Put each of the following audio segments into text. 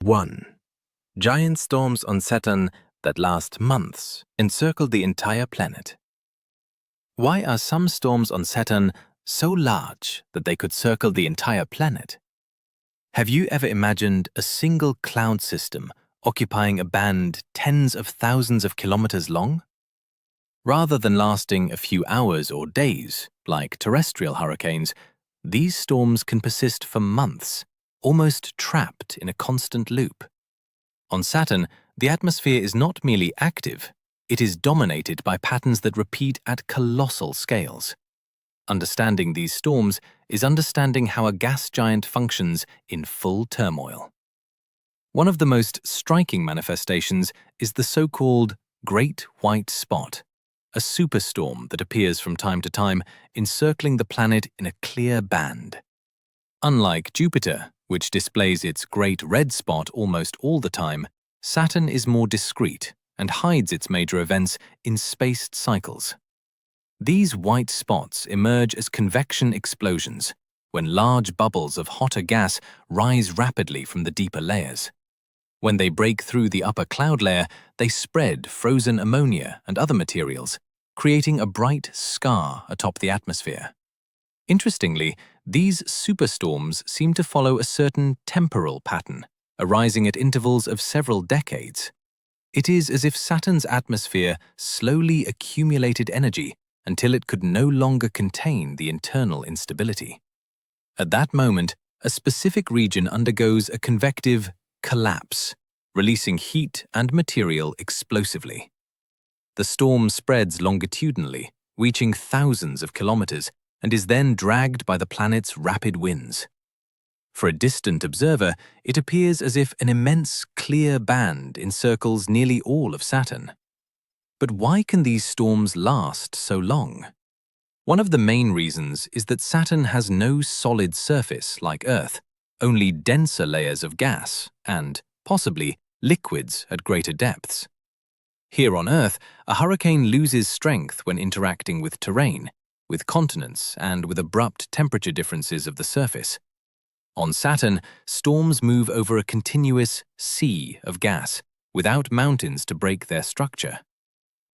1. Giant storms on Saturn that last months encircle the entire planet. Why are some storms on Saturn so large that they could circle the entire planet? Have you ever imagined a single cloud system occupying a band tens of thousands of kilometers long? Rather than lasting a few hours or days, like terrestrial hurricanes, these storms can persist for months, almost trapped in a constant loop. On Saturn, the atmosphere is not merely active, it is dominated by patterns that repeat at colossal scales. Understanding these storms is understanding how a gas giant functions in full turmoil. One of the most striking manifestations is the so-called Great White Spot, a superstorm that appears from time to time, encircling the planet in a clear band. Unlike Jupiter, which displays its Great Red Spot almost all the time, Saturn is more discreet and hides its major events in spaced cycles. These white spots emerge as convection explosions, when large bubbles of hotter gas rise rapidly from the deeper layers. When they break through the upper cloud layer, they spread frozen ammonia and other materials, creating a bright scar atop the atmosphere. Interestingly, these superstorms seem to follow a certain temporal pattern, arising at intervals of several decades. It is as if Saturn's atmosphere slowly accumulated energy until it could no longer contain the internal instability. At that moment, a specific region undergoes a convective collapse, releasing heat and material explosively. The storm spreads longitudinally, reaching thousands of kilometers, and is then dragged by the planet's rapid winds. For a distant observer, it appears as if an immense clear band encircles nearly all of Saturn. But why can these storms last so long? One of the main reasons is that Saturn has no solid surface like Earth, only denser layers of gas and, possibly, liquids at greater depths. Here on Earth, a hurricane loses strength when interacting with terrain, with continents, and with abrupt temperature differences of the surface. On Saturn, storms move over a continuous sea of gas, without mountains to break their structure.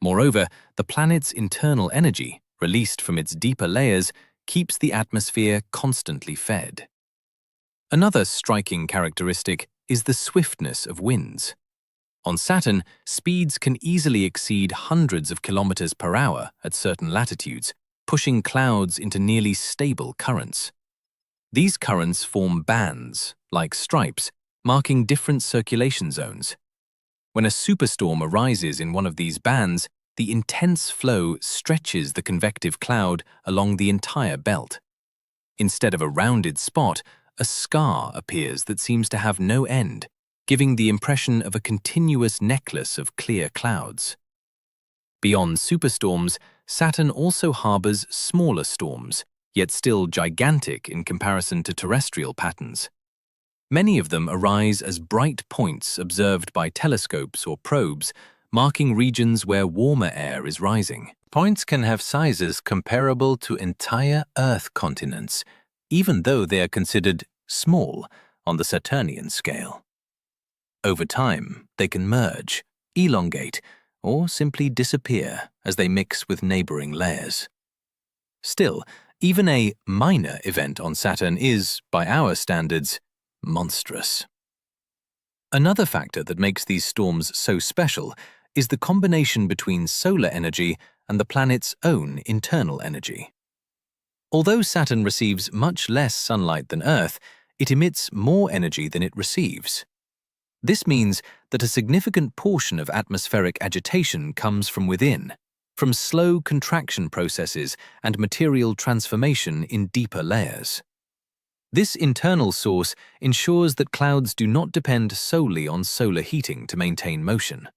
Moreover, the planet's internal energy, released from its deeper layers, keeps the atmosphere constantly fed. Another striking characteristic is the swiftness of winds. On Saturn, speeds can easily exceed hundreds of kilometers per hour at certain latitudes, pushing clouds into nearly stable currents. These currents form bands, like stripes, marking different circulation zones. When a superstorm arises in one of these bands, the intense flow stretches the convective cloud along the entire belt. Instead of a rounded spot, a scar appears that seems to have no end, giving the impression of a continuous necklace of clear clouds. Beyond superstorms, Saturn also harbors smaller storms, yet still gigantic in comparison to terrestrial patterns. Many of them arise as bright points observed by telescopes or probes, marking regions where warmer air is rising. Points can have sizes comparable to entire Earth continents, even though they are considered small on the Saturnian scale. Over time, they can merge, elongate, or simply disappear as they mix with neighboring layers. Still, even a minor event on Saturn is, by our standards, monstrous. Another factor that makes these storms so special is the combination between solar energy and the planet's own internal energy. Although Saturn receives much less sunlight than Earth, it emits more energy than it receives. This means that a significant portion of atmospheric agitation comes from within, from slow contraction processes and material transformation in deeper layers. This internal source ensures that clouds do not depend solely on solar heating to maintain motion.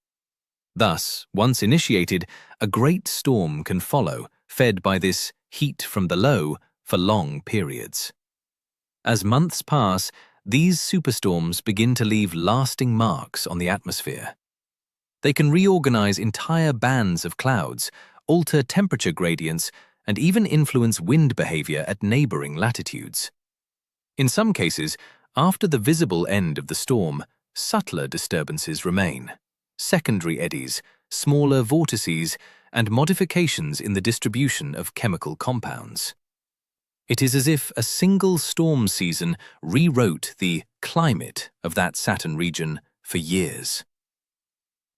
Thus, once initiated, a great storm can follow, fed by this heat from below for long periods. As months pass, these superstorms begin to leave lasting marks on the atmosphere. They can reorganize entire bands of clouds, alter temperature gradients, and even influence wind behavior at neighboring latitudes. In some cases, after the visible end of the storm, subtler disturbances remain: secondary eddies, smaller vortices, and modifications in the distribution of chemical compounds. It is as if a single storm season rewrote the climate of that Saturn region for years.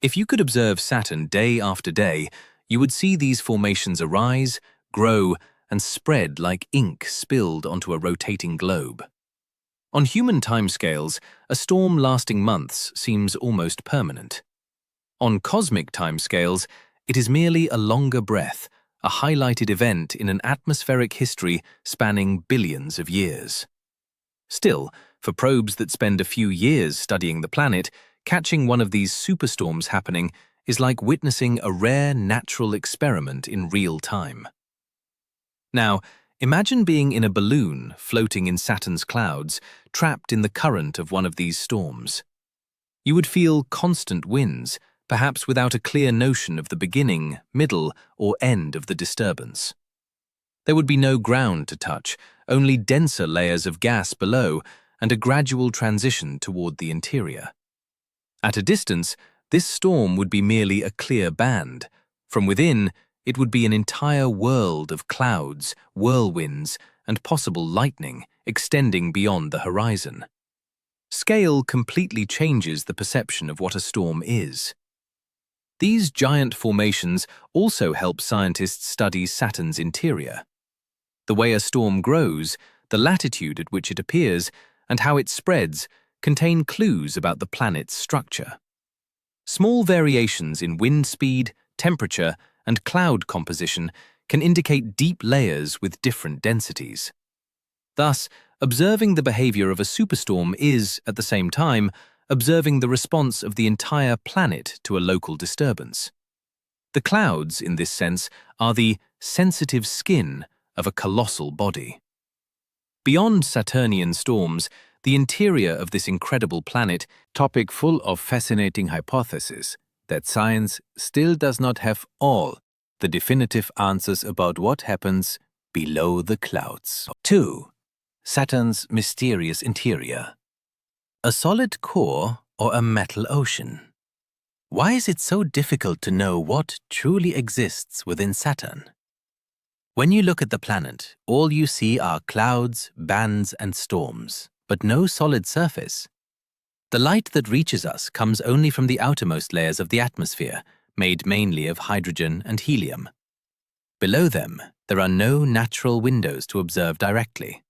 If you could observe Saturn day after day, you would see these formations arise, grow, and spread like ink spilled onto a rotating globe. On human timescales, a storm lasting months seems almost permanent. On cosmic timescales, it is merely a longer breath, a highlighted event in an atmospheric history spanning billions of years. Still, for probes that spend a few years studying the planet, catching one of these superstorms happening is like witnessing a rare natural experiment in real time. Now, imagine being in a balloon floating in Saturn's clouds, trapped in the current of one of these storms. You would feel constant winds, perhaps without a clear notion of the beginning, middle, or end of the disturbance. There would be no ground to touch, only denser layers of gas below, and a gradual transition toward the interior. At a distance, this storm would be merely a clear band. From within, it would be an entire world of clouds, whirlwinds, and possible lightning extending beyond the horizon. Scale completely changes the perception of what a storm is. These giant formations also help scientists study Saturn's interior. The way a storm grows, the latitude at which it appears, and how it spreads contain clues about the planet's structure. Small variations in wind speed, temperature, and cloud composition can indicate deep layers with different densities. Thus, observing the behavior of a superstorm is, at the same time, observing the response of the entire planet to a local disturbance. The clouds, in this sense, are the sensitive skin of a colossal body. Beyond Saturnian storms, the interior of this incredible planet, topic full of fascinating hypotheses that science still does not have all the definitive answers about what happens below the clouds. 2. Saturn's mysterious interior. A solid core or a metal ocean? Why is it so difficult to know what truly exists within Saturn? When you look at the planet, all you see are clouds, bands, and storms, but no solid surface. The light that reaches us comes only from the outermost layers of the atmosphere, made mainly of hydrogen and helium. Below them, there are no natural windows to observe directly.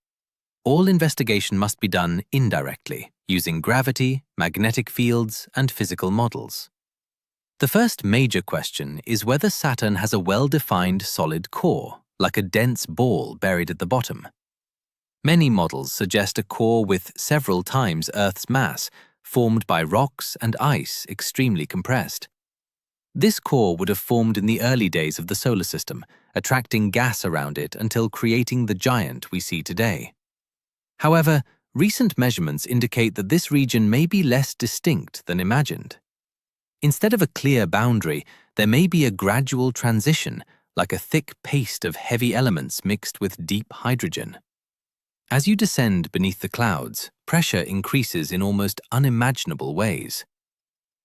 All investigation must be done indirectly, using gravity, magnetic fields, and physical models. The first major question is whether Saturn has a well-defined solid core, like a dense ball buried at the bottom. Many models suggest a core with several times Earth's mass, formed by rocks and ice extremely compressed. This core would have formed in the early days of the solar system, attracting gas around it until creating the giant we see today. However, recent measurements indicate that this region may be less distinct than imagined. Instead of a clear boundary, there may be a gradual transition, like a thick paste of heavy elements mixed with deep hydrogen. As you descend beneath the clouds, pressure increases in almost unimaginable ways.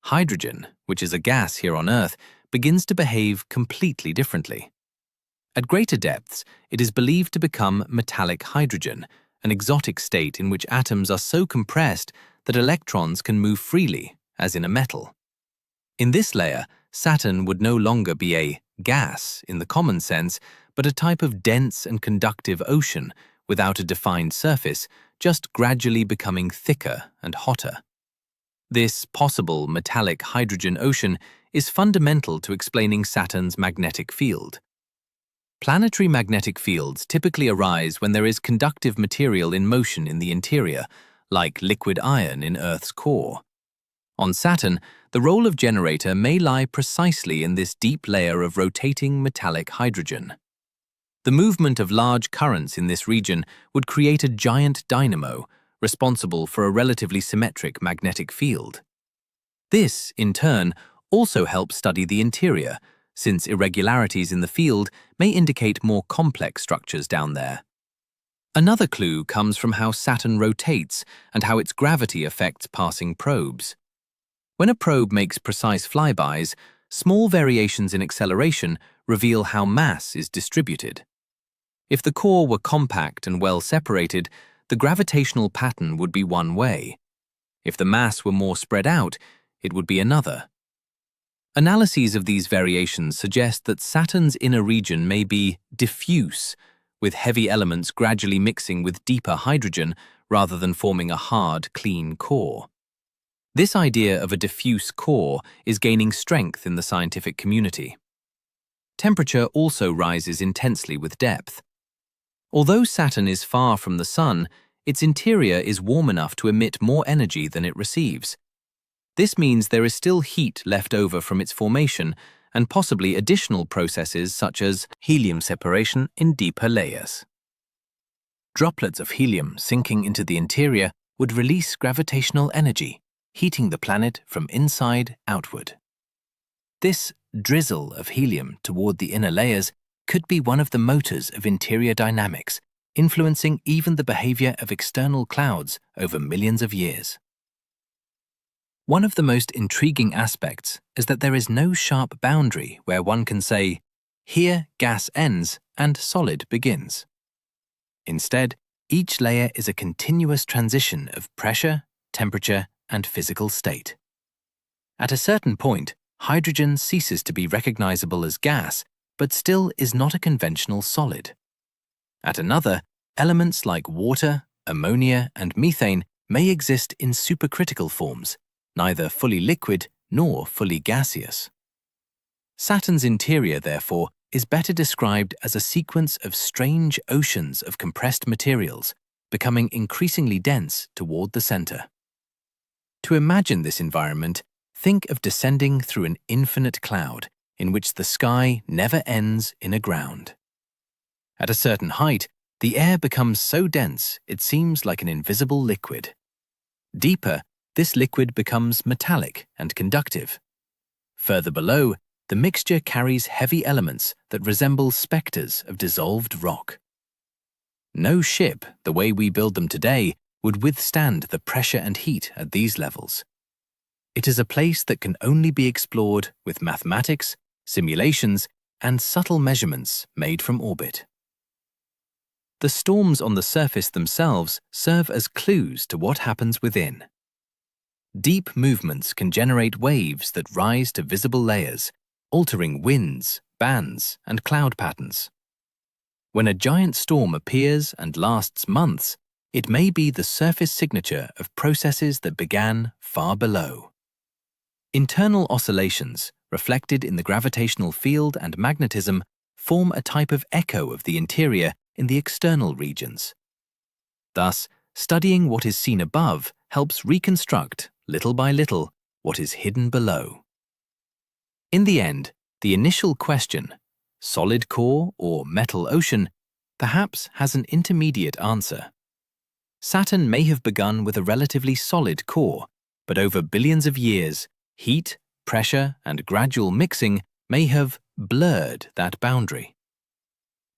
Hydrogen, which is a gas here on Earth, begins to behave completely differently. At greater depths, it is believed to become metallic hydrogen, an exotic state in which atoms are so compressed that electrons can move freely, as in a metal. In this layer, Saturn would no longer be a gas in the common sense, but a type of dense and conductive ocean without a defined surface, just gradually becoming thicker and hotter. This possible metallic hydrogen ocean is fundamental to explaining Saturn's magnetic field. Planetary magnetic fields typically arise when there is conductive material in motion in the interior, like liquid iron in Earth's core. On Saturn, the role of generator may lie precisely in this deep layer of rotating metallic hydrogen. The movement of large currents in this region would create a giant dynamo, responsible for a relatively symmetric magnetic field. This, in turn, also helps study the interior, since irregularities in the field may indicate more complex structures down there. Another clue comes from how Saturn rotates and how its gravity affects passing probes. When a probe makes precise flybys, small variations in acceleration reveal how mass is distributed. If the core were compact and well separated, the gravitational pattern would be one way. If the mass were more spread out, it would be another. Analyses of these variations suggest that Saturn's inner region may be diffuse, with heavy elements gradually mixing with deeper hydrogen rather than forming a hard, clean core. This idea of a diffuse core is gaining strength in the scientific community. Temperature also rises intensely with depth. Although Saturn is far from the Sun, its interior is warm enough to emit more energy than it receives. This means there is still heat left over from its formation and possibly additional processes such as helium separation in deeper layers. Droplets of helium sinking into the interior would release gravitational energy, heating the planet from inside outward. This drizzle of helium toward the inner layers could be one of the motors of interior dynamics, influencing even the behavior of external clouds over millions of years. One of the most intriguing aspects is that there is no sharp boundary where one can say, here gas ends and solid begins. Instead, each layer is a continuous transition of pressure, temperature, and physical state. At a certain point, hydrogen ceases to be recognizable as gas, but still is not a conventional solid. At another, elements like water, ammonia, and methane may exist in supercritical forms, neither fully liquid nor fully gaseous. Saturn's interior, therefore, is better described as a sequence of strange oceans of compressed materials, becoming increasingly dense toward the center. To imagine this environment, think of descending through an infinite cloud in which the sky never ends in a ground. At a certain height, the air becomes so dense it seems like an invisible liquid. Deeper, this liquid becomes metallic and conductive. Further below, the mixture carries heavy elements that resemble specters of dissolved rock. No ship, the way we build them today, would withstand the pressure and heat at these levels. It is a place that can only be explored with mathematics, simulations, and subtle measurements made from orbit. The storms on the surface themselves serve as clues to what happens within. Deep movements can generate waves that rise to visible layers, altering winds, bands, and cloud patterns. When a giant storm appears and lasts months, it may be the surface signature of processes that began far below. Internal oscillations, reflected in the gravitational field and magnetism, form a type of echo of the interior in the external regions. Thus, studying what is seen above helps reconstruct, little by little, what is hidden below. In the end, the initial question, solid core or metal ocean, perhaps has an intermediate answer. Saturn may have begun with a relatively solid core, but over billions of years, heat, pressure, and gradual mixing may have blurred that boundary.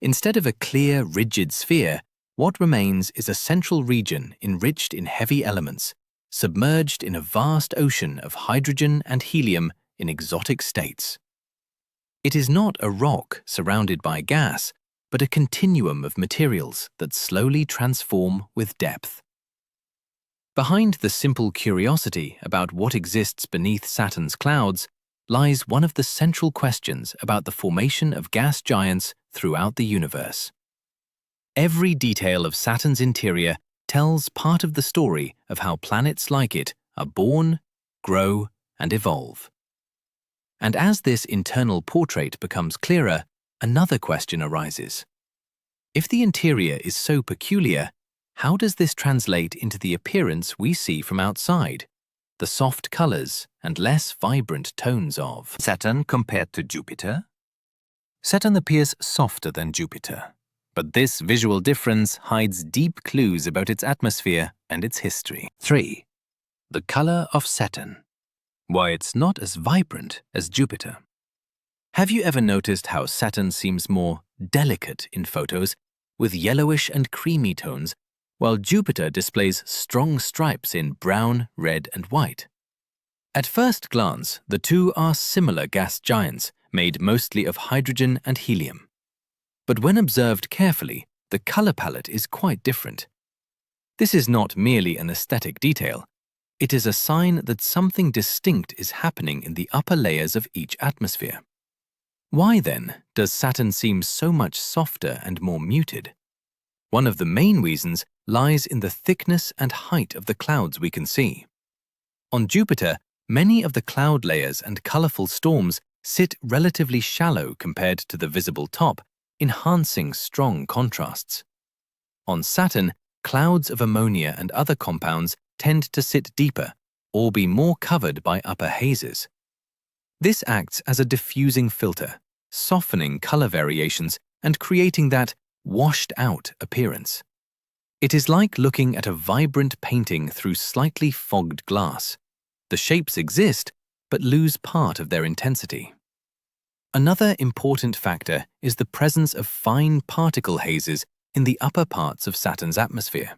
Instead of a clear, rigid sphere, what remains is a central region enriched in heavy elements, submerged in a vast ocean of hydrogen and helium in exotic states. It is not a rock surrounded by gas, but a continuum of materials that slowly transform with depth. Behind the simple curiosity about what exists beneath Saturn's clouds lies one of the central questions about the formation of gas giants throughout the universe. Every detail of Saturn's interior tells part of the story of how planets like it are born, grow, and evolve. And as this internal portrait becomes clearer, another question arises. If the interior is so peculiar, how does this translate into the appearance we see from outside, the soft colors and less vibrant tones of Saturn compared to Jupiter? Saturn appears softer than Jupiter, but this visual difference hides deep clues about its atmosphere and its history. 3. The color of Saturn. Why it's not as vibrant as Jupiter. Have you ever noticed how Saturn seems more delicate in photos, with yellowish and creamy tones, while Jupiter displays strong stripes in brown, red, and white. At first glance, the two are similar gas giants, made mostly of hydrogen and helium. But when observed carefully, the color palette is quite different. This is not merely an aesthetic detail. It is a sign that something distinct is happening in the upper layers of each atmosphere. Why, then, does Saturn seem so much softer and more muted? One of the main reasons lies in the thickness and height of the clouds we can see. On Jupiter, many of the cloud layers and colorful storms sit relatively shallow compared to the visible top, enhancing strong contrasts. On Saturn, clouds of ammonia and other compounds tend to sit deeper or be more covered by upper hazes. This acts as a diffusing filter, softening color variations and creating that washed-out appearance. It is like looking at a vibrant painting through slightly fogged glass. The shapes exist, but lose part of their intensity. Another important factor is the presence of fine particle hazes in the upper parts of Saturn's atmosphere.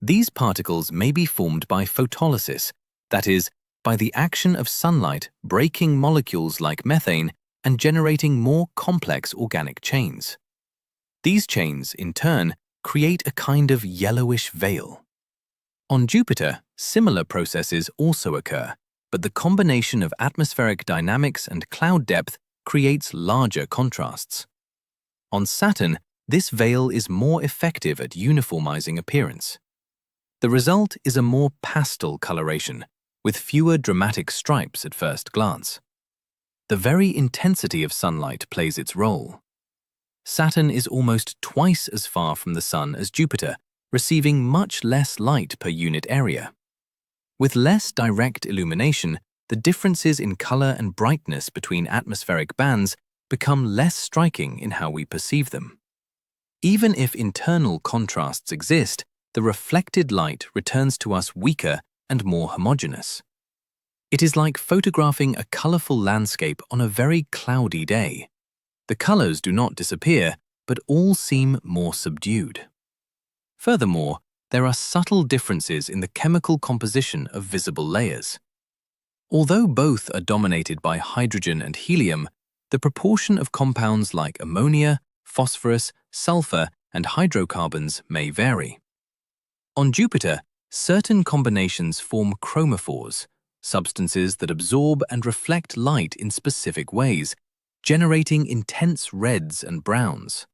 These particles may be formed by photolysis, that is, by the action of sunlight breaking molecules like methane and generating more complex organic chains. These chains, in turn, create a kind of yellowish veil. On Jupiter, similar processes also occur, but the combination of atmospheric dynamics and cloud depth creates larger contrasts. On Saturn, this veil is more effective at uniformizing appearance. The result is a more pastel coloration, with fewer dramatic stripes at first glance. The very intensity of sunlight plays its role. Saturn is almost twice as far from the Sun as Jupiter, receiving much less light per unit area. With less direct illumination, the differences in color and brightness between atmospheric bands become less striking in how we perceive them. Even if internal contrasts exist, the reflected light returns to us weaker and more homogeneous. It is like photographing a colorful landscape on a very cloudy day. The colors do not disappear, but all seem more subdued. Furthermore, there are subtle differences in the chemical composition of visible layers. Although both are dominated by hydrogen and helium, the proportion of compounds like ammonia, phosphorus, sulfur, and hydrocarbons may vary. On Jupiter, certain combinations form chromophores, substances that absorb and reflect light in specific ways, generating intense reds and browns.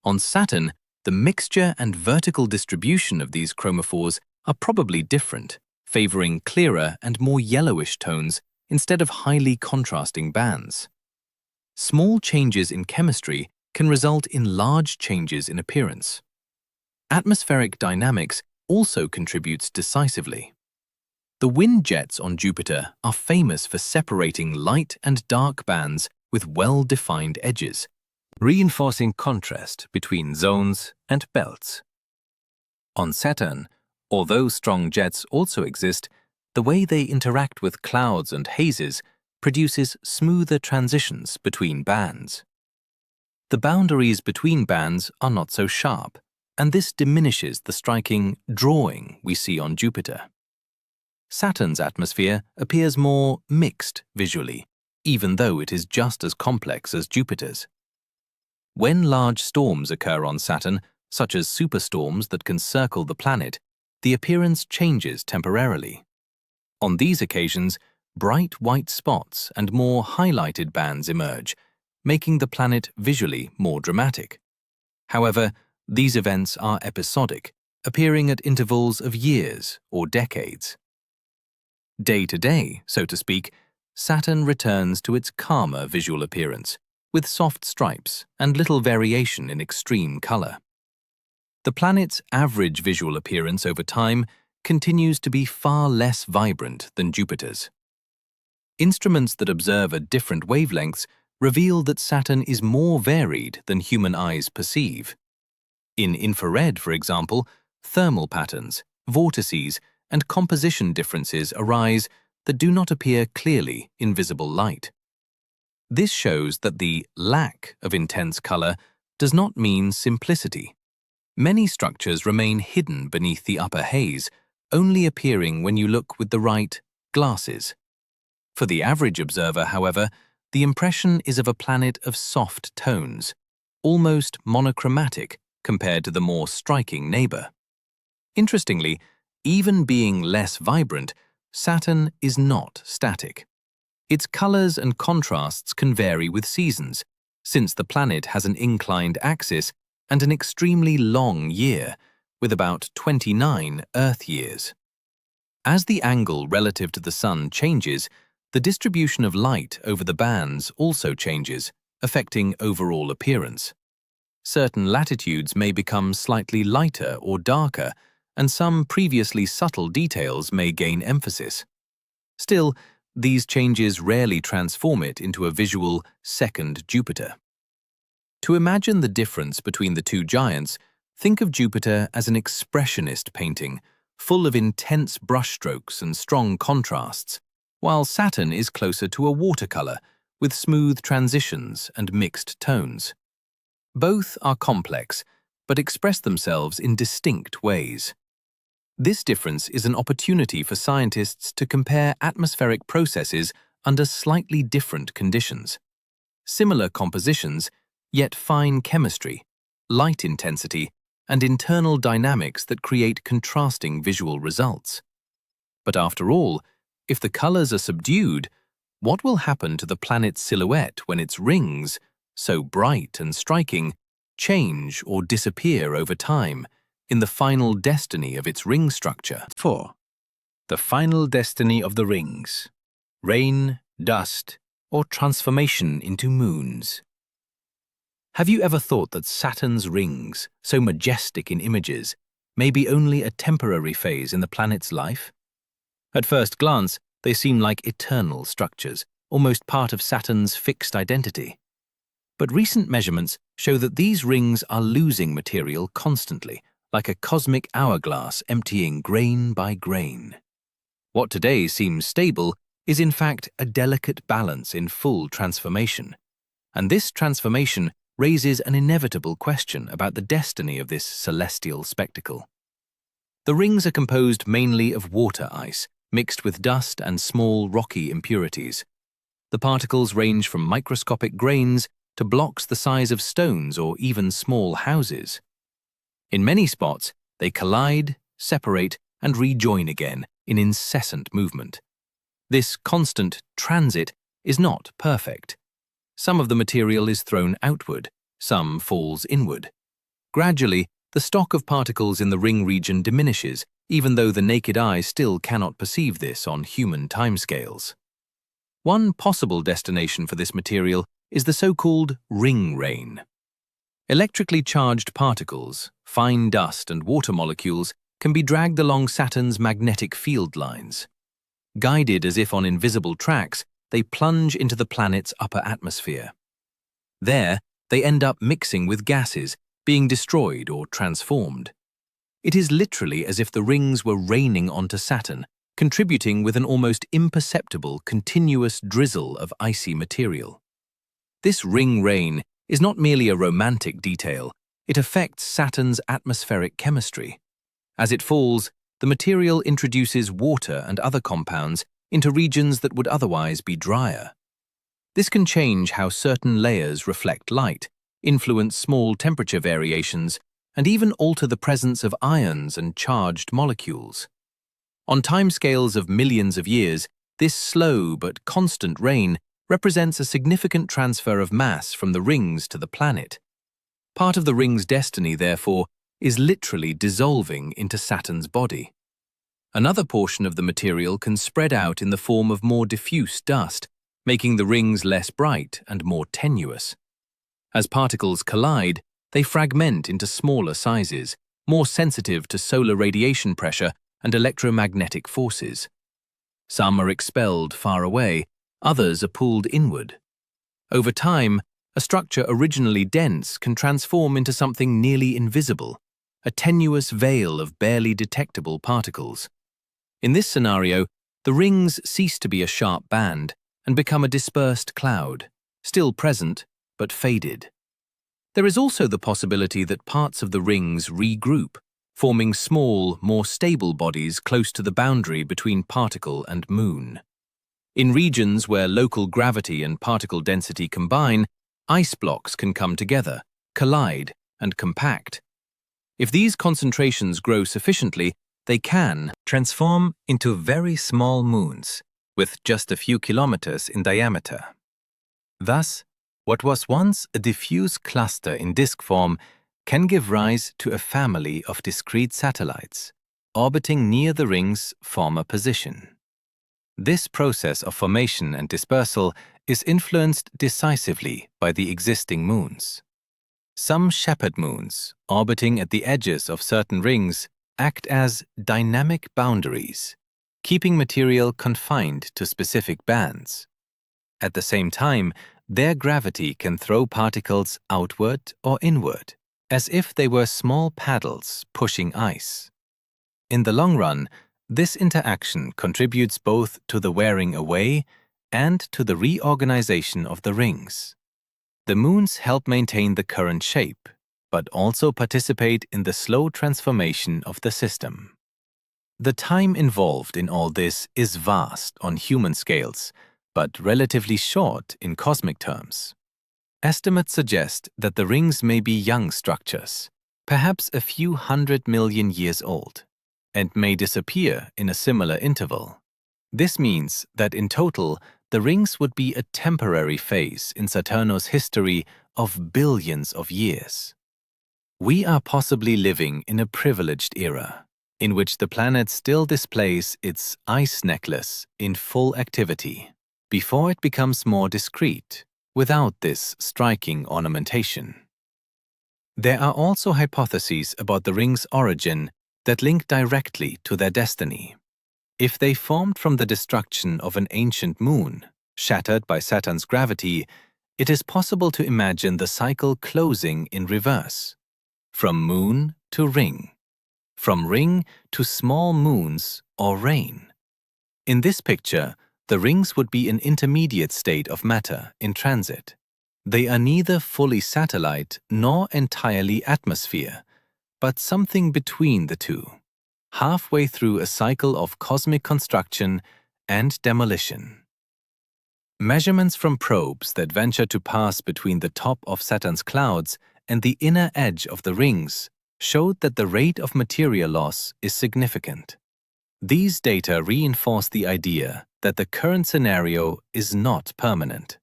On Saturn, the mixture and vertical distribution of these chromophores are probably different, favoring clearer and more yellowish tones instead of highly contrasting bands. Small changes in chemistry can result in large changes in appearance. Atmospheric dynamics also contributes decisively. The wind jets on Jupiter are famous for separating light and dark bands with well-defined edges, reinforcing contrast between zones and belts. On Saturn, although strong jets also exist, the way they interact with clouds and hazes produces smoother transitions between bands. The boundaries between bands are not so sharp, and this diminishes the striking drawing we see on Jupiter. Saturn's atmosphere appears more mixed visually, even though it is just as complex as Jupiter's. When large storms occur on Saturn, such as superstorms that can circle the planet, the appearance changes temporarily. On these occasions, bright white spots and more highlighted bands emerge, making the planet visually more dramatic. However, these events are episodic, appearing at intervals of years or decades. Day to day, so to speak, Saturn returns to its calmer visual appearance, with soft stripes and little variation in extreme color. The planet's average visual appearance over time continues to be far less vibrant than Jupiter's. Instruments that observe at different wavelengths reveal that Saturn is more varied than human eyes perceive. In infrared, for example, thermal patterns, vortices, and composition differences arise that do not appear clearly in visible light. This shows that the lack of intense color does not mean simplicity. Many structures remain hidden beneath the upper haze, only appearing when you look with the right glasses. For the average observer, however, the impression is of a planet of soft tones, almost monochromatic compared to the more striking neighbor. Interestingly, even being less vibrant, Saturn is not static. Its colors and contrasts can vary with seasons, since the planet has an inclined axis and an extremely long year, with about 29 Earth years. As the angle relative to the Sun changes, the distribution of light over the bands also changes, affecting overall appearance. Certain latitudes may become slightly lighter or darker, and some previously subtle details may gain emphasis. Still, these changes rarely transform it into a visual second Jupiter. To imagine the difference between the two giants, think of Jupiter as an expressionist painting, full of intense brushstrokes and strong contrasts, while Saturn is closer to a watercolor, with smooth transitions and mixed tones. Both are complex, but express themselves in distinct ways. This difference is an opportunity for scientists to compare atmospheric processes under slightly different conditions. Similar compositions, yet fine chemistry, light intensity, and internal dynamics that create contrasting visual results. But after all, if the colors are subdued, what will happen to the planet's silhouette when its rings, so bright and striking, change or disappear over time in the final destiny of its ring structure? 4. The final destiny of the rings: rain, dust, or transformation into moons. Have you ever thought that Saturn's rings, so majestic in images, may be only a temporary phase in the planet's life? At first glance, they seem like eternal structures, almost part of Saturn's fixed identity. But recent measurements show that these rings are losing material constantly, like a cosmic hourglass emptying grain by grain. What today seems stable is in fact a delicate balance in full transformation. And this transformation raises an inevitable question about the destiny of this celestial spectacle. The rings are composed mainly of water ice, mixed with dust and small rocky impurities. The particles range from microscopic grains to blocks the size of stones or even small houses. In many spots, they collide, separate, and rejoin again in incessant movement. This constant transit is not perfect. Some of the material is thrown outward, some falls inward. Gradually, the stock of particles in the ring region diminishes, even though the naked eye still cannot perceive this on human timescales. One possible destination for this material is the so-called ring rain. Electrically charged particles, fine dust and water molecules can be dragged along Saturn's magnetic field lines. Guided as if on invisible tracks, they plunge into the planet's upper atmosphere. There, they end up mixing with gases, being destroyed or transformed. It is literally as if the rings were raining onto Saturn, contributing with an almost imperceptible, continuous drizzle of icy material. This ring rain is not merely a romantic detail, it affects Saturn's atmospheric chemistry. As it falls, the material introduces water and other compounds into regions that would otherwise be drier. This can change how certain layers reflect light, influence small temperature variations, and even alter the presence of ions and charged molecules. On timescales of millions of years, this slow but constant rain represents a significant transfer of mass from the rings to the planet. Part of the ring's destiny, therefore, is literally dissolving into Saturn's body. Another portion of the material can spread out in the form of more diffuse dust, making the rings less bright and more tenuous. As particles collide, they fragment into smaller sizes, more sensitive to solar radiation pressure and electromagnetic forces. Some are expelled far away, others are pulled inward. Over time, a structure originally dense can transform into something nearly invisible, a tenuous veil of barely detectable particles. In this scenario, the rings cease to be a sharp band and become a dispersed cloud, still present but faded. There is also the possibility that parts of the rings regroup, forming small, more stable bodies close to the boundary between particle and moon. In regions where local gravity and particle density combine, ice blocks can come together, collide, and compact. If these concentrations grow sufficiently, they can transform into very small moons, with just a few kilometers in diameter. Thus, what was once a diffuse cluster in disk form can give rise to a family of discrete satellites, orbiting near the ring's former position. This process of formation and dispersal is influenced decisively by the existing moons. Some shepherd moons, orbiting at the edges of certain rings, act as dynamic boundaries, keeping material confined to specific bands. At the same time, their gravity can throw particles outward or inward, as if they were small paddles pushing ice. In the long run, this interaction contributes both to the wearing away and to the reorganization of the rings. The moons help maintain the current shape, but also participate in the slow transformation of the system. The time involved in all this is vast on human scales, but relatively short in cosmic terms. Estimates suggest that the rings may be young structures, perhaps a few 100 million years old, and may disappear in a similar interval. This means that in total, the rings would be a temporary phase in Saturno's history of billions of years. We are possibly living in a privileged era, in which the planet still displays its ice necklace in full activity, before it becomes more discrete, without this striking ornamentation. There are also hypotheses about the rings' origin that link directly to their destiny. If they formed from the destruction of an ancient moon, shattered by Saturn's gravity, it is possible to imagine the cycle closing in reverse, from moon to ring, from ring to small moons or rain. In this picture, the rings would be an intermediate state of matter in transit. They are neither fully satellite nor entirely atmosphere, but something between the two, halfway through a cycle of cosmic construction and demolition. Measurements from probes that venture to pass between the top of Saturn's clouds and the inner edge of the rings showed that the rate of material loss is significant. These data reinforce the idea that the current scenario is not permanent.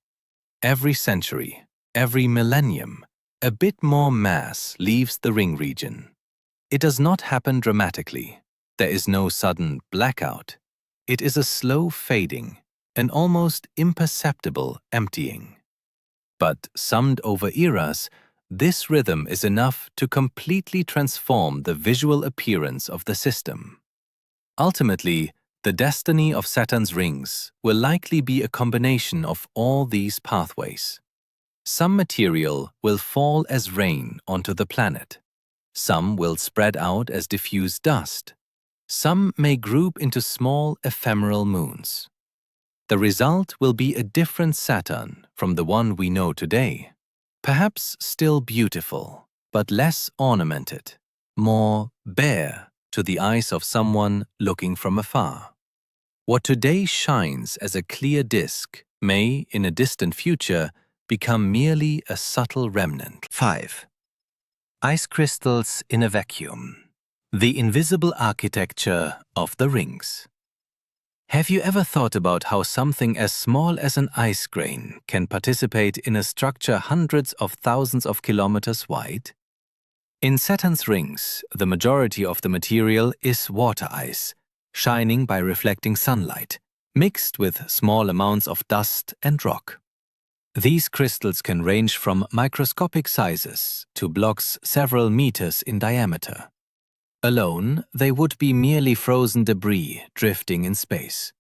Every century, every millennium, a bit more mass leaves the ring region. It does not happen dramatically. There is no sudden blackout. It is a slow fading, an almost imperceptible emptying. But summed over eras, this rhythm is enough to completely transform the visual appearance of the system. Ultimately, the destiny of Saturn's rings will likely be a combination of all these pathways. Some material will fall as rain onto the planet. Some will spread out as diffuse dust. Some may group into small ephemeral moons. The result will be a different Saturn from the one we know today. Perhaps still beautiful, but less ornamented, more bare to the eyes of someone looking from afar. What today shines as a clear disk may, in a distant future, become merely a subtle remnant. 5. Ice crystals in a vacuum. The invisible architecture of the rings. Have you ever thought about how something as small as an ice grain can participate in a structure hundreds of thousands of kilometers wide? In Saturn's rings, the majority of the material is water ice, shining by reflecting sunlight, mixed with small amounts of dust and rock. These crystals can range from microscopic sizes to blocks several meters in diameter. Alone, they would be merely frozen debris drifting in space.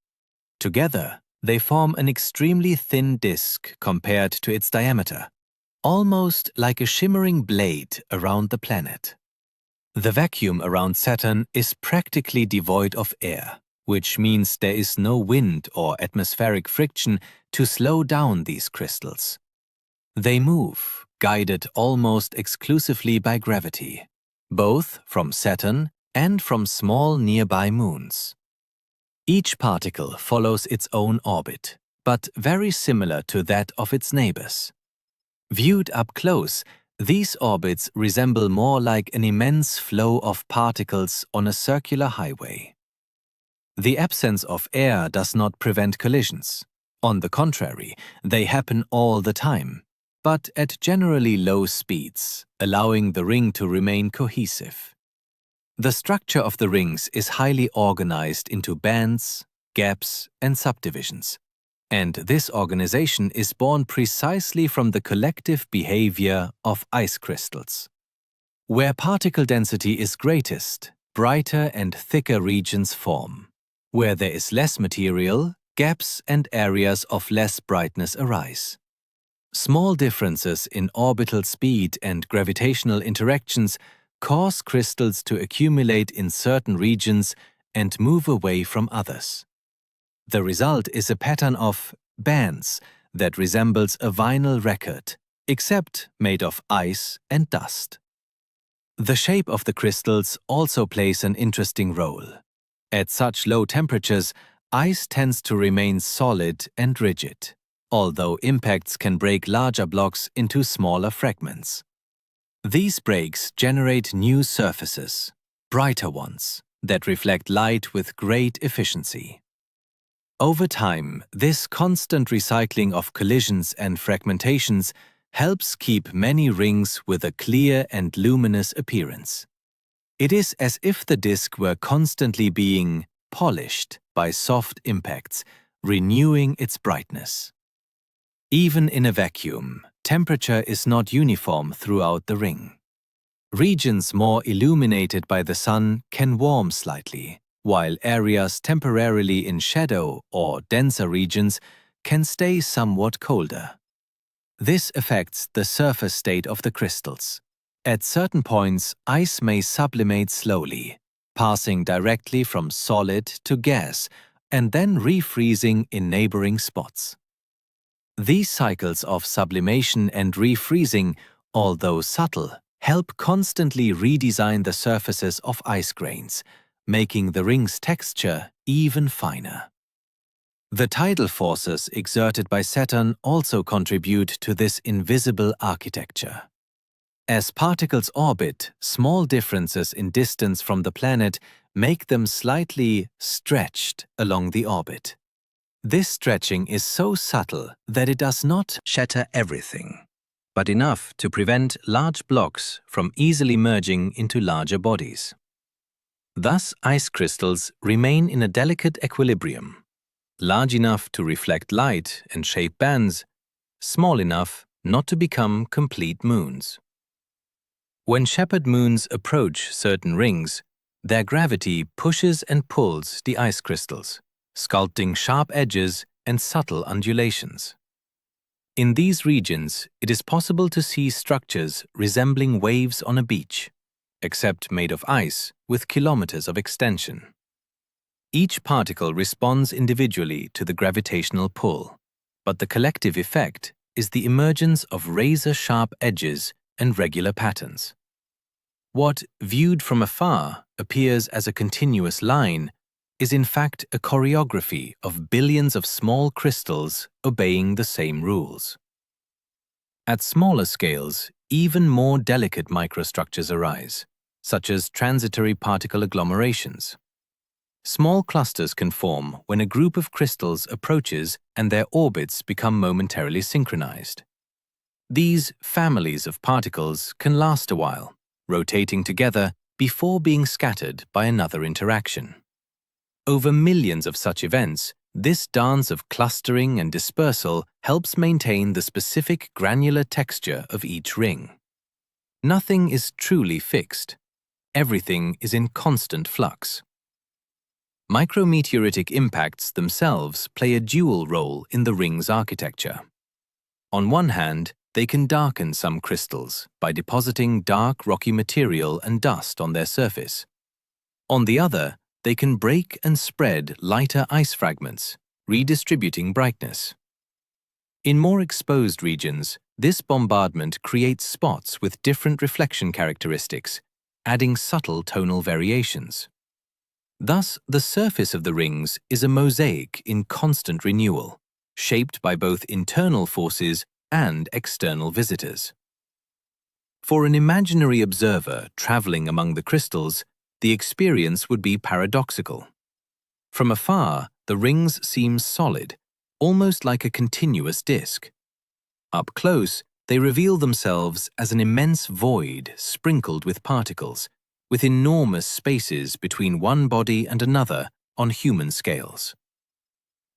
Together, they form an extremely thin disk compared to its diameter, almost like a shimmering blade around the planet. The vacuum around Saturn is practically devoid of air, which means there is no wind or atmospheric friction to slow down these crystals. They move, guided almost exclusively by gravity, both from Saturn and from small nearby moons. Each particle follows its own orbit, but very similar to that of its neighbors. Viewed up close, these orbits resemble more like an immense flow of particles on a circular highway. The absence of air does not prevent collisions. On the contrary, they happen all the time, but at generally low speeds, allowing the ring to remain cohesive. The structure of the rings is highly organized into bands, gaps, and subdivisions, and this organization is born precisely from the collective behavior of ice crystals. Where particle density is greatest, brighter and thicker regions form. Where there is less material, gaps and areas of less brightness arise. Small differences in orbital speed and gravitational interactions cause crystals to accumulate in certain regions and move away from others. The result is a pattern of bands that resembles a vinyl record, except made of ice and dust. The shape of the crystals also plays an interesting role. At such low temperatures, ice tends to remain solid and rigid, although impacts can break larger blocks into smaller fragments. These breaks generate new surfaces, brighter ones, that reflect light with great efficiency. Over time, this constant recycling of collisions and fragmentations helps keep many rings with a clear and luminous appearance. It is as if the disk were constantly being polished by soft impacts, renewing its brightness. Even in a vacuum, temperature is not uniform throughout the ring. Regions more illuminated by the sun can warm slightly, while areas temporarily in shadow or denser regions can stay somewhat colder. This affects the surface state of the crystals. At certain points, ice may sublimate slowly, passing directly from solid to gas and then refreezing in neighboring spots. These cycles of sublimation and refreezing, although subtle, help constantly redesign the surfaces of ice grains, making the ring's texture even finer. The tidal forces exerted by Saturn also contribute to this invisible architecture. As particles orbit, small differences in distance from the planet make them slightly stretched along the orbit. This stretching is so subtle that it does not shatter everything, but enough to prevent large blocks from easily merging into larger bodies. Thus, ice crystals remain in a delicate equilibrium, large enough to reflect light and shape bands, small enough not to become complete moons. When shepherd moons approach certain rings, their gravity pushes and pulls the ice crystals, sculpting sharp edges and subtle undulations. In these regions, it is possible to see structures resembling waves on a beach, except made of ice with kilometers of extension. Each particle responds individually to the gravitational pull, but the collective effect is the emergence of razor-sharp edges and regular patterns. What, viewed from afar, appears as a continuous line is in fact a choreography of billions of small crystals obeying the same rules. At smaller scales, even more delicate microstructures arise, such as transitory particle agglomerations. Small clusters can form when a group of crystals approaches and their orbits become momentarily synchronized. These families of particles can last a while, rotating together before being scattered by another interaction. Over millions of such events, this dance of clustering and dispersal helps maintain the specific granular texture of each ring. Nothing is truly fixed. Everything is in constant flux. Micrometeoritic impacts themselves play a dual role in the ring's architecture. On one hand, they can darken some crystals by depositing dark rocky material and dust on their surface. On the other, they can break and spread lighter ice fragments, redistributing brightness. In more exposed regions, This bombardment creates spots with different reflection characteristics, adding subtle tonal variations. Thus, the surface of the rings is a mosaic in constant renewal, shaped by both internal forces and external visitors. For an imaginary observer traveling among the crystals, the experience would be paradoxical. From afar, the rings seem solid, almost like a continuous disk. Up close, they reveal themselves as an immense void sprinkled with particles, with enormous spaces between one body and another on human scales.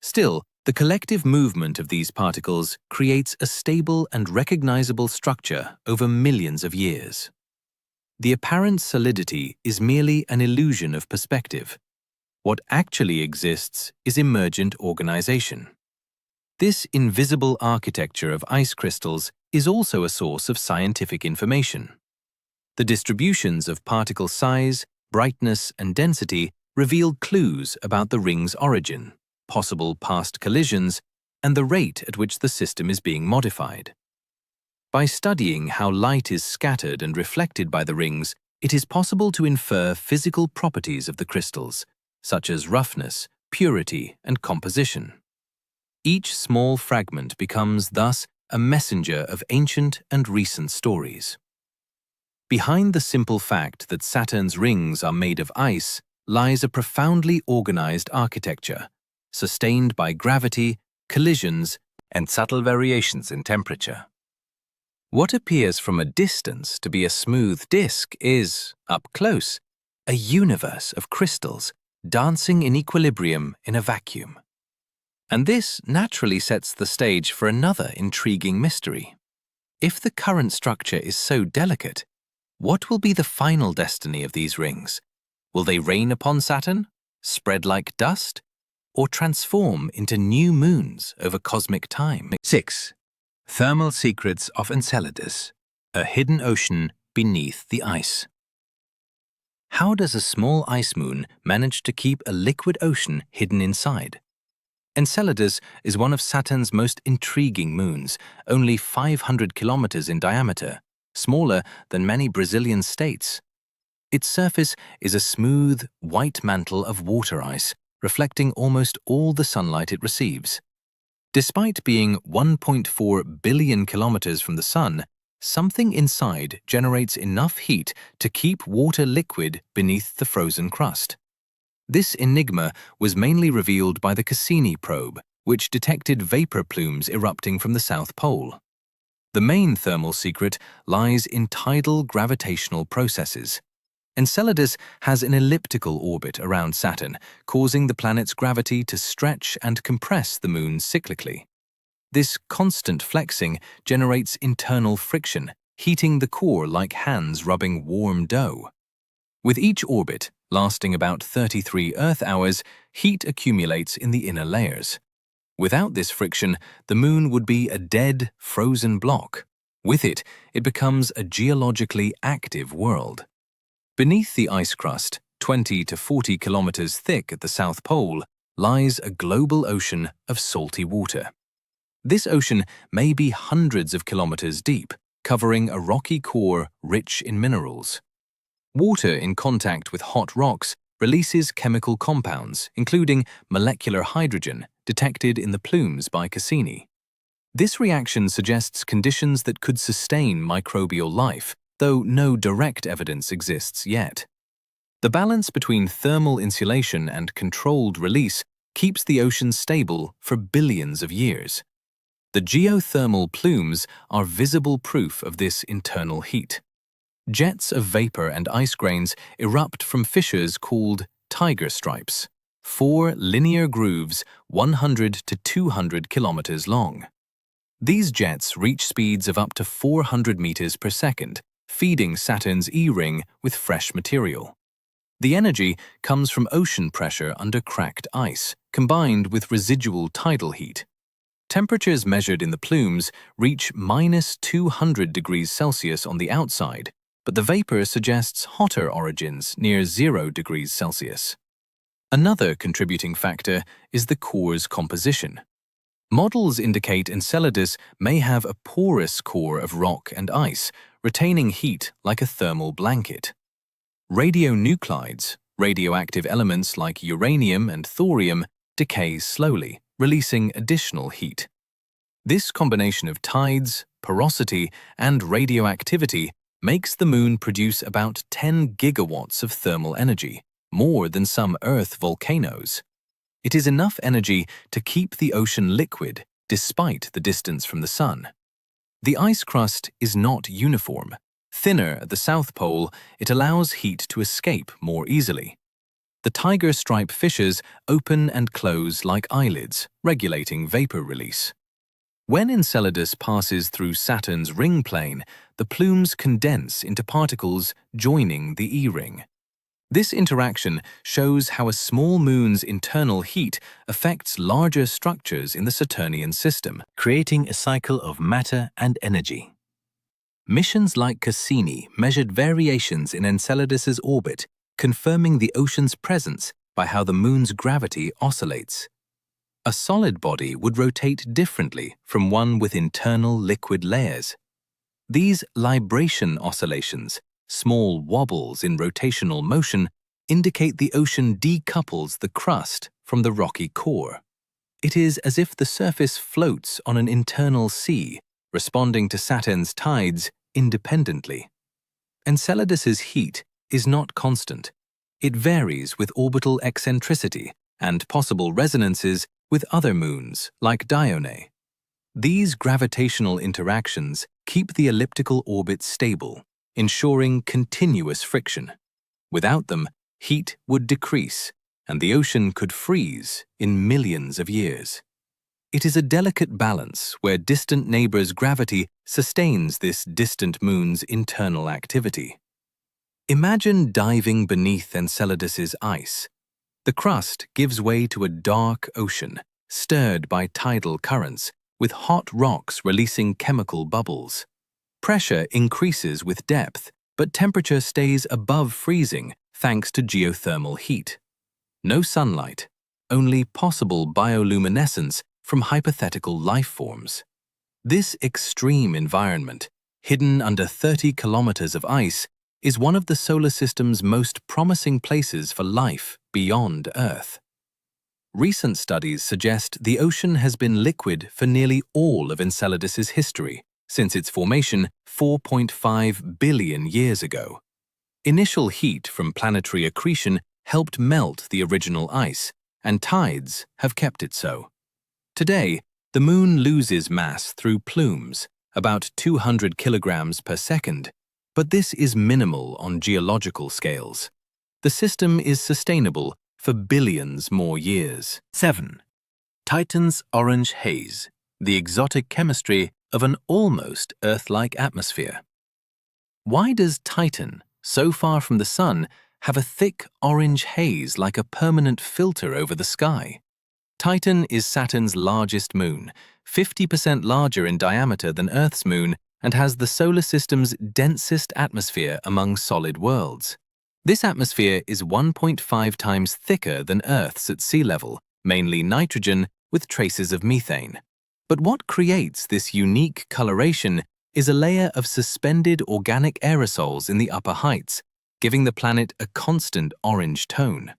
Still, the collective movement of these particles creates a stable and recognizable structure over millions of years. The apparent solidity is merely an illusion of perspective. What actually exists is emergent organization. This invisible architecture of ice crystals is also a source of scientific information. The distributions of particle size, brightness, and density reveal clues about the ring's origin, possible past collisions, and the rate at which the system is being modified. By studying how light is scattered and reflected by the rings, it is possible to infer physical properties of the crystals, such as roughness, purity, and composition. Each small fragment becomes, thus, a messenger of ancient and recent stories. Behind the simple fact that Saturn's rings are made of ice lies a profoundly organized architecture, sustained by gravity, collisions, and subtle variations in temperature. What appears from a distance to be a smooth disk is, up close, a universe of crystals dancing in equilibrium in a vacuum. And this naturally sets the stage for another intriguing mystery. If the current structure is so delicate, what will be the final destiny of these rings? Will they rain upon Saturn, spread like dust, or transform into new moons over cosmic time? 6. Thermal secrets of Enceladus, a hidden ocean beneath the ice. How does a small ice moon manage to keep a liquid ocean hidden inside? Enceladus is one of Saturn's most intriguing moons, only 500 kilometers in diameter, smaller than many Brazilian states. Its surface is a smooth, white mantle of water ice, reflecting almost all the sunlight it receives. Despite being 1.4 billion kilometers from the Sun, something inside generates enough heat to keep water liquid beneath the frozen crust. This enigma was mainly revealed by the Cassini probe, which detected vapor plumes erupting from the South Pole. The main thermal secret lies in tidal gravitational processes. Enceladus has an elliptical orbit around Saturn, causing the planet's gravity to stretch and compress the moon cyclically. This constant flexing generates internal friction, heating the core like hands rubbing warm dough. With each orbit, lasting about 33 Earth hours, heat accumulates in the inner layers. Without this friction, the moon would be a dead, frozen block. With it, it becomes a geologically active world. Beneath the ice crust, 20 to 40 kilometers thick at the South Pole, lies a global ocean of salty water. This ocean may be hundreds of kilometers deep, covering a rocky core rich in minerals. Water in contact with hot rocks releases chemical compounds, including molecular hydrogen, detected in the plumes by Cassini. This reaction suggests conditions that could sustain microbial life, though no direct evidence exists yet. The balance between thermal insulation and controlled release keeps the ocean stable for billions of years. The geothermal plumes are visible proof of this internal heat. Jets of vapor and ice grains erupt from fissures called tiger stripes, 4 linear grooves 100 to 200 kilometers long. These jets reach speeds of up to 400 meters per second, feeding Saturn's E-ring with fresh material. The energy comes from ocean pressure under cracked ice, combined with residual tidal heat. Temperatures measured in the plumes reach -200 degrees Celsius on the outside, but the vapor suggests hotter origins near 0 degrees Celsius. Another contributing factor is the core's composition. Models indicate Enceladus may have a porous core of rock and ice, retaining heat like a thermal blanket. Radionuclides, radioactive elements like uranium and thorium, decay slowly, releasing additional heat. This combination of tides, porosity, and radioactivity makes the Moon produce about 10 gigawatts of thermal energy, more than some Earth volcanoes. It is enough energy to keep the ocean liquid, despite the distance from the Sun. The ice crust is not uniform. Thinner at the South Pole, it allows heat to escape more easily. The tiger stripe fissures open and close like eyelids, regulating vapor release. When Enceladus passes through Saturn's ring plane, the plumes condense into particles joining the E-ring. This interaction shows how a small moon's internal heat affects larger structures in the Saturnian system, creating a cycle of matter and energy. Missions like Cassini measured variations in Enceladus's orbit, confirming the ocean's presence by how the moon's gravity oscillates. A solid body would rotate differently from one with internal liquid layers. These libration oscillations, small wobbles in rotational motion, indicate the ocean decouples the crust from the rocky core. It is as if the surface floats on an internal sea, responding to Saturn's tides independently. Enceladus's heat is not constant. It varies with orbital eccentricity and possible resonances with other moons like Dione. These gravitational interactions keep the elliptical orbit stable, ensuring continuous friction. Without them, heat would decrease, and the ocean could freeze in millions of years. It is a delicate balance where distant neighbors' gravity sustains this distant moon's internal activity. Imagine diving beneath Enceladus's ice. The crust gives way to a dark ocean, stirred by tidal currents, with hot rocks releasing chemical bubbles. Pressure increases with depth, but temperature stays above freezing thanks to geothermal heat. No sunlight, only possible bioluminescence from hypothetical life forms. This extreme environment, hidden under 30 kilometers of ice, is one of the solar system's most promising places for life beyond Earth. Recent studies suggest the ocean has been liquid for nearly all of Enceladus's history, since its formation 4.5 billion years ago. Initial heat from planetary accretion helped melt the original ice, and tides have kept it so. Today, the Moon loses mass through plumes, about 200 kilograms per second, but this is minimal on geological scales. The system is sustainable for billions more years. 7. Titan's orange haze, the exotic chemistry of an almost Earth-like atmosphere. Why does Titan, so far from the Sun, have a thick orange haze like a permanent filter over the sky? Titan is Saturn's largest moon, 50% larger in diameter than Earth's moon, and has the solar system's densest atmosphere among solid worlds. This atmosphere is 1.5 times thicker than Earth's at sea level, mainly nitrogen with traces of methane. But what creates this unique coloration is a layer of suspended organic aerosols in the upper heights, giving the planet a constant orange tone.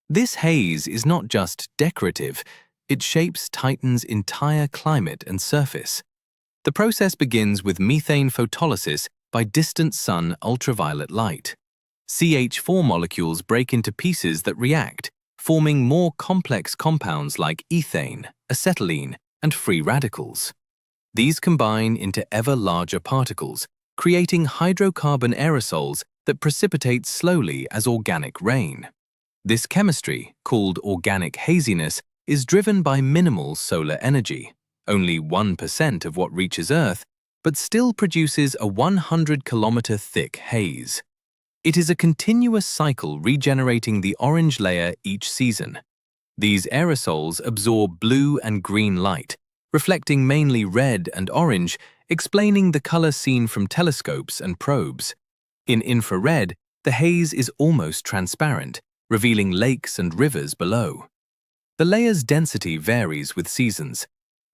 This haze is not just decorative, it shapes Titan's entire climate and surface. The process begins with methane photolysis by distant sun ultraviolet light. CH4 molecules break into pieces that react, forming more complex compounds like ethane, acetylene, and free radicals. These combine into ever larger particles, creating hydrocarbon aerosols that precipitate slowly as organic rain. This chemistry, called organic haziness, is driven by minimal solar energy, only 1% of what reaches Earth, but still produces a 100-kilometer thick haze. It is a continuous cycle regenerating the orange layer each season. These aerosols absorb blue and green light, reflecting mainly red and orange, explaining the color seen from telescopes and probes. In infrared, the haze is almost transparent, revealing lakes and rivers below. The layer's density varies with seasons.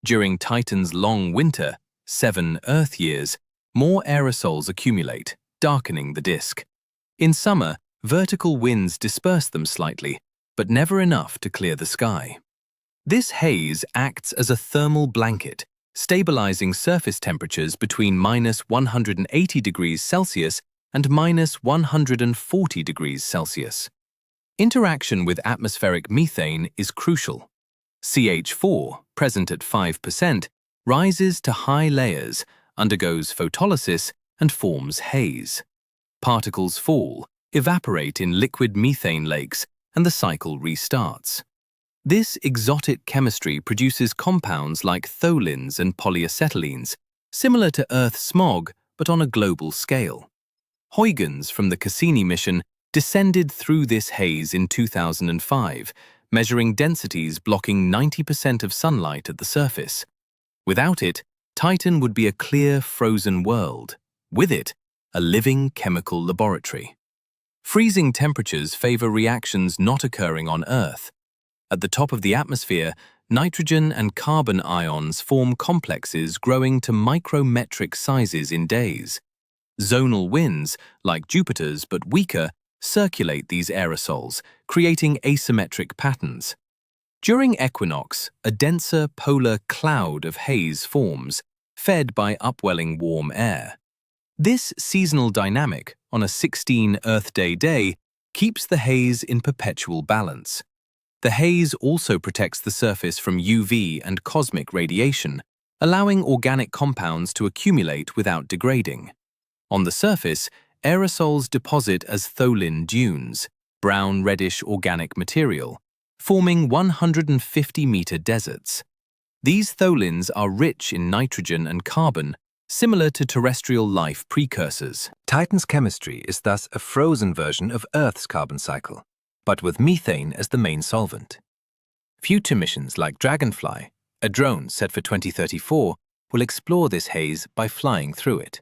During Titan's long winter, 7 Earth years, more aerosols accumulate, darkening the disk. In summer, vertical winds disperse them slightly, but never enough to clear the sky. This haze acts as a thermal blanket, stabilizing surface temperatures between -180 degrees Celsius and -140 degrees Celsius. Interaction with atmospheric methane is crucial. CH4, present at 5%, rises to high layers, undergoes photolysis, and forms haze. Particles fall, evaporate in liquid methane lakes, and the cycle restarts. This exotic chemistry produces compounds like tholins and polyacetylenes, similar to Earth's smog but on a global scale. Huygens from the Cassini mission descended through this haze in 2005, measuring densities blocking 90% of sunlight at the surface. Without it, Titan would be a clear, frozen world. With it, a living chemical laboratory. Freezing temperatures favor reactions not occurring on Earth. At the top of the atmosphere, nitrogen and carbon ions form complexes growing to micrometric sizes in days. Zonal winds, like Jupiter's but weaker, circulate these aerosols, creating asymmetric patterns. During equinox, a denser polar cloud of haze forms, fed by upwelling warm air. This seasonal dynamic, on a 16 Earth Day day, keeps the haze in perpetual balance. The haze also protects the surface from UV and cosmic radiation, allowing organic compounds to accumulate without degrading. On the surface, aerosols deposit as tholin dunes, brown-reddish organic material, forming 150-meter deserts. These tholins are rich in nitrogen and carbon, similar to terrestrial life precursors. Titan's chemistry is thus a frozen version of Earth's carbon cycle, but with methane as the main solvent. Future missions like Dragonfly, a drone set for 2034, will explore this haze by flying through it.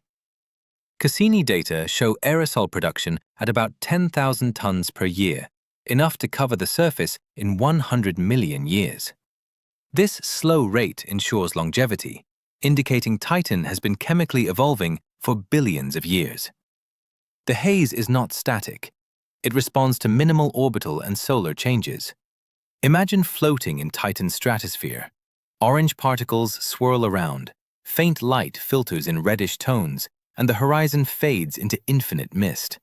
Cassini data show aerosol production at about 10,000 tons per year, enough to cover the surface in 100 million years. This slow rate ensures longevity, indicating Titan has been chemically evolving for billions of years. The haze is not static. It responds to minimal orbital and solar changes. Imagine floating in Titan's stratosphere. Orange particles swirl around, faint light filters in reddish tones, and the horizon fades into infinite mist.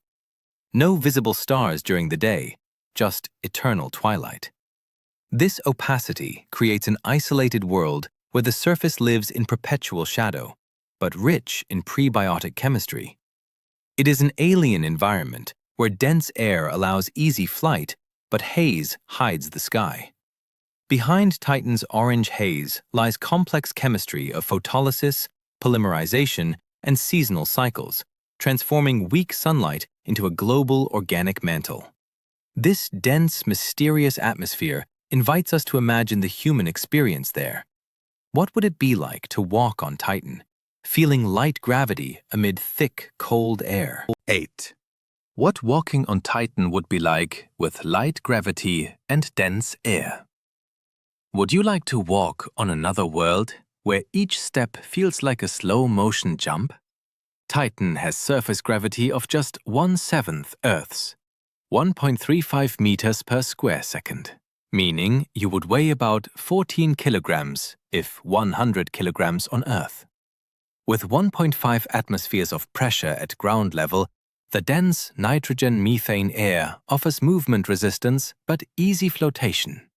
No visible stars during the day, just eternal twilight. This opacity creates an isolated world where the surface lives in perpetual shadow, but rich in prebiotic chemistry. It is an alien environment where dense air allows easy flight, but haze hides the sky. Behind Titan's orange haze lies complex chemistry of photolysis, polymerization, and seasonal cycles, transforming weak sunlight into a global organic mantle. This dense, mysterious atmosphere invites us to imagine the human experience there. What would it be like to walk on Titan, feeling light gravity amid thick, cold air? 8. What walking on Titan would be like with light gravity and dense air. Would you like to walk on another world where each step feels like a slow-motion jump? Titan has surface gravity of just 1/7 Earth's, 1.35 meters per square second, meaning you would weigh about 14 kilograms if 100 kilograms on Earth. With 1.5 atmospheres of pressure at ground level, the dense nitrogen-methane air offers movement resistance but easy flotation.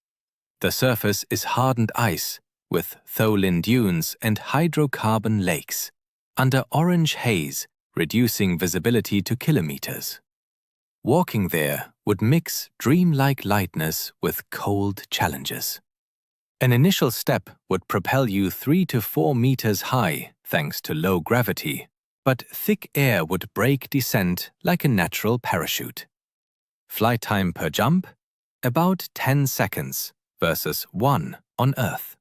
The surface is hardened ice, with tholin dunes and hydrocarbon lakes, under orange haze, reducing visibility to kilometers. Walking there would mix dreamlike lightness with cold challenges. An initial step would propel you 3 to 4 meters high thanks to low gravity, but thick air would break descent like a natural parachute. Flight time per jump? About 10 seconds versus 1 on Earth.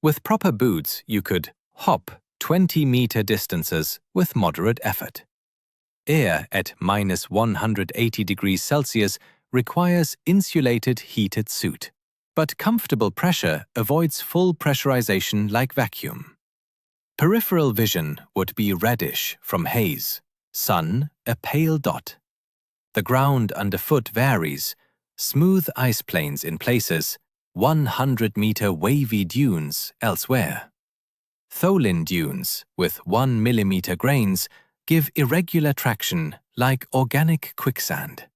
With proper boots, you could hop 20-meter distances with moderate effort. Air at -180 degrees Celsius requires insulated heated suit. But comfortable pressure avoids full pressurization like vacuum. Peripheral vision would be reddish from haze, sun a pale dot. The ground underfoot varies, smooth ice plains in places, 100-meter wavy dunes elsewhere. Tholin dunes with 1 millimeter grains give irregular traction like organic quicksand.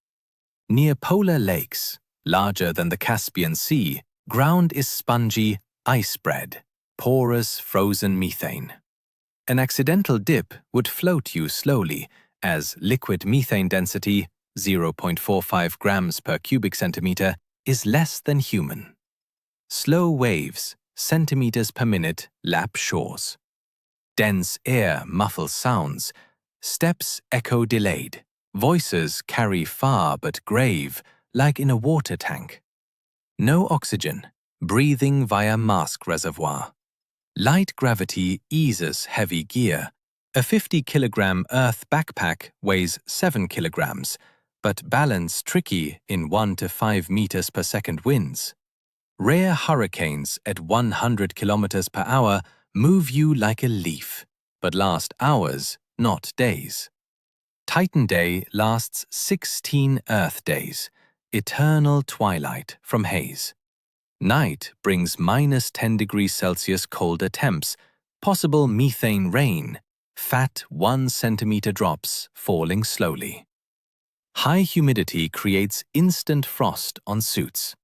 Near polar lakes, larger than the Caspian Sea, ground is spongy, ice-bred, porous frozen methane. An accidental dip would float you slowly, as liquid methane density, 0.45 grams per cubic centimeter, is less than human. Slow waves, centimeters per minute, lap shores. Dense air muffles sounds, steps echo delayed, voices carry far but grave, like in a water tank. No oxygen, breathing via mask reservoir. Light gravity eases heavy gear. A 50-kilogram Earth backpack weighs 7 kilograms, but balance tricky in 1 to 5 meters per second winds. Rare hurricanes at 100 kilometers per hour move you like a leaf, but last hours, not days. Titan Day lasts 16 Earth days, eternal twilight from haze. Night brings minus 10 degrees Celsius colder temps, possible methane rain, fat 1 centimeter drops falling slowly. High humidity creates instant frost on suits.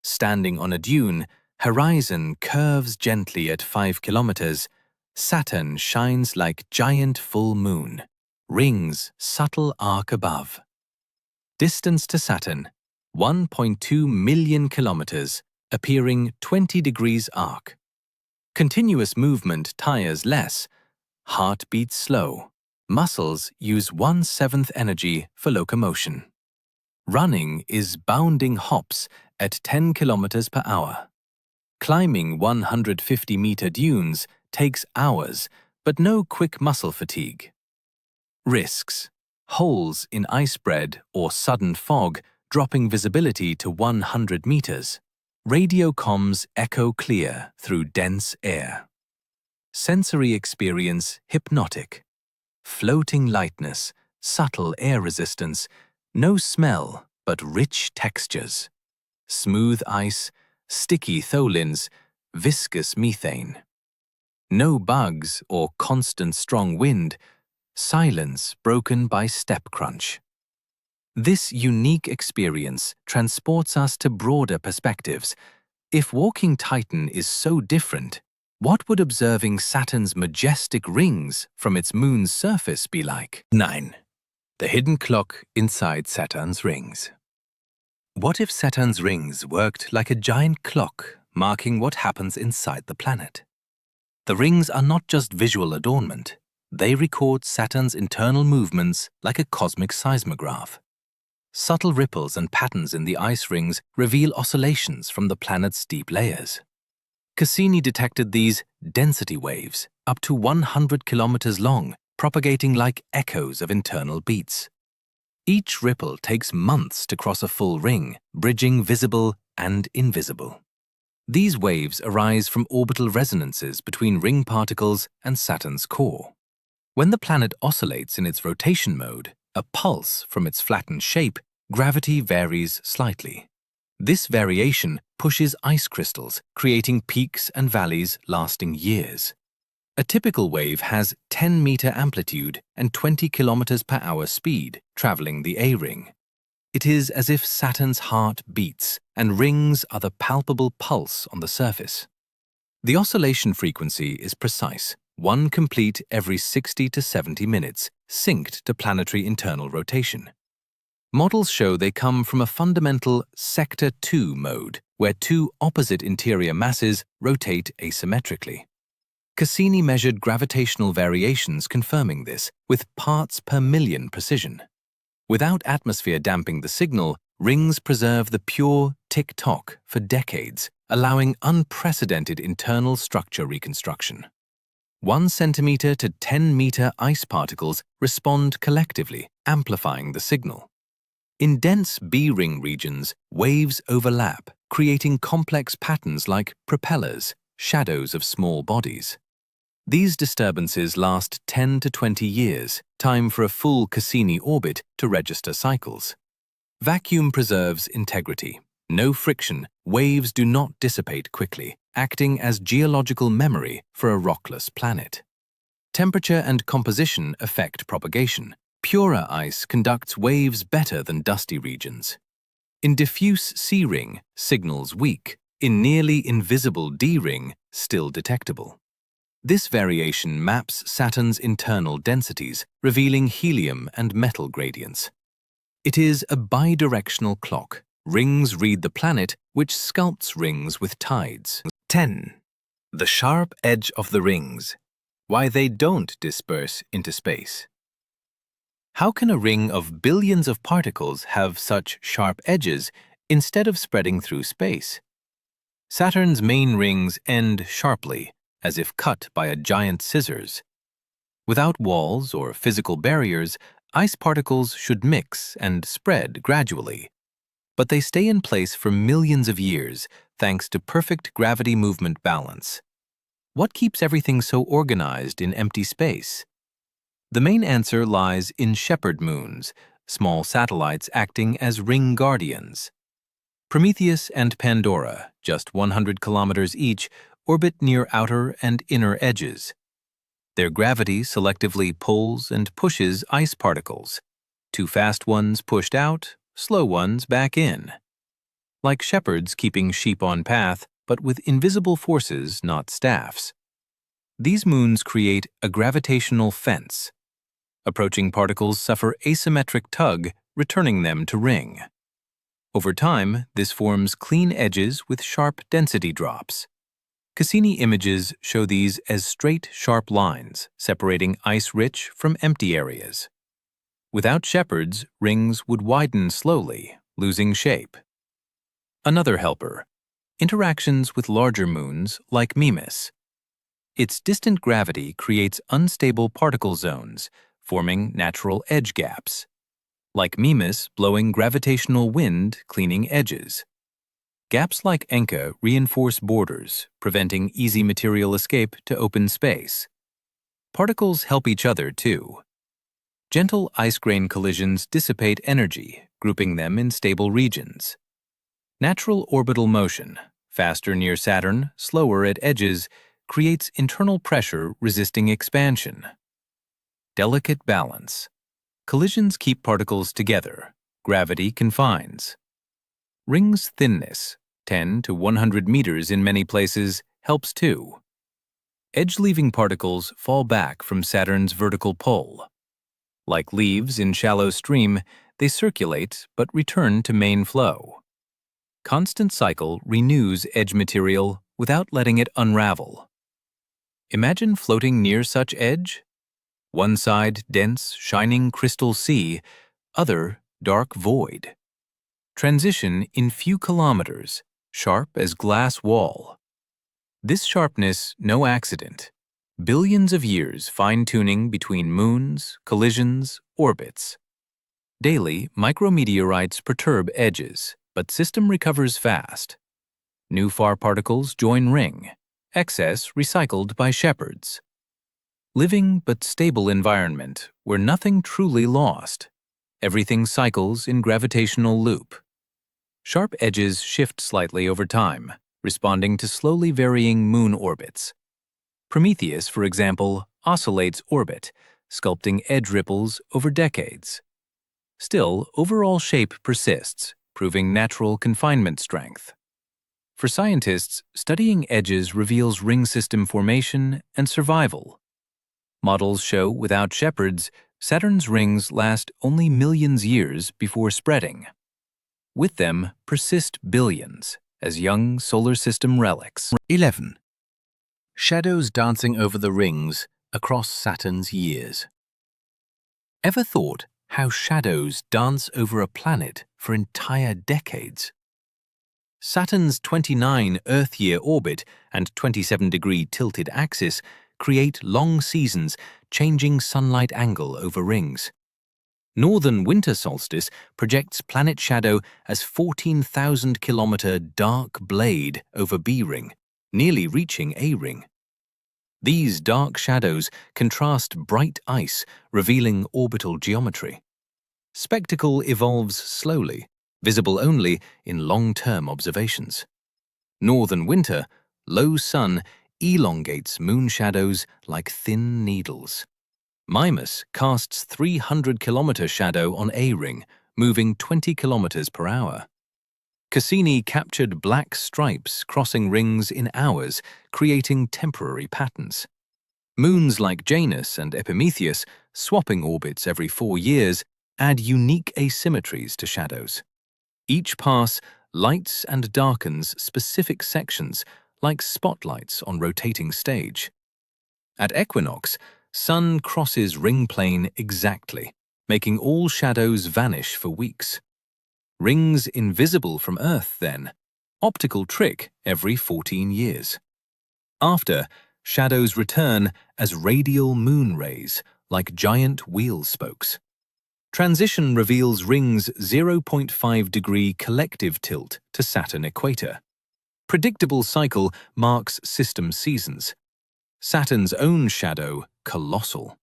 Standing on a dune, horizon curves gently at 5 kilometers. Saturn shines like giant full moon, rings subtle arc above. Distance to Saturn, 1.2 million kilometers, appearing 20 degrees arc. Continuous movement tires less, heart beats slow. Muscles use 1/7 energy for locomotion. Running is bounding hops at 10 kilometers per hour. Climbing 150-meter dunes takes hours, but no quick muscle fatigue. Risks: holes in ice-bred or sudden fog, dropping visibility to 100 meters. Radio comms echo clear through dense air. Sensory experience hypnotic. Floating lightness, subtle air resistance, no smell but rich textures. Smooth ice, sticky tholins, viscous methane. No bugs or constant strong wind, silence broken by step crunch. This unique experience transports us to broader perspectives. If walking Titan is so different, what would observing Saturn's majestic rings from its moon's surface be like? 9. The hidden clock inside Saturn's rings. What if Saturn's rings worked like a giant clock marking what happens inside the planet? The rings are not just visual adornment. They record Saturn's internal movements like a cosmic seismograph. Subtle ripples and patterns in the ice rings reveal oscillations from the planet's deep layers. Cassini detected these density waves, up to 100 kilometers long, propagating like echoes of internal beats. Each ripple takes months to cross a full ring, bridging visible and invisible. These waves arise from orbital resonances between ring particles and Saturn's core. When the planet oscillates in its rotation mode, a pulse from its flattened shape, gravity varies slightly. This variation pushes ice crystals, creating peaks and valleys lasting years. A typical wave has 10-meter amplitude and 20 kilometers per hour speed, traveling the A-ring. It is as if Saturn's heart beats, and rings are the palpable pulse on the surface. The oscillation frequency is precise, one complete every 60 to 70 minutes, synced to planetary internal rotation. Models show they come from a fundamental sector 2 mode, where two opposite interior masses rotate asymmetrically. Cassini measured gravitational variations confirming this, with parts per million precision. Without atmosphere damping the signal, rings preserve the pure tick-tock for decades, allowing unprecedented internal structure reconstruction. 1 centimeter to 10-meter ice particles respond collectively, amplifying the signal. In dense B-ring regions, waves overlap, creating complex patterns like propellers, shadows of small bodies. These disturbances last 10 to 20 years, time for a full Cassini orbit to register cycles. Vacuum preserves integrity. No friction, waves do not dissipate quickly, acting as geological memory for a rockless planet. Temperature and composition affect propagation. Purer ice conducts waves better than dusty regions. In diffuse C-ring, signals weak. In nearly invisible D-ring, still detectable. This variation maps Saturn's internal densities, revealing helium and metal gradients. It is a bidirectional clock. Rings read the planet, which sculpts rings with tides. 10. The sharp edge of the rings. Why they don't disperse into space. How can a ring of billions of particles have such sharp edges instead of spreading through space? Saturn's main rings end sharply, as if cut by a giant scissors. Without walls or physical barriers, ice particles should mix and spread gradually. But they stay in place for millions of years, thanks to perfect gravity movement balance. What keeps everything so organized in empty space? The main answer lies in shepherd moons, small satellites acting as ring guardians. Prometheus and Pandora, just 100 kilometers each, orbit near outer and inner edges. Their gravity selectively pulls and pushes ice particles. Too fast ones pushed out, slow ones back in. Like shepherds keeping sheep on path, but with invisible forces, not staffs. These moons create a gravitational fence. Approaching particles suffer asymmetric tug, returning them to ring. Over time, this forms clean edges with sharp density drops. Cassini images show these as straight, sharp lines, separating ice-rich from empty areas. Without shepherds, rings would widen slowly, losing shape. Another helper, interactions with larger moons like Mimas. Its distant gravity creates unstable particle zones, forming natural edge gaps. Like Mimas, blowing gravitational wind, cleaning edges. Gaps like Encke reinforce borders, preventing easy material escape to open space. Particles help each other, too. Gentle ice grain collisions dissipate energy, grouping them in stable regions. Natural orbital motion, faster near Saturn, slower at edges, creates internal pressure resisting expansion. Delicate balance. Collisions keep particles together. Gravity confines. Rings' thinness, 10 to 100 meters in many places, helps too. Edge-leaving particles fall back from Saturn's vertical pull. Like leaves in shallow stream, they circulate but return to main flow. Constant cycle renews edge material without letting it unravel. Imagine floating near such edge. One side dense, shining crystal sea, other dark void. Transition in few kilometers, sharp as glass wall. This sharpness, no accident. Billions of years fine-tuning between moons, collisions, orbits. Daily, micrometeorites perturb edges, but system recovers fast. New far particles join ring, excess recycled by shepherds. Living but stable environment where nothing truly lost. Everything cycles in gravitational loop. Sharp edges shift slightly over time, responding to slowly varying moon orbits. Prometheus, for example, oscillates orbit, sculpting edge ripples over decades. Still, overall shape persists, proving natural confinement strength. For scientists, studying edges reveals ring system formation and survival. Models show without shepherds, Saturn's rings last only millions years before spreading. With them persist billions as young solar system relics. 11. Shadows dancing over the rings across Saturn's years. Ever thought how shadows dance over a planet for entire decades? Saturn's 29 Earth-year orbit and 27-degree tilted axis create long seasons, changing sunlight angle over rings. Northern winter solstice projects planet shadow as 14,000-kilometer dark blade over B ring, nearly reaching A ring. These dark shadows contrast bright ice, revealing orbital geometry. Spectacle evolves slowly, visible only in long-term observations. Northern winter, low sun elongates moon shadows like thin needles. Mimas casts 300-kilometer shadow on A ring, moving 20 kilometers per hour. Cassini captured black stripes crossing rings in hours, creating temporary patterns. Moons like Janus and Epimetheus, swapping orbits every 4 years, add unique asymmetries to shadows. Each pass lights and darkens specific sections, like spotlights on rotating stage. At equinox, sun crosses ring plane exactly, making all shadows vanish for weeks. Rings invisible from Earth then, optical trick every 14 years. After, shadows return as radial moon rays, like giant wheel spokes. Transition reveals rings' 0.5-degree collective tilt to Saturn equator. Predictable cycle marks system seasons. Saturn's own shadow, colossal.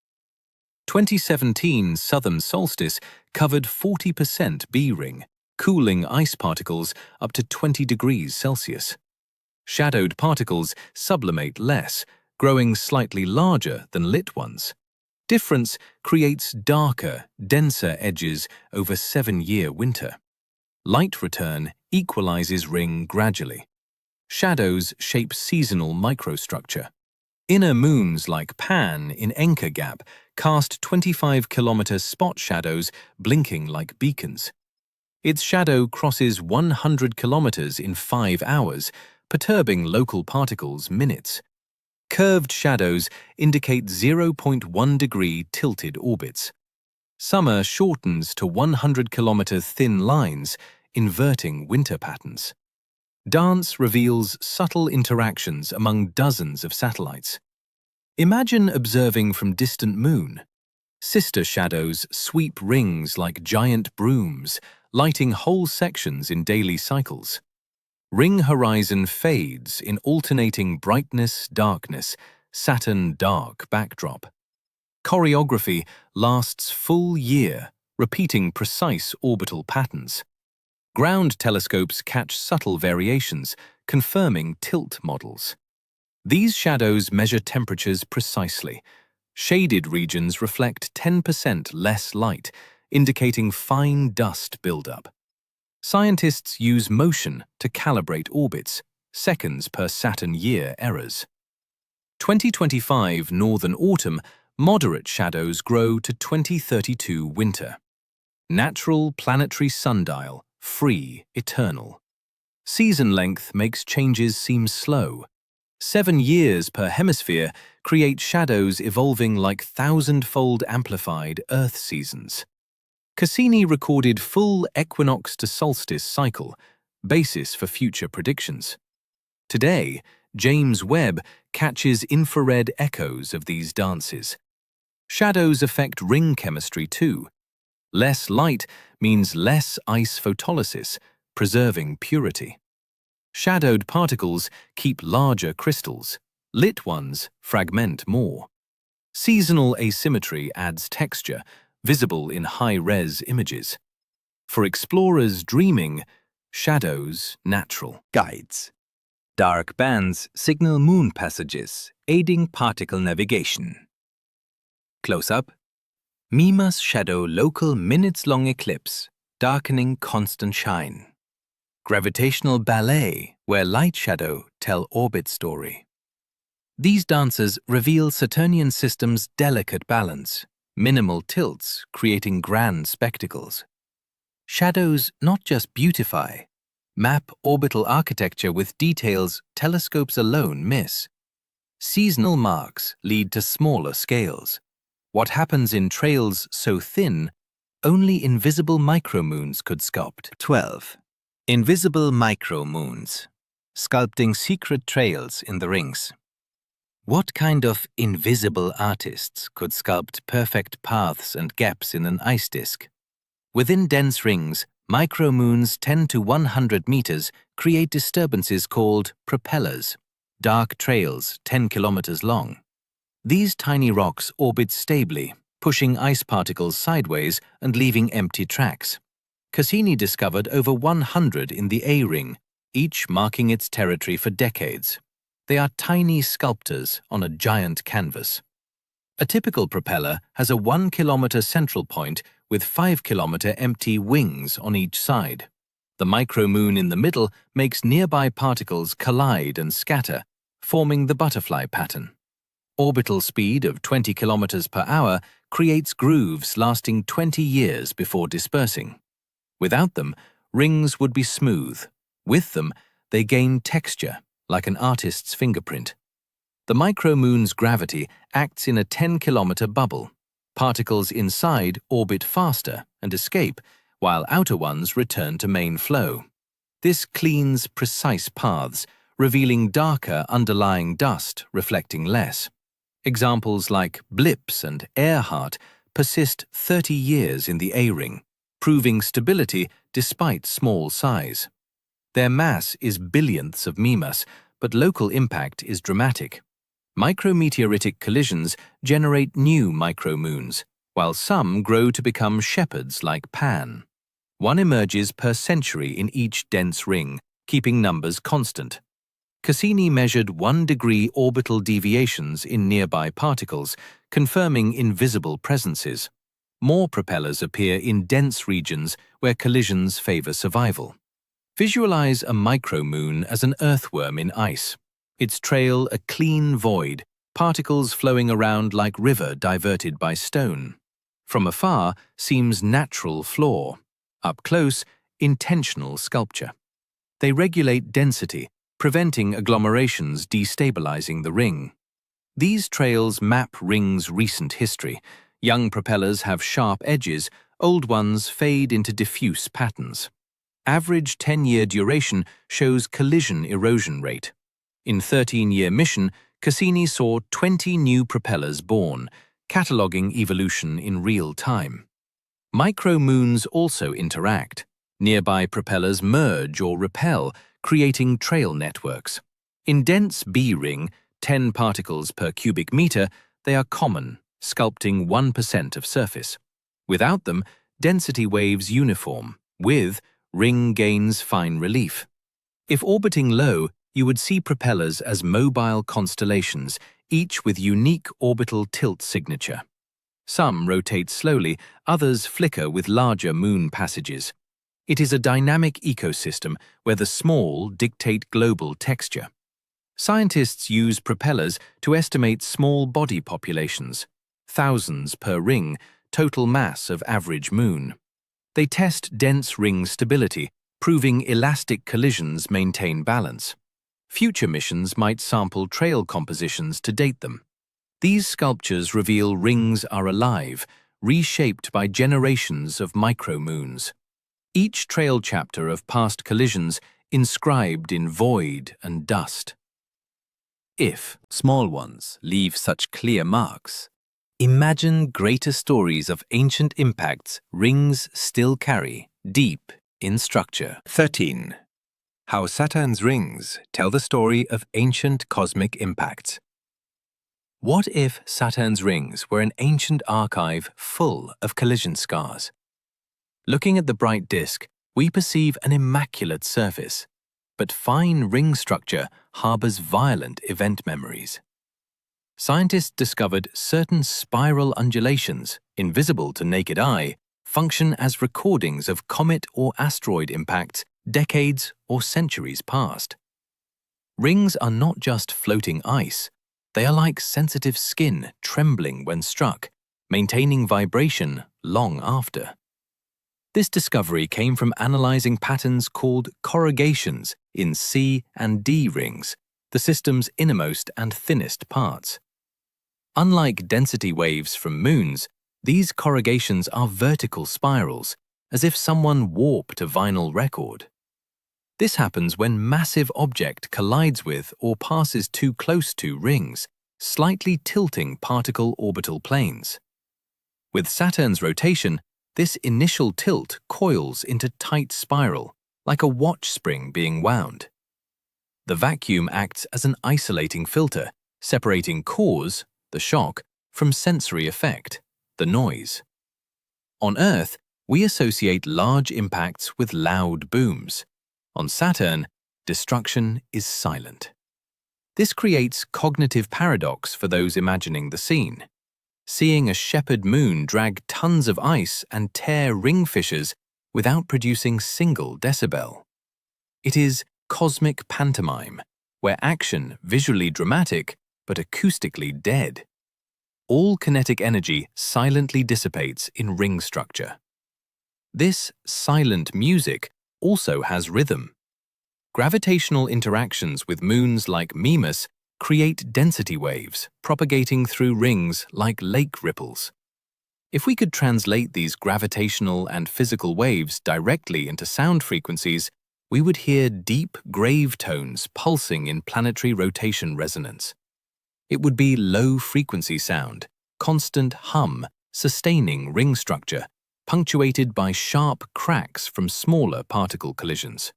2017 southern solstice covered 40% B ring, cooling ice particles up to 20 degrees Celsius. Shadowed particles sublimate less, growing slightly larger than lit ones. Difference creates darker, denser edges over 7-year winter. Light return equalizes ring gradually. Shadows shape seasonal microstructure. Inner moons like Pan in Encke Gap cast 25-kilometer spot shadows blinking like beacons. Its shadow crosses 100 kilometers in 5 hours, perturbing local particles minutes. Curved shadows indicate 0.1-degree tilted orbits. Summer shortens to 100-kilometer thin lines, inverting winter patterns. Dance reveals subtle interactions among dozens of satellites. Imagine observing from distant moon. Sister shadows sweep rings like giant brooms, lighting whole sections in daily cycles. Ring horizon fades in alternating brightness-darkness, Saturn dark backdrop. Choreography lasts full year, repeating precise orbital patterns. Ground telescopes catch subtle variations, confirming tilt models. These shadows measure temperatures precisely. Shaded regions reflect 10% less light, indicating fine dust buildup. Scientists use motion to calibrate orbits, seconds per Saturn year errors. 2025 northern autumn, moderate shadows grow to 2032 winter. Natural planetary sundial, free, eternal. Season length makes changes seem slow. 7 years per hemisphere create shadows evolving like thousand-fold amplified Earth seasons. Cassini recorded full equinox to solstice cycle, basis for future predictions. Today, James Webb catches infrared echoes of these dances. Shadows affect ring chemistry too. Less light means less ice photolysis, preserving purity. Shadowed particles keep larger crystals. Lit ones fragment more. Seasonal asymmetry adds texture, visible in high-res images. For explorers dreaming, shadows natural. Guides. Dark bands signal moon passages, aiding particle navigation. Close-up. Mimas shadow local minutes-long eclipse, darkening constant shine. Gravitational ballet, where light shadow tell orbit story. These dances reveal Saturnian system's delicate balance, minimal tilts creating grand spectacles. Shadows not just beautify, map orbital architecture with details telescopes alone miss. Seasonal marks lead to smaller scales. What happens in trails so thin, only invisible micromoons could sculpt. 12. Invisible micromoons, sculpting secret trails in the rings. What kind of invisible artists could sculpt perfect paths and gaps in an ice disk? Within dense rings, micromoons 10 to 100 meters create disturbances called propellers, dark trails 10 kilometers long. These tiny rocks orbit stably, pushing ice particles sideways and leaving empty tracks. Cassini discovered over 100 in the A ring, each marking its territory for decades. They are tiny sculptors on a giant canvas. A typical propeller has a 1-kilometer central point with 5-kilometer empty wings on each side. The micromoon in the middle makes nearby particles collide and scatter, forming the butterfly pattern. Orbital speed of 20 kilometers per hour creates grooves lasting 20 years before dispersing. Without them, rings would be smooth. With them, they gain texture, like an artist's fingerprint. The micromoon's gravity acts in a 10-kilometer bubble. Particles inside orbit faster and escape, while outer ones return to main flow. This cleans precise paths, revealing darker underlying dust reflecting less. Examples like blips and Earhart persist 30 years in the A-ring, proving stability despite small size. Their mass is billionths of mimas, but local impact is dramatic. Micrometeoritic collisions generate new micromoons, while some grow to become shepherds like Pan. One emerges per century in each dense ring, keeping numbers constant. Cassini measured 1-degree orbital deviations in nearby particles, confirming invisible presences. More propellers appear in dense regions where collisions favor survival. Visualize a micromoon as an earthworm in ice. Its trail a clean void, particles flowing around like river diverted by stone. From afar seems natural flaw. Up close, intentional sculpture. They regulate density, preventing agglomerations destabilizing the ring. These trails map rings' recent history. Young propellers have sharp edges, old ones fade into diffuse patterns. Average 10-year duration shows collision erosion rate. In 13-year mission, Cassini saw 20 new propellers born, cataloging evolution in real time. Micromoons also interact. Nearby propellers merge or repel, creating trail networks. In dense B ring, 10 particles per cubic meter, they are common, sculpting 1% of surface. Without them, density waves uniform. With, ring gains fine relief. If orbiting low, you would see propellers as mobile constellations, each with unique orbital tilt signature. Some rotate slowly, others flicker with larger moon passages. It is a dynamic ecosystem where the small dictate global texture. Scientists use propellers to estimate small body populations, thousands per ring, total mass of average moon. They test dense ring stability, proving elastic collisions maintain balance. Future missions might sample trail compositions to date them. These sculptures reveal rings are alive, reshaped by generations of micromoons. Each trail chapter of past collisions inscribed in void and dust. If small ones leave such clear marks, imagine greater stories of ancient impacts rings still carry, deep in structure. 13. How Saturn's rings tell the story of ancient cosmic impacts. What if Saturn's rings were an ancient archive full of collision scars? Looking at the bright disk, we perceive an immaculate surface, but fine ring structure harbors violent event memories. Scientists discovered certain spiral undulations, invisible to naked eye, function as recordings of comet or asteroid impacts decades or centuries past. Rings are not just floating ice, they are like sensitive skin trembling when struck, maintaining vibration long after. This discovery came from analyzing patterns called corrugations in C and D rings, the system's innermost and thinnest parts. Unlike density waves from moons, these corrugations are vertical spirals, as if someone warped a vinyl record. This happens when massive object collides with or passes too close to rings, slightly tilting particle orbital planes. With Saturn's rotation, this initial tilt coils into tight spiral, like a watch spring being wound. The vacuum acts as an isolating filter, separating cause, the shock, from sensory effect, the noise. On Earth, we associate large impacts with loud booms. On Saturn, destruction is silent. This creates cognitive paradox for those imagining the scene. Seeing a shepherd moon drag tons of ice and tear ring fissures without producing single decibel. It is cosmic pantomime, where action visually dramatic but acoustically dead. All kinetic energy silently dissipates in ring structure. This silent music also has rhythm. Gravitational interactions with moons like Mimas create density waves propagating through rings like lake ripples. If we could translate these gravitational and physical waves directly into sound frequencies, we would hear deep grave tones pulsing in planetary rotation resonance. It would be low-frequency sound, constant hum, sustaining ring structure, punctuated by sharp cracks from smaller particle collisions.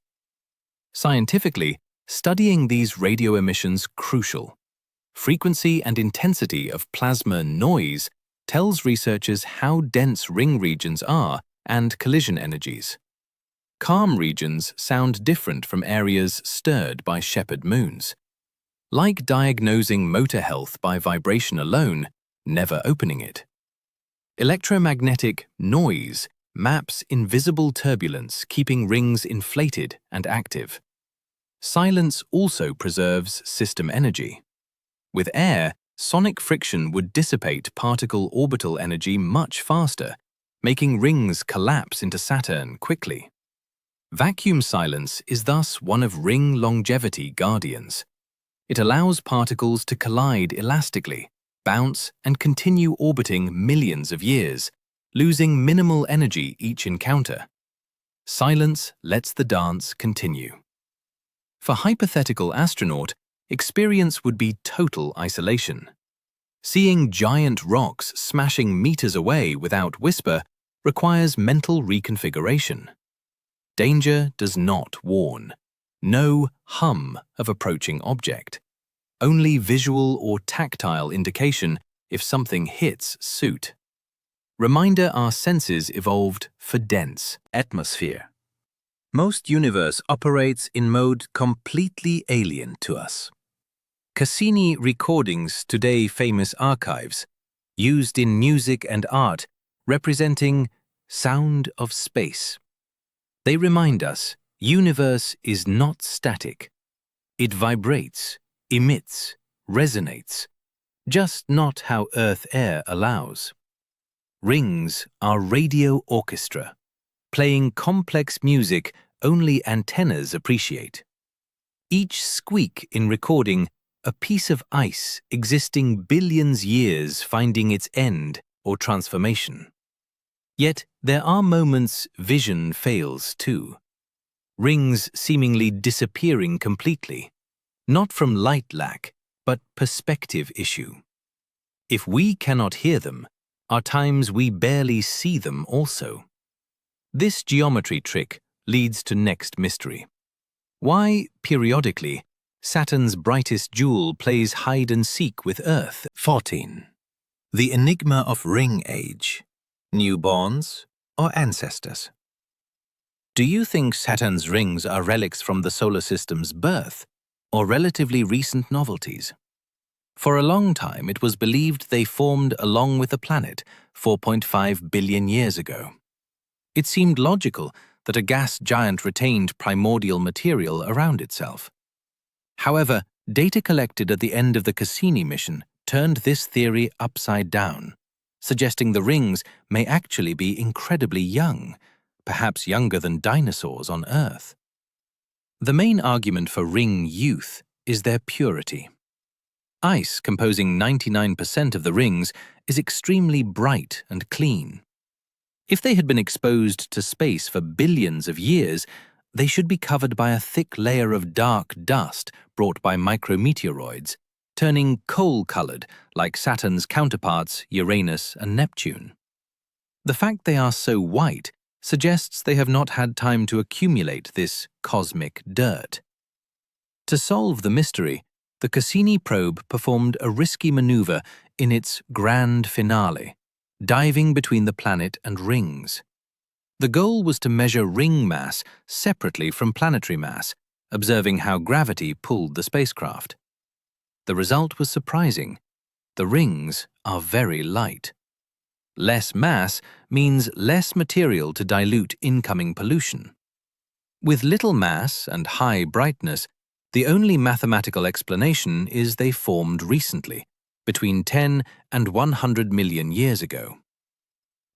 Scientifically, studying these radio emissions crucial. Frequency and intensity of plasma noise tells researchers how dense ring regions are and collision energies. Calm regions sound different from areas stirred by shepherd moons. Like diagnosing motor health by vibration alone, never opening it. Electromagnetic noise maps invisible turbulence, keeping rings inflated and active. Silence also preserves system energy. With air, sonic friction would dissipate particle orbital energy much faster, making rings collapse into Saturn quickly. Vacuum silence is thus one of ring longevity guardians. It allows particles to collide elastically, bounce, and continue orbiting millions of years, losing minimal energy each encounter. Silence lets the dance continue. For hypothetical astronaut, experience would be total isolation. Seeing giant rocks smashing meters away without whisper requires mental reconfiguration. Danger does not warn. No hum of approaching object. Only visual or tactile indication if something hits suit. Reminder our senses evolved for dense atmosphere. Most universe operates in mode completely alien to us. Cassini recordings, today famous archives, used in music and art, representing sound of space. They remind us universe is not static. It vibrates, emits, resonates, just not how Earth air allows. Rings are radio orchestra, playing complex music only antennas appreciate. Each squeak in recording, a piece of ice existing billions years finding its end or transformation. Yet there are moments vision fails too. Rings seemingly disappearing completely, not from light lack, but perspective issue. If we cannot hear them, are times we barely see them also. This geometry trick leads to next mystery. Why, periodically, Saturn's brightest jewel plays hide-and-seek with Earth? 14. The enigma of ring age. Newborns or ancestors? Do you think Saturn's rings are relics from the solar system's birth, or relatively recent novelties? For a long time, it was believed they formed along with the planet 4.5 billion years ago. It seemed logical that a gas giant retained primordial material around itself. However, data collected at the end of the Cassini mission turned this theory upside down, suggesting the rings may actually be incredibly young, perhaps younger than dinosaurs on Earth. The main argument for ring youth is their purity. Ice, composing 99% of the rings, is extremely bright and clean. If they had been exposed to space for billions of years, they should be covered by a thick layer of dark dust brought by micrometeoroids, turning coal-colored like Saturn's counterparts Uranus and Neptune. The fact they are so white suggests they have not had time to accumulate this cosmic dirt. To solve the mystery, the Cassini probe performed a risky maneuver in its grand finale, diving between the planet and rings. The goal was to measure ring mass separately from planetary mass, observing how gravity pulled the spacecraft. The result was surprising. The rings are very light. Less mass means less material to dilute incoming pollution. With little mass and high brightness, the only mathematical explanation is they formed recently, between 10 and 100 million years ago.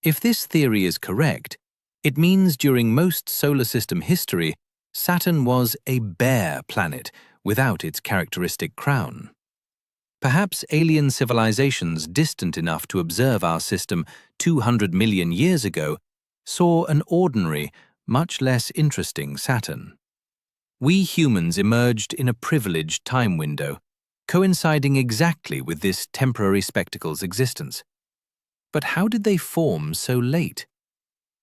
If this theory is correct, it means during most solar system history, Saturn was a bare planet without its characteristic crown. Perhaps alien civilizations distant enough to observe our system 200 million years ago saw an ordinary, much less interesting Saturn. We humans emerged in a privileged time window, coinciding exactly with this temporary spectacle's existence. But how did they form so late?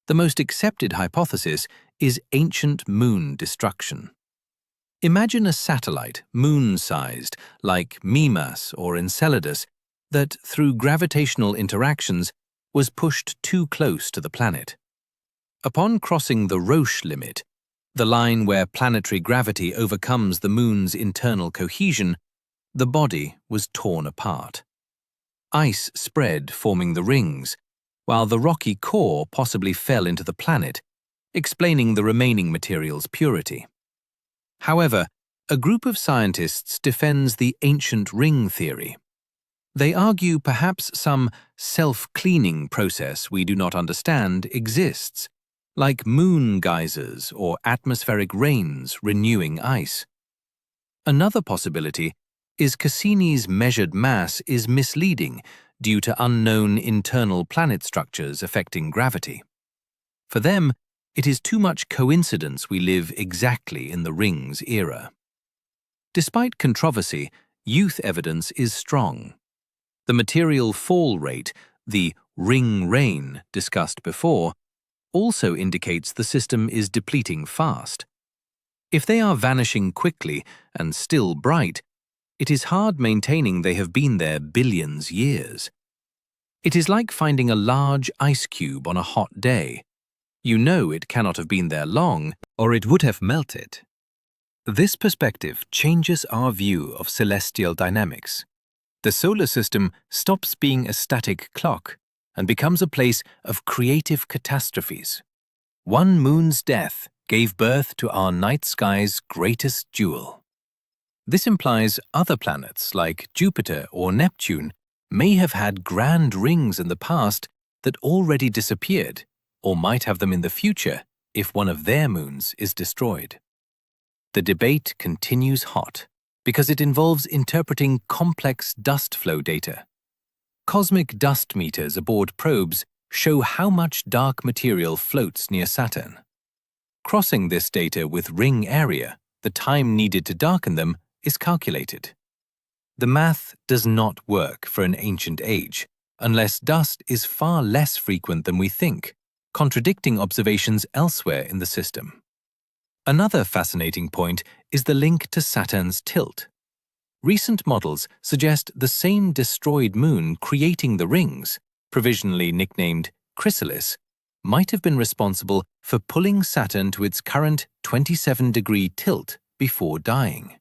The most accepted hypothesis is ancient moon destruction. Imagine a satellite, moon-sized, like Mimas or Enceladus, that through gravitational interactions was pushed too close to the planet. Upon crossing the Roche limit, the line where planetary gravity overcomes the moon's internal cohesion, the body was torn apart. Ice spread, forming the rings, while the rocky core possibly fell into the planet, explaining the remaining material's purity. However, a group of scientists defends the ancient ring theory. They argue perhaps some self-cleaning process we do not understand exists, like moon geysers or atmospheric rains renewing ice. Another possibility is Cassini's measured mass is misleading due to unknown internal planet structures affecting gravity. For them, it is too much coincidence we live exactly in the rings era. Despite controversy, youth evidence is strong. The material fall rate, the ring rain discussed before, also indicates the system is depleting fast. If they are vanishing quickly and still bright, it is hard maintaining they have been there billions years. It is like finding a large ice cube on a hot day. You know it cannot have been there long, or it would have melted. This perspective changes our view of celestial dynamics. The solar system stops being a static clock and becomes a place of creative catastrophes. One moon's death gave birth to our night sky's greatest jewel. This implies other planets like Jupiter or Neptune may have had grand rings in the past that already disappeared, or might have them in the future if one of their moons is destroyed. The debate continues hot because it involves interpreting complex dust flow data. Cosmic dust meters aboard probes show how much dark material floats near Saturn. Crossing this data with ring area, the time needed to darken them, is calculated. The math does not work for an ancient age unless dust is far less frequent than we think, contradicting observations elsewhere in the system. Another fascinating point is the link to Saturn's tilt. Recent models suggest the same destroyed moon creating the rings, provisionally nicknamed chrysalis, might have been responsible for pulling Saturn to its current 27-degree tilt before dying.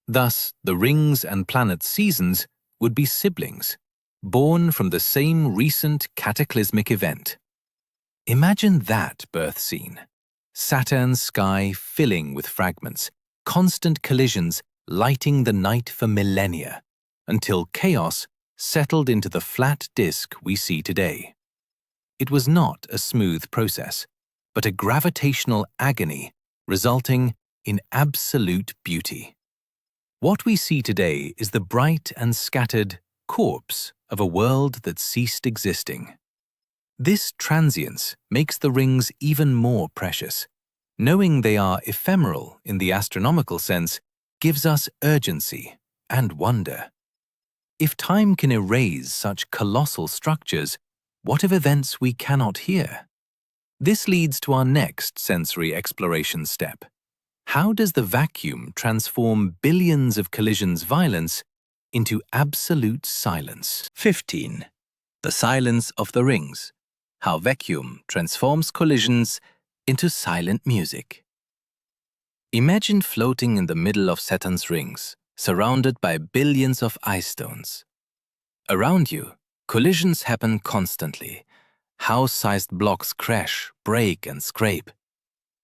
Thus, the rings and planet's seasons would be siblings, born from the same recent cataclysmic event. Imagine that birth scene. Saturn's sky filling with fragments, constant collisions lighting the night for millennia, until chaos settled into the flat disk we see today. It was not a smooth process, but a gravitational agony resulting in absolute beauty. What we see today is the bright and scattered corpse of a world that ceased existing. This transience makes the rings even more precious. Knowing they are ephemeral in the astronomical sense gives us urgency and wonder. If time can erase such colossal structures, what of events we cannot hear? This leads to our next sensory exploration step. How does the vacuum transform billions of collisions' violence into absolute silence? 15. The silence of the rings. How vacuum transforms collisions into silent music. Imagine floating in the middle of Saturn's rings, surrounded by billions of ice stones. Around you, collisions happen constantly. House-sized blocks crash, break, and scrape.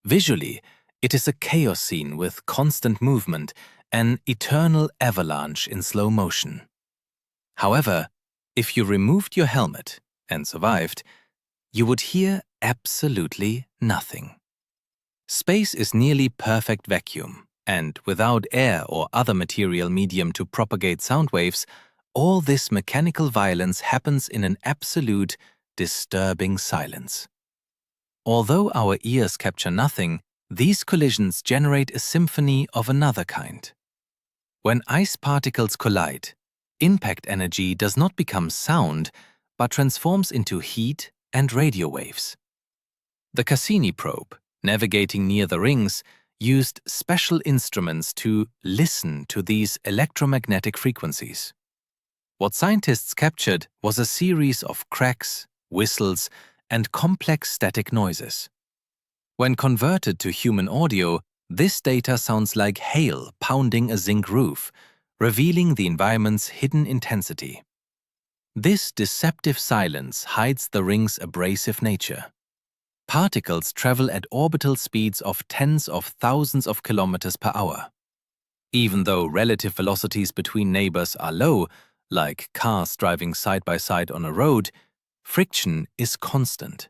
Visually, it is a chaos scene with constant movement, an eternal avalanche in slow motion. However, if you removed your helmet and survived, you would hear absolutely nothing. Space is nearly perfect vacuum, and without air or other material medium to propagate sound waves, all this mechanical violence happens in an absolute, disturbing silence. Although our ears capture nothing, these collisions generate a symphony of another kind. When ice particles collide, impact energy does not become sound, but transforms into heat and radio waves. The Cassini probe, navigating near the rings, used special instruments to listen to these electromagnetic frequencies. What scientists captured was a series of cracks, whistles, and complex static noises. When converted to human audio, this data sounds like hail pounding a zinc roof, revealing the environment's hidden intensity. This deceptive silence hides the ring's abrasive nature. Particles travel at orbital speeds of tens of thousands of kilometers per hour. Even though relative velocities between neighbors are low, like cars driving side by side on a road, friction is constant.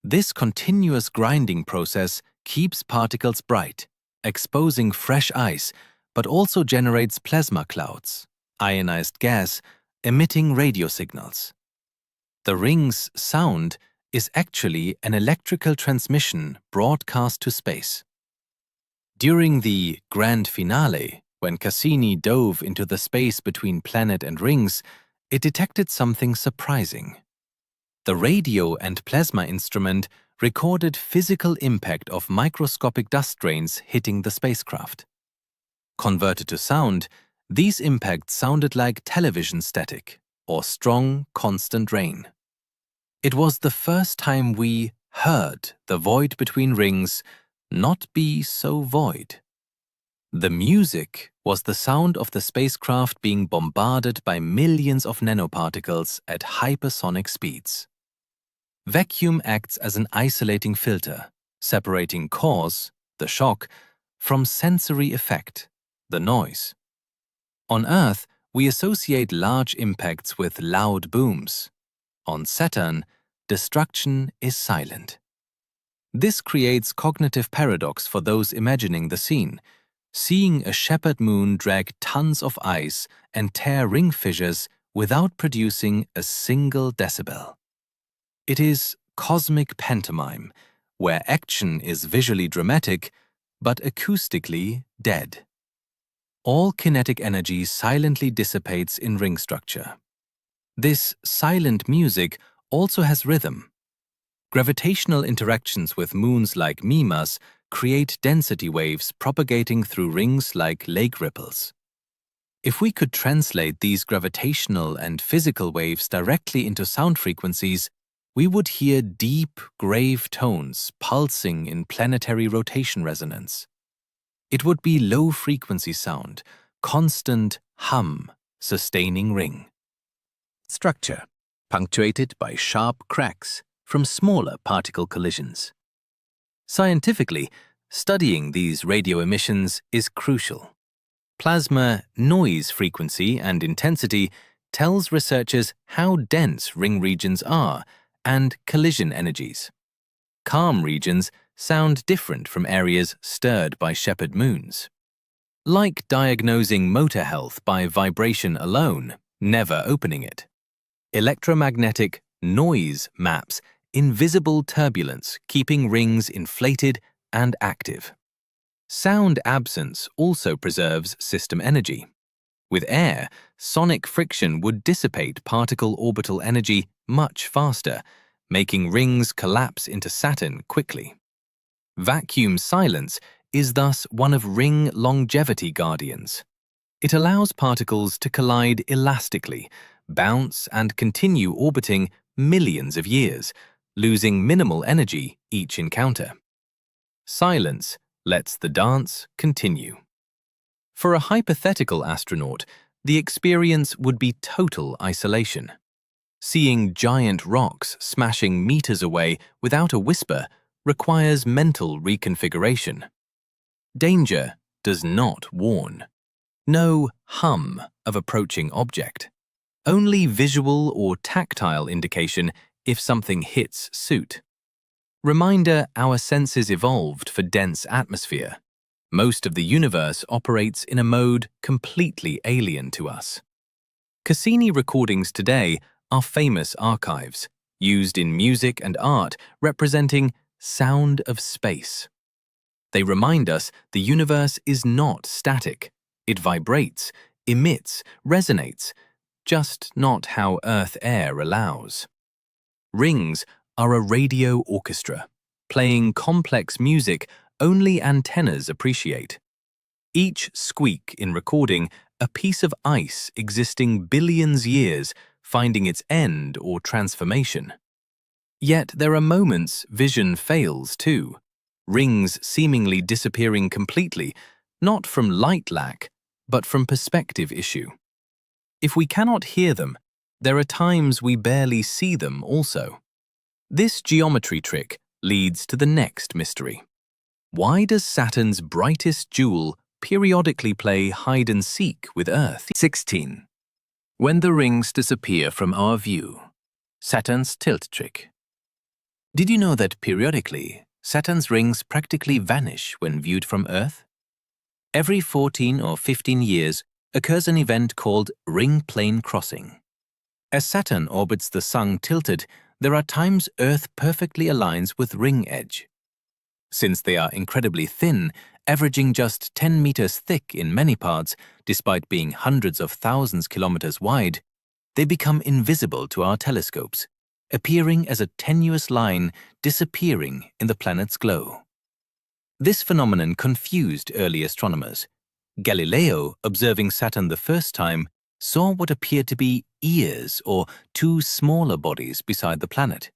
This continuous grinding process keeps particles bright, exposing fresh ice, but also generates plasma clouds, ionized gas, emitting radio signals. The ring's sound is actually an electrical transmission broadcast to space. During the grand finale, when Cassini dove into the space between planet and rings, it detected something surprising. The radio and plasma instrument recorded physical impact of microscopic dust grains hitting the spacecraft. Converted to sound, these impacts sounded like television static or strong, constant rain. It was the first time we heard the void between rings not be so void. The music was the sound of the spacecraft being bombarded by millions of nanoparticles at hypersonic speeds. Vacuum acts as an isolating filter, separating cause, the shock, from sensory effect, the noise. On Earth, we associate large impacts with loud booms. On Saturn, destruction is silent. This creates cognitive paradox for those imagining the scene, seeing a shepherd moon drag tons of ice and tear ring fissures without producing a single decibel. It is cosmic pantomime, where action is visually dramatic, but acoustically dead. All kinetic energy silently dissipates in ring structure. This silent music also has rhythm. Gravitational interactions with moons like Mimas create density waves propagating through rings like lake ripples. If we could translate these gravitational and physical waves directly into sound frequencies, we would hear deep, grave tones pulsing in planetary rotation resonance. It would be low-frequency sound, constant hum, sustaining ring. Structure, punctuated by sharp cracks from smaller particle collisions. Scientifically, studying these radio emissions is crucial. Plasma noise frequency and intensity tells researchers how dense ring regions are and collision energies. Calm regions sound different from areas stirred by shepherd moons. Like diagnosing motor health by vibration alone, never opening it. Electromagnetic noise maps invisible turbulence, keeping rings inflated and active. Sound absence also preserves system energy. With air, sonic friction would dissipate particle orbital energy much faster, making rings collapse into Saturn quickly. Vacuum silence is thus one of ring longevity guardians. It allows particles to collide elastically, bounce and continue orbiting millions of years, losing minimal energy each encounter. Silence lets the dance continue. For a hypothetical astronaut, the experience would be total isolation. Seeing giant rocks smashing meters away without a whisper requires mental reconfiguration. Danger does not warn. No hum of approaching object. Only visual or tactile indication if something hits suit. Reminder, our senses evolved for dense atmosphere. Most of the universe operates in a mode completely alien to us. Cassini recordings today are famous archives, used in music and art representing sound of space. They remind us the universe is not static. It vibrates, emits, resonates, just not how Earth air allows. Rings are a radio orchestra, playing complex music only antennas appreciate. Each squeak in recording a piece of ice existing billions years finding its end or transformation. Yet there are moments vision fails too, rings seemingly disappearing completely, not from light lack, but from perspective issue. If we cannot hear them, there are times we barely see them also. This geometry trick leads to the next mystery. Why does Saturn's brightest jewel periodically play hide-and-seek with Earth? 16. When the rings disappear from our view. Saturn's tilt trick. Did you know that periodically, Saturn's rings practically vanish when viewed from Earth? Every 14 or 15 years occurs an event called ring plane crossing. As Saturn orbits the Sun tilted, there are times Earth perfectly aligns with ring edge. Since they are incredibly thin, averaging just 10 meters thick in many parts, despite being hundreds of thousands kilometers wide, they become invisible to our telescopes, appearing as a tenuous line disappearing in the planet's glow. This phenomenon confused early astronomers. Galileo, observing Saturn the first time, saw what appeared to be ears or two smaller bodies beside the planet.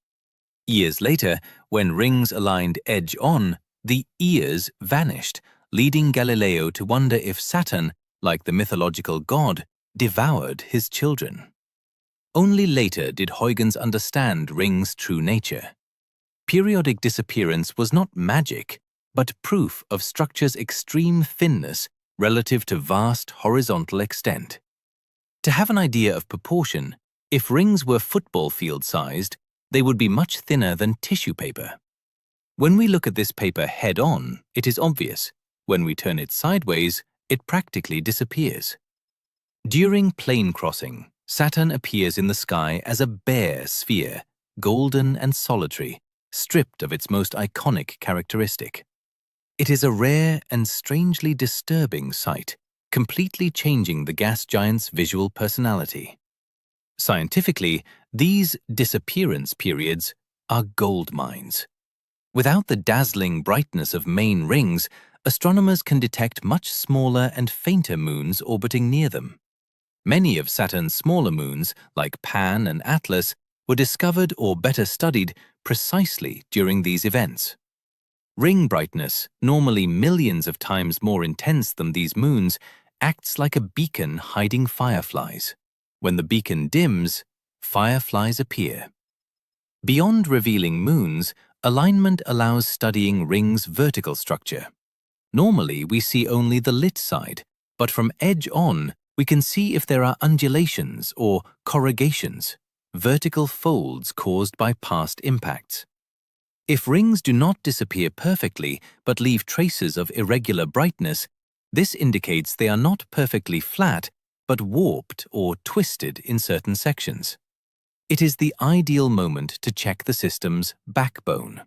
Years later, when rings aligned edge-on, the ears vanished, leading Galileo to wonder if Saturn, like the mythological god, devoured his children. Only later did Huygens understand rings' true nature. Periodic disappearance was not magic, but proof of structure's extreme thinness relative to vast horizontal extent. To have an idea of proportion, if rings were football field-sized, they would be much thinner than tissue paper. When we look at this paper head-on, it is obvious. When we turn it sideways, it practically disappears. During plane crossing, Saturn appears in the sky as a bare sphere, golden and solitary, stripped of its most iconic characteristic. It is a rare and strangely disturbing sight, completely changing the gas giant's visual personality. Scientifically, these disappearance periods are gold mines. Without the dazzling brightness of main rings, astronomers can detect much smaller and fainter moons orbiting near them. Many of Saturn's smaller moons, like Pan and Atlas, were discovered or better studied precisely during these events. Ring brightness, normally millions of times more intense than these moons, acts like a beacon hiding fireflies. When the beacon dims, fireflies appear. Beyond revealing moons, alignment allows studying rings' vertical structure. Normally, we see only the lit side, but from edge on, we can see if there are undulations or corrugations, vertical folds caused by past impacts. If rings do not disappear perfectly but leave traces of irregular brightness, this indicates they are not perfectly flat but warped or twisted in certain sections. It is the ideal moment to check the system's backbone.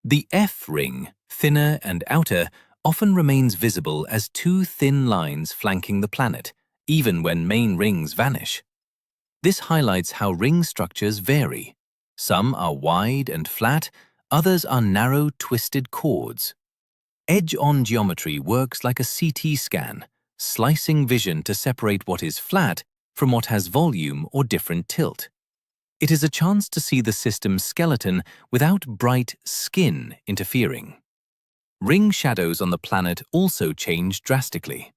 The F ring, thinner and outer, often remains visible as two thin lines flanking the planet, even when main rings vanish. This highlights how ring structures vary. Some are wide and flat, others are narrow, twisted chords. Edge-on geometry works like a CT scan, slicing vision to separate what is flat from what has volume or different tilt. It is a chance to see the system's skeleton without bright skin interfering. Ring shadows on the planet also change drastically.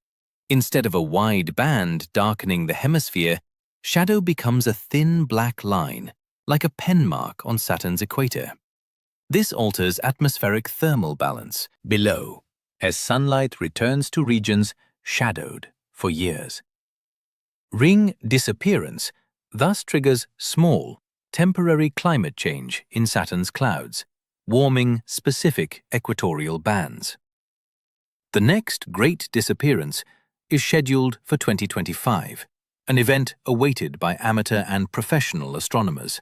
Instead of a wide band darkening the hemisphere, shadow becomes a thin black line, like a pen mark on Saturn's equator. This alters atmospheric thermal balance below, as sunlight returns to regions shadowed for years. Ring disappearance thus triggers small, temporary climate change in Saturn's clouds, warming specific equatorial bands. The next great disappearance is scheduled for 2025, an event awaited by amateur and professional astronomers.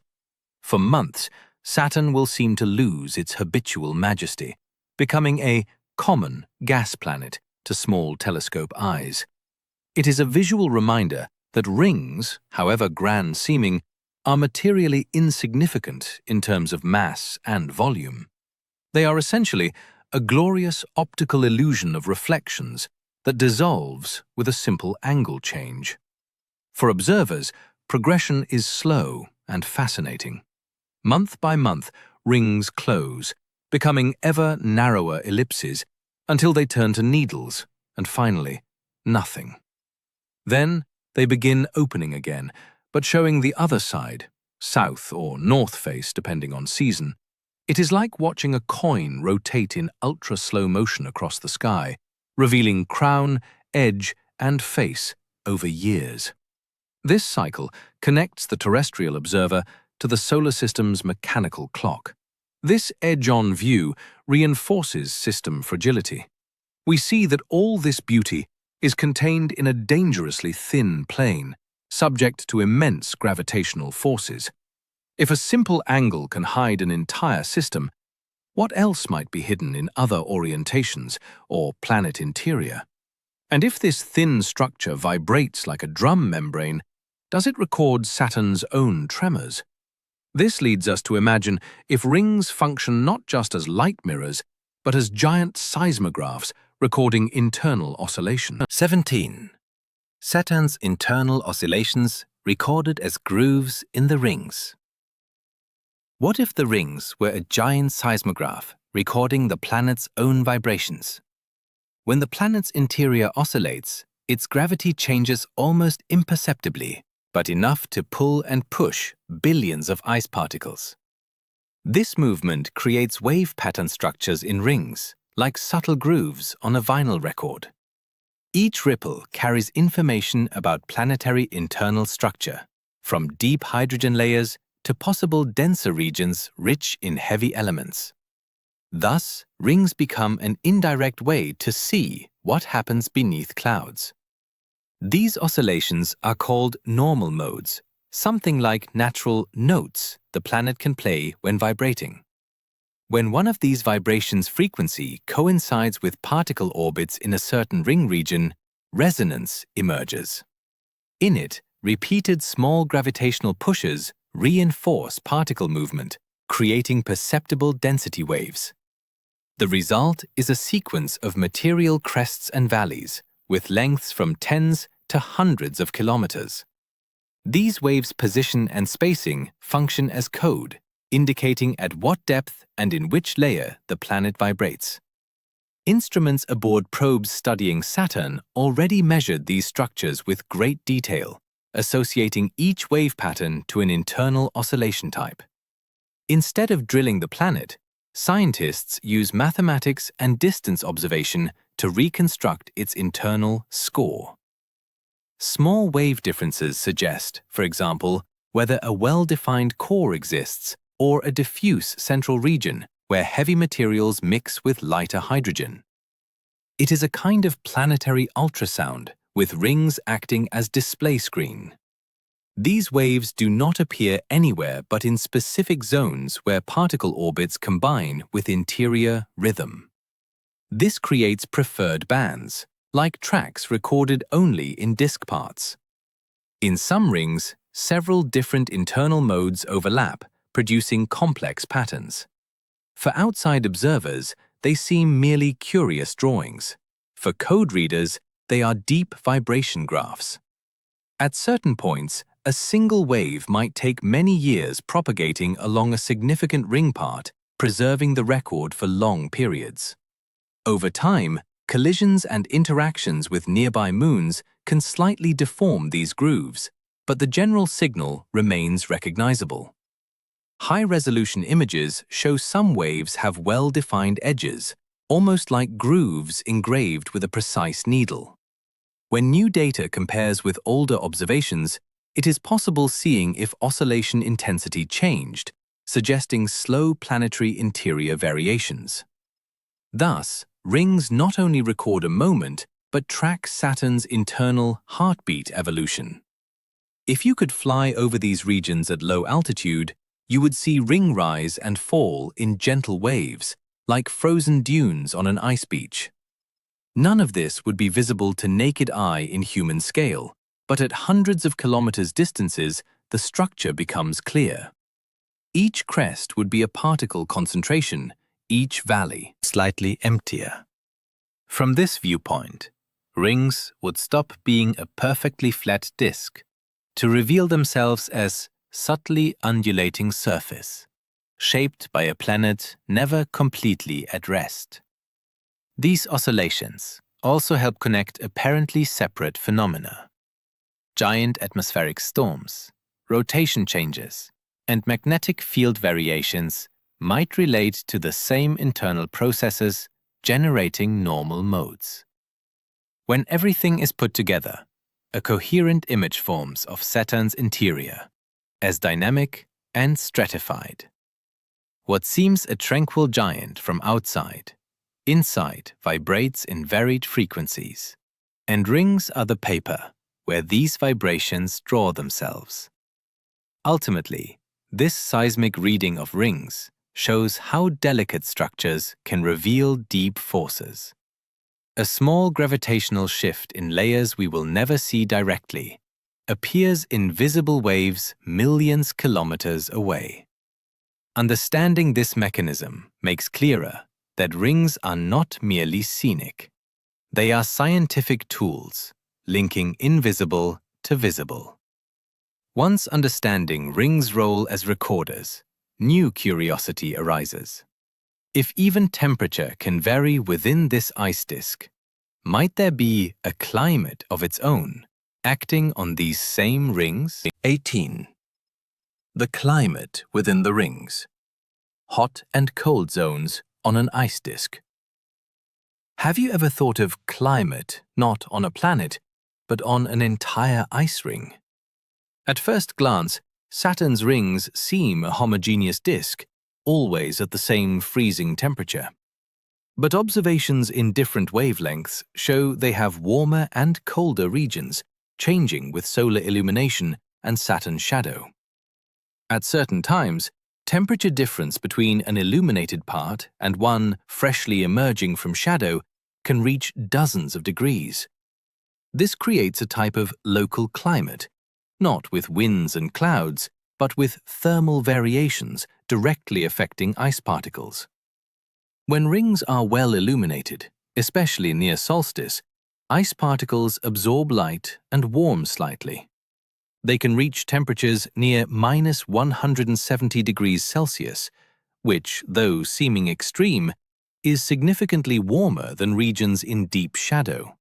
For months, Saturn will seem to lose its habitual majesty, becoming a common gas planet to small telescope eyes. It is a visual reminder that rings, however grand-seeming, are materially insignificant in terms of mass and volume. They are essentially a glorious optical illusion of reflections that dissolves with a simple angle change. For observers, progression is slow and fascinating. Month by month, rings close, becoming ever narrower ellipses until they turn to needles, and finally, nothing. Then they begin opening again, but showing the other side, south or north face depending on season. It is like watching a coin rotate in ultra-slow motion across the sky, revealing crown, edge, and face over years. This cycle connects the terrestrial observer to the solar system's mechanical clock. This edge-on view reinforces system fragility. We see that all this beauty is contained in a dangerously thin plane, subject to immense gravitational forces. If a simple angle can hide an entire system, what else might be hidden in other orientations or planet interior? And if this thin structure vibrates like a drum membrane, does it record Saturn's own tremors? This leads us to imagine if rings function not just as light mirrors, but as giant seismographs recording internal oscillation. 17. Saturn's internal oscillations recorded as grooves in the rings. What if the rings were a giant seismograph recording the planet's own vibrations? When the planet's interior oscillates, its gravity changes almost imperceptibly, but enough to pull and push billions of ice particles. This movement creates wave pattern structures in rings, like subtle grooves on a vinyl record. Each ripple carries information about planetary internal structure, from deep hydrogen layers to possible denser regions rich in heavy elements. Thus, rings become an indirect way to see what happens beneath clouds. These oscillations are called normal modes, something like natural notes the planet can play when vibrating. When one of these vibrations' frequency coincides with particle orbits in a certain ring region, resonance emerges. In it, repeated small gravitational pushes reinforce particle movement, creating perceptible density waves. The result is a sequence of material crests and valleys, with lengths from tens to hundreds of kilometers. These waves' position and spacing function as code, indicating at what depth and in which layer the planet vibrates. Instruments aboard probes studying Saturn already measured these structures with great detail, associating each wave pattern to an internal oscillation type. Instead of drilling the planet, scientists use mathematics and distance observation to reconstruct its internal score. Small wave differences suggest, for example, whether a well-defined core exists or a diffuse central region where heavy materials mix with lighter hydrogen. It is a kind of planetary ultrasound, with rings acting as display screen. These waves do not appear anywhere but in specific zones where particle orbits combine with interior rhythm. This creates preferred bands, like tracks recorded only in disk parts. In some rings, several different internal modes overlap, producing complex patterns. For outside observers, they seem merely curious drawings. For code readers, they are deep vibration graphs. At certain points, a single wave might take many years propagating along a significant ring part, preserving the record for long periods. Over time, collisions and interactions with nearby moons can slightly deform these grooves, but the general signal remains recognizable. High-resolution images show some waves have well-defined edges, almost like grooves engraved with a precise needle. When new data compares with older observations, it is possible seeing if oscillation intensity changed, suggesting slow planetary interior variations. Thus, rings not only record a moment, but track Saturn's internal heartbeat evolution. If you could fly over these regions at low altitude, you would see ring rise and fall in gentle waves, like frozen dunes on an ice beach. None of this would be visible to naked eye in human scale, but at hundreds of kilometers distances, the structure becomes clear. Each crest would be a particle concentration, each valley slightly emptier. From this viewpoint, rings would stop being a perfectly flat disk to reveal themselves as subtly undulating surface, shaped by a planet never completely at rest. These oscillations also help connect apparently separate phenomena. Giant atmospheric storms, rotation changes, and magnetic field variations might relate to the same internal processes generating normal modes. When everything is put together, a coherent image forms of Saturn's interior, as dynamic and stratified. What seems a tranquil giant from outside, inside vibrates in varied frequencies, and rings are the paper where these vibrations draw themselves. Ultimately, this seismic reading of rings shows how delicate structures can reveal deep forces. A small gravitational shift in layers we will never see directly appears in visible waves millions kilometers away. Understanding this mechanism makes clearer that rings are not merely scenic. They are scientific tools, linking invisible to visible. Once understanding rings' role as recorders, new curiosity arises. If even temperature can vary within this ice disk, might there be a climate of its own acting on these same rings? 18. The climate within the rings. Hot and cold zones on an ice disk. Have you ever thought of climate not on a planet, but on an entire ice ring? At first glance, Saturn's rings seem a homogeneous disk, always at the same freezing temperature. But observations in different wavelengths show they have warmer and colder regions, changing with solar illumination and Saturn's shadow. At certain times, temperature difference between an illuminated part and one freshly emerging from shadow can reach dozens of degrees. This creates a type of local climate, not with winds and clouds, but with thermal variations directly affecting ice particles. When rings are well illuminated, especially near solstice, ice particles absorb light and warm slightly. They can reach temperatures near -170 degrees Celsius, which, though seeming extreme, is significantly warmer than regions in deep shadow.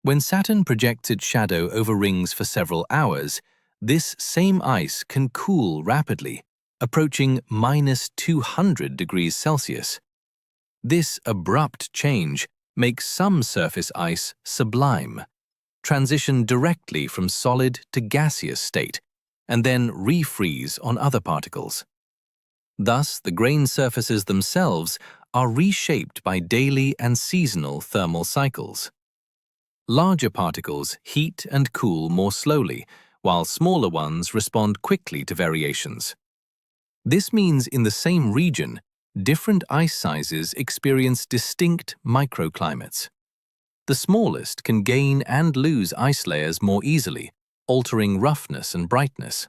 When Saturn projects its shadow over rings for several hours, this same ice can cool rapidly, approaching -200 degrees Celsius. This abrupt change makes some surface ice sublime, transition directly from solid to gaseous state, and then refreeze on other particles. Thus, the grain surfaces themselves are reshaped by daily and seasonal thermal cycles. Larger particles heat and cool more slowly, while smaller ones respond quickly to variations. This means in the same region, different ice sizes experience distinct microclimates. The smallest can gain and lose ice layers more easily, altering roughness and brightness.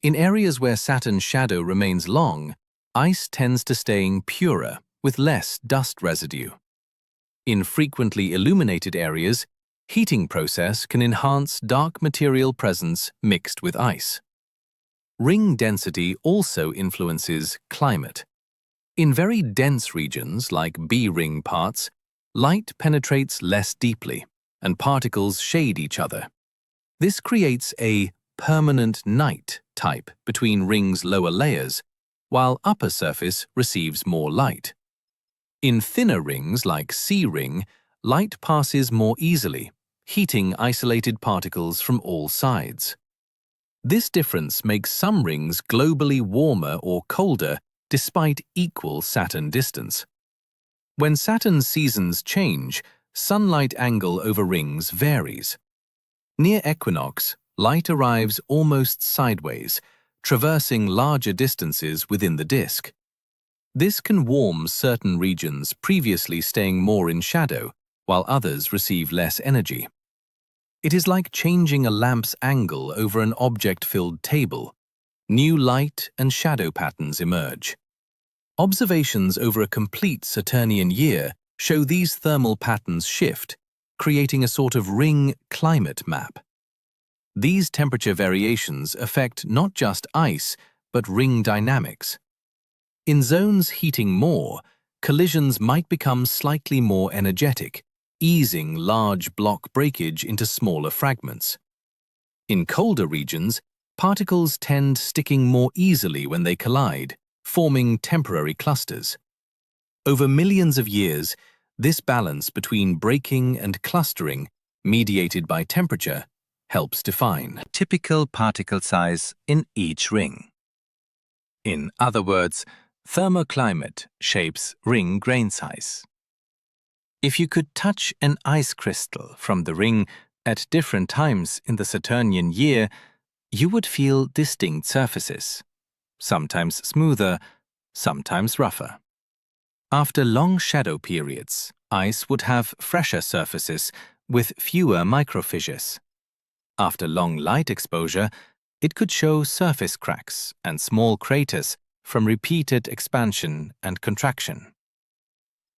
In areas where Saturn's shadow remains long, ice tends to stay purer, with less dust residue. In frequently illuminated areas, heating process can enhance dark material presence mixed with ice. Ring density also influences climate. In very dense regions like B-ring parts, light penetrates less deeply, and particles shade each other. This creates a permanent night type between rings' lower layers, while upper surface receives more light. In thinner rings like C-ring, light passes more easily, heating isolated particles from all sides. This difference makes some rings globally warmer or colder despite equal Saturn distance. When Saturn's seasons change, sunlight angle over rings varies. Near equinox, light arrives almost sideways, traversing larger distances within the disk. This can warm certain regions previously staying more in shadow, while others receive less energy. It is like changing a lamp's angle over an object-filled table. New light and shadow patterns emerge. Observations over a complete Saturnian year show these thermal patterns shift, creating a sort of ring climate map. These temperature variations affect not just ice, but ring dynamics. In zones heating more, collisions might become slightly more energetic, easing large block breakage into smaller fragments. In colder regions, particles tend sticking more easily when they collide, forming temporary clusters. Over millions of years, this balance between breaking and clustering, mediated by temperature, helps define typical particle size in each ring. In other words, thermoclimate shapes ring grain size. If you could touch an ice crystal from the ring at different times in the Saturnian year, you would feel distinct surfaces, sometimes smoother, sometimes rougher. After long shadow periods, ice would have fresher surfaces with fewer microfissures. After long light exposure, it could show surface cracks and small craters from repeated expansion and contraction.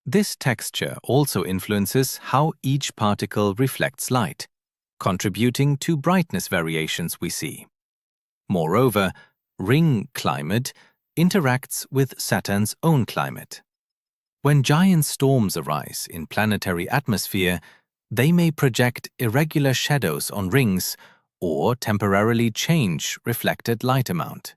This texture also influences how each particle reflects light, contributing to brightness variations we see. Moreover, ring climate interacts with Saturn's own climate. When giant storms arise in planetary atmosphere, they may project irregular shadows on rings or temporarily change reflected light amount.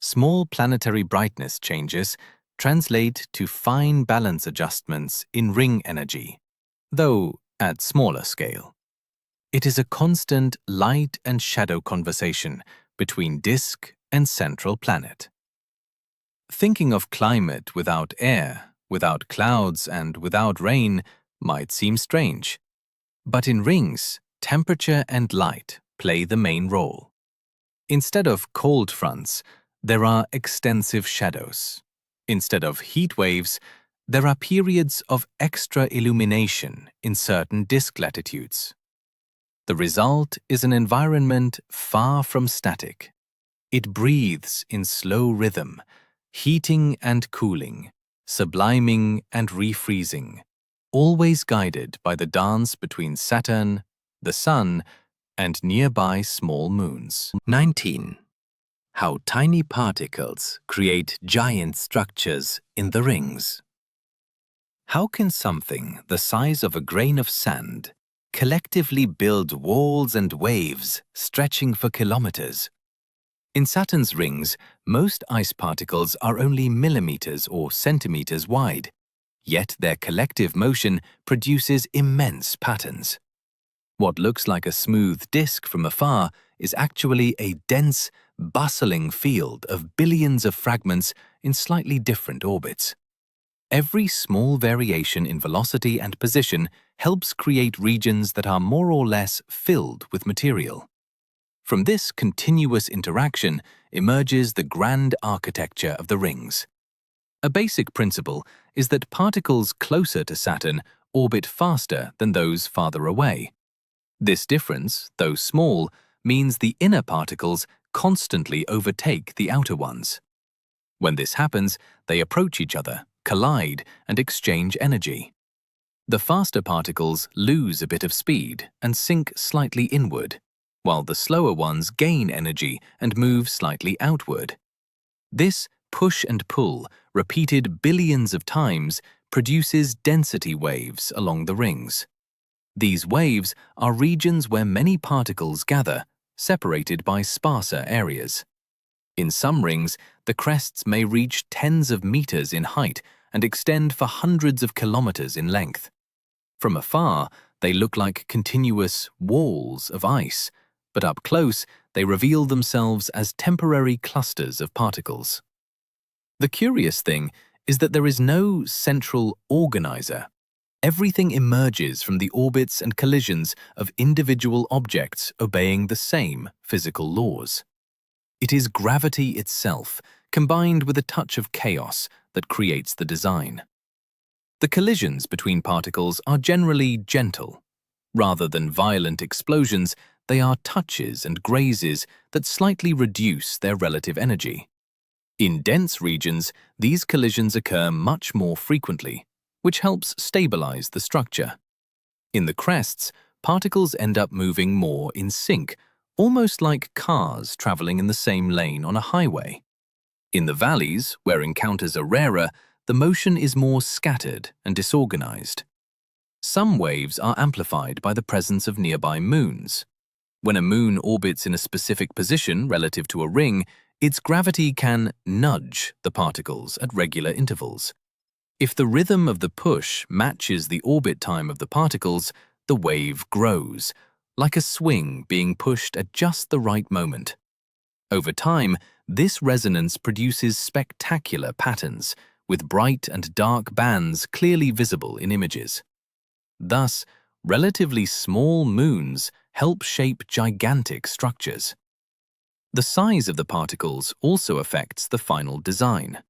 Small planetary brightness changes translate to fine balance adjustments in ring energy, though at smaller scale. It is a constant light and shadow conversation between disk and central planet. Thinking of climate without air, without clouds, and without rain might seem strange. But in rings, temperature and light play the main role. Instead of cold fronts, there are extensive shadows. Instead of heat waves, there are periods of extra illumination in certain disk latitudes. The result is an environment far from static. It breathes in slow rhythm, heating and cooling, subliming and refreezing, always guided by the dance between Saturn, the Sun, and nearby small moons. 19. How tiny particles create giant structures in the rings. How can something the size of a grain of sand collectively build walls and waves stretching for kilometers? In Saturn's rings, most ice particles are only millimeters or centimeters wide, yet their collective motion produces immense patterns. What looks like a smooth disk from afar is actually a dense, bustling field of billions of fragments in slightly different orbits. Every small variation in velocity and position helps create regions that are more or less filled with material. From this continuous interaction emerges the grand architecture of the rings. A basic principle is that particles closer to Saturn orbit faster than those farther away. This difference, though small, means the inner particles constantly overtake the outer ones. When this happens, they approach each other, collide, and exchange energy. The faster particles lose a bit of speed and sink slightly inward, while the slower ones gain energy and move slightly outward. This push and pull, repeated billions of times, produces density waves along the rings. These waves are regions where many particles gather, separated by sparser areas. In some rings, the crests may reach tens of meters in height and extend for hundreds of kilometers in length. From afar, they look like continuous walls of ice, but up close, they reveal themselves as temporary clusters of particles. The curious thing is that there is no central organizer. Everything emerges from the orbits and collisions of individual objects obeying the same physical laws. It is gravity itself, combined with a touch of chaos, that creates the design. The collisions between particles are generally gentle. Rather than violent explosions, they are touches and grazes that slightly reduce their relative energy. In dense regions, these collisions occur much more frequently, which helps stabilize the structure. In the crests, particles end up moving more in sync, almost like cars traveling in the same lane on a highway. In the valleys, where encounters are rarer, the motion is more scattered and disorganized. Some waves are amplified by the presence of nearby moons. When a moon orbits in a specific position relative to a ring, its gravity can nudge the particles at regular intervals. If the rhythm of the push matches the orbit time of the particles, the wave grows, like a swing being pushed at just the right moment. Over time, this resonance produces spectacular patterns, with bright and dark bands clearly visible in images. Thus, relatively small moons help shape gigantic structures. The size of the particles also affects the final design.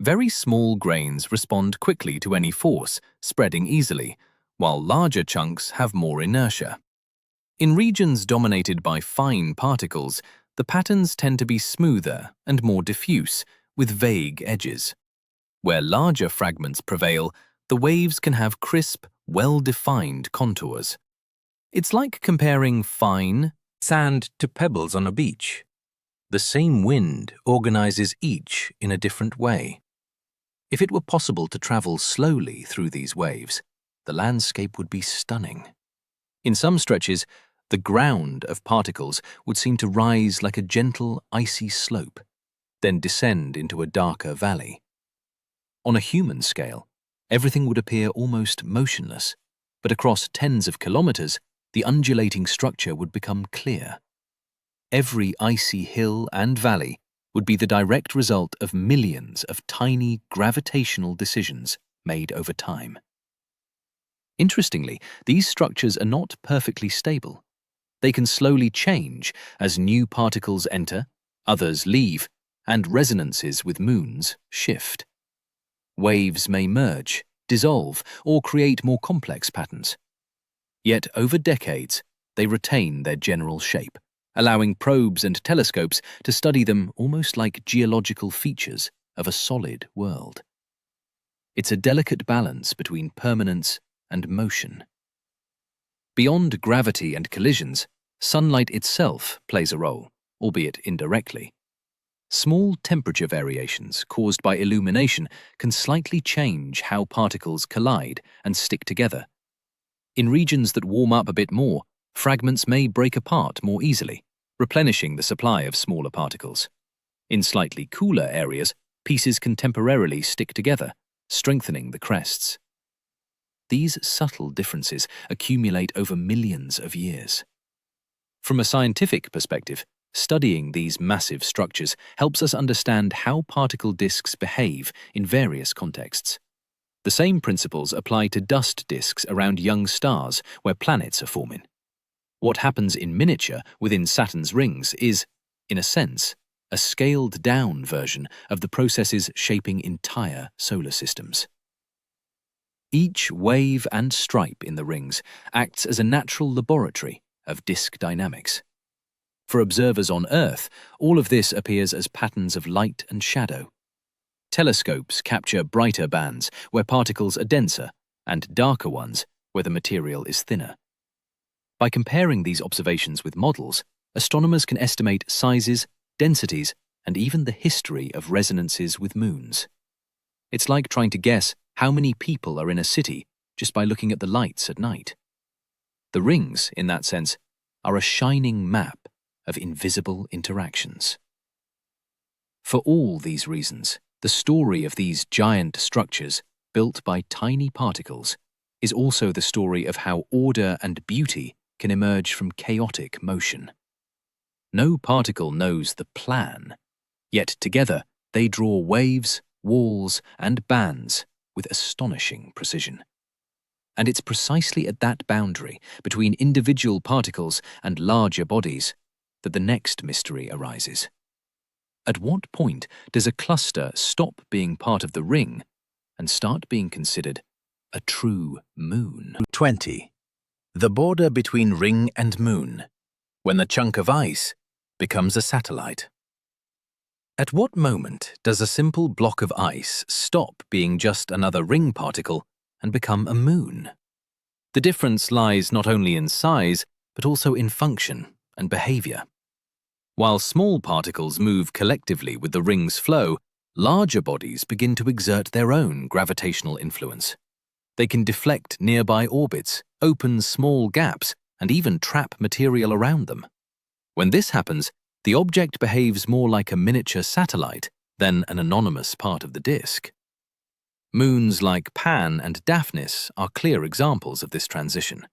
Very small grains respond quickly to any force, spreading easily, while larger chunks have more inertia. In regions dominated by fine particles, the patterns tend to be smoother and more diffuse, with vague edges. Where larger fragments prevail, the waves can have crisp, well-defined contours. It's like comparing fine sand to pebbles on a beach. The same wind organizes each in a different way. If it were possible to travel slowly through these waves, the landscape would be stunning. In some stretches, the ground of particles would seem to rise like a gentle, icy slope, then descend into a darker valley. On a human scale, everything would appear almost motionless, but across tens of kilometers, the undulating structure would become clear. Every icy hill and valley would be the direct result of millions of tiny gravitational decisions made over time. Interestingly, these structures are not perfectly stable. They can slowly change as new particles enter, others leave, and resonances with moons shift. Waves may merge, dissolve, or create more complex patterns. Yet over decades, they retain their general shape, allowing probes and telescopes to study them almost like geological features of a solid world. It's a delicate balance between permanence and motion. Beyond gravity and collisions, sunlight itself plays a role, albeit indirectly. Small temperature variations caused by illumination can slightly change how particles collide and stick together. In regions that warm up a bit more, fragments may break apart more easily, replenishing the supply of smaller particles. In slightly cooler areas, pieces can temporarily stick together, strengthening the crests. These subtle differences accumulate over millions of years. From a scientific perspective, studying these massive structures helps us understand how particle disks behave in various contexts. The same principles apply to dust disks around young stars where planets are forming. What happens in miniature within Saturn's rings is, in a sense, a scaled-down version of the processes shaping entire solar systems. Each wave and stripe in the rings acts as a natural laboratory of disk dynamics. For observers on Earth, all of this appears as patterns of light and shadow. Telescopes capture brighter bands where particles are denser and darker ones where the material is thinner. By comparing these observations with models, astronomers can estimate sizes, densities, and even the history of resonances with moons. It's like trying to guess how many people are in a city just by looking at the lights at night. The rings, in that sense, are a shining map of invisible interactions. For all these reasons, the story of these giant structures, built by tiny particles, is also the story of how order and beauty can emerge from chaotic motion. No particle knows the plan, yet together they draw waves, walls, and bands with astonishing precision. And it's precisely at that boundary between individual particles and larger bodies that the next mystery arises. At what point does a cluster stop being part of the ring and start being considered a true moon? 20. The border between ring and moon, when the chunk of ice becomes a satellite. At what moment does a simple block of ice stop being just another ring particle and become a moon? The difference lies not only in size, but also in function and behavior. While small particles move collectively with the ring's flow, larger bodies begin to exert their own gravitational influence. They can deflect nearby orbits, open small gaps, and even trap material around them. When this happens, the object behaves more like a miniature satellite than an anonymous part of the disk. Moons like Pan and Daphnis are clear examples of this transition.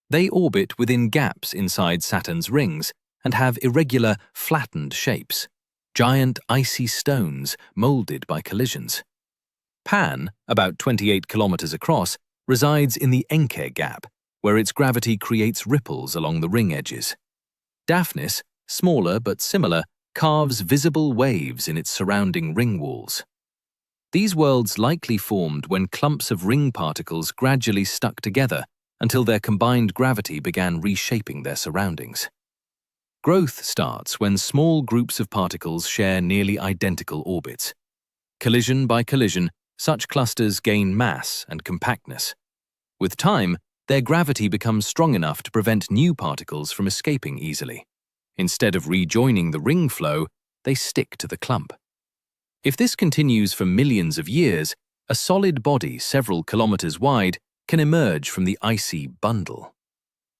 They orbit within gaps inside Saturn's rings and have irregular, flattened shapes, giant icy stones molded by collisions. Pan, about 28 kilometers across, resides in the Encke gap, where its gravity creates ripples along the ring edges. Daphnis, smaller but similar, carves visible waves in its surrounding ring walls. These worlds likely formed when clumps of ring particles gradually stuck together until their combined gravity began reshaping their surroundings. Growth starts when small groups of particles share nearly identical orbits. Collision by collision, such clusters gain mass and compactness. With time, their gravity becomes strong enough to prevent new particles from escaping easily. Instead of rejoining the ring flow, they stick to the clump. If this continues for millions of years, a solid body several kilometers wide can emerge from the icy bundle.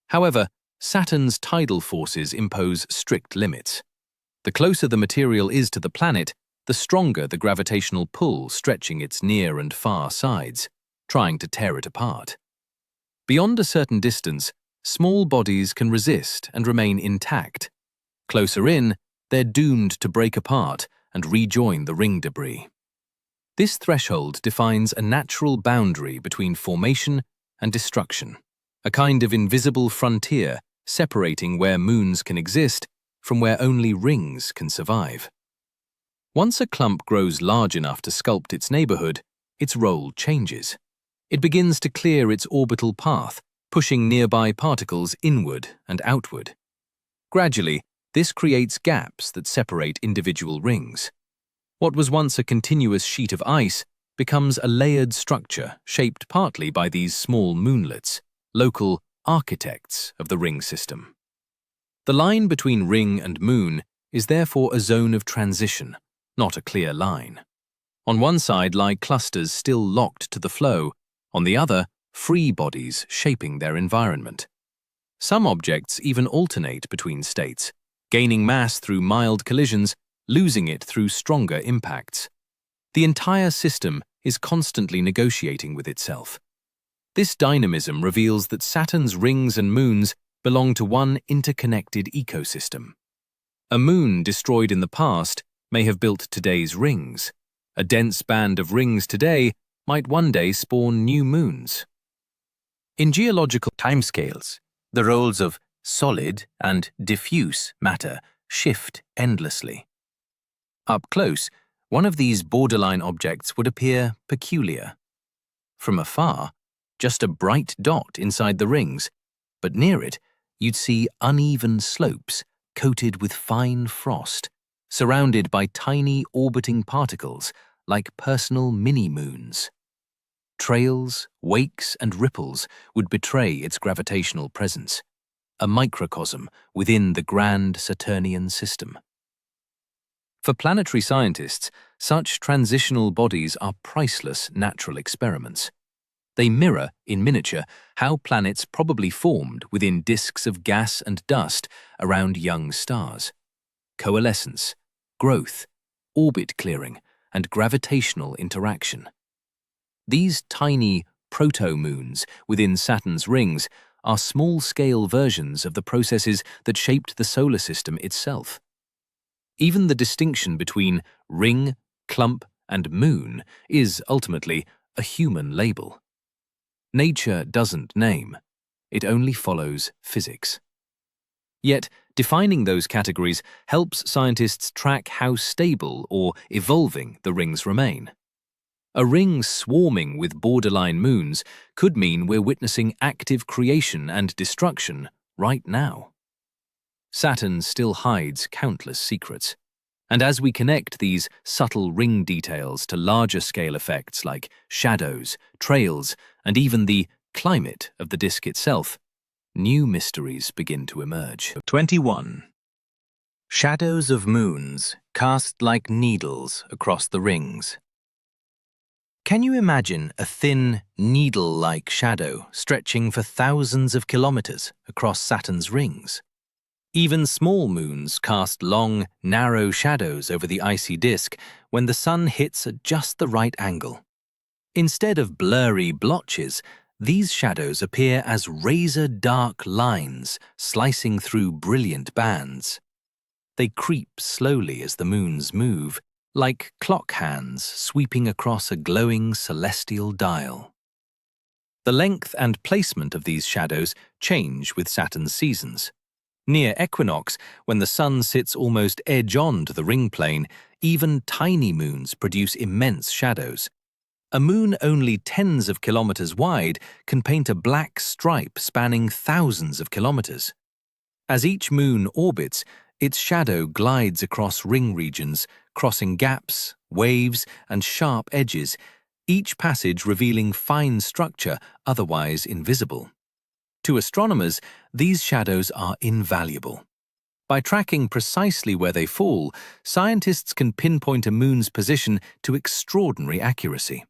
However, Saturn's tidal forces impose strict limits. The closer the material is to the planet, the stronger the gravitational pull stretching its near and far sides, trying to tear it apart. Beyond a certain distance, small bodies can resist and remain intact. Closer in, they're doomed to break apart and rejoin the ring debris. This threshold defines a natural boundary between formation and destruction, a kind of invisible frontier separating where moons can exist from where only rings can survive. Once a clump grows large enough to sculpt its neighborhood, its role changes. It begins to clear its orbital path, pushing nearby particles inward and outward. Gradually, this creates gaps that separate individual rings. What was once a continuous sheet of ice becomes a layered structure shaped partly by these small moonlets, local architects of the ring system. The line between ring and moon is therefore a zone of transition, not a clear line. On one side lie clusters still locked to the flow, on the other, free bodies shaping their environment. Some objects even alternate between states, gaining mass through mild collisions, losing it through stronger impacts. The entire system is constantly negotiating with itself. This dynamism reveals that Saturn's rings and moons belong to one interconnected ecosystem. A moon destroyed in the past may have built today's rings. A dense band of rings today might one day spawn new moons. In geological timescales, the roles of solid and diffuse matter shift endlessly. Up close, one of these borderline objects would appear peculiar. From afar, just a bright dot inside the rings, but near it, you'd see uneven slopes coated with fine frost, surrounded by tiny orbiting particles like personal mini-moons. Trails, wakes, and ripples would betray its gravitational presence, a microcosm within the grand Saturnian system. For planetary scientists, such transitional bodies are priceless natural experiments. They mirror, in miniature, how planets probably formed within disks of gas and dust around young stars. Coalescence, growth, orbit clearing, and gravitational interaction. These tiny proto-moons within Saturn's rings are small-scale versions of the processes that shaped the solar system itself. Even the distinction between ring, clump, and moon is ultimately a human label. Nature doesn't name, it only follows physics. Yet, defining those categories helps scientists track how stable or evolving the rings remain. A ring swarming with borderline moons could mean we're witnessing active creation and destruction right now. Saturn still hides countless secrets, and as we connect these subtle ring details to larger-scale effects like shadows, trails, and even the climate of the disk itself, new mysteries begin to emerge. 21. Shadows of moons cast like needles across the rings. Can you imagine a thin, needle-like shadow stretching for thousands of kilometers across Saturn's rings? Even small moons cast long, narrow shadows over the icy disk when the sun hits at just the right angle. Instead of blurry blotches, these shadows appear as razor-dark lines slicing through brilliant bands. They creep slowly as the moons move, like clock hands sweeping across a glowing celestial dial. The length and placement of these shadows change with Saturn's seasons. Near equinox, when the sun sits almost edge-on to the ring plane, even tiny moons produce immense shadows. A moon only tens of kilometers wide can paint a black stripe spanning thousands of kilometers. As each moon orbits, its shadow glides across ring regions, crossing gaps, waves, and sharp edges, each passage revealing fine structure otherwise invisible. To astronomers, these shadows are invaluable. By tracking precisely where they fall, scientists can pinpoint a moon's position to extraordinary accuracy.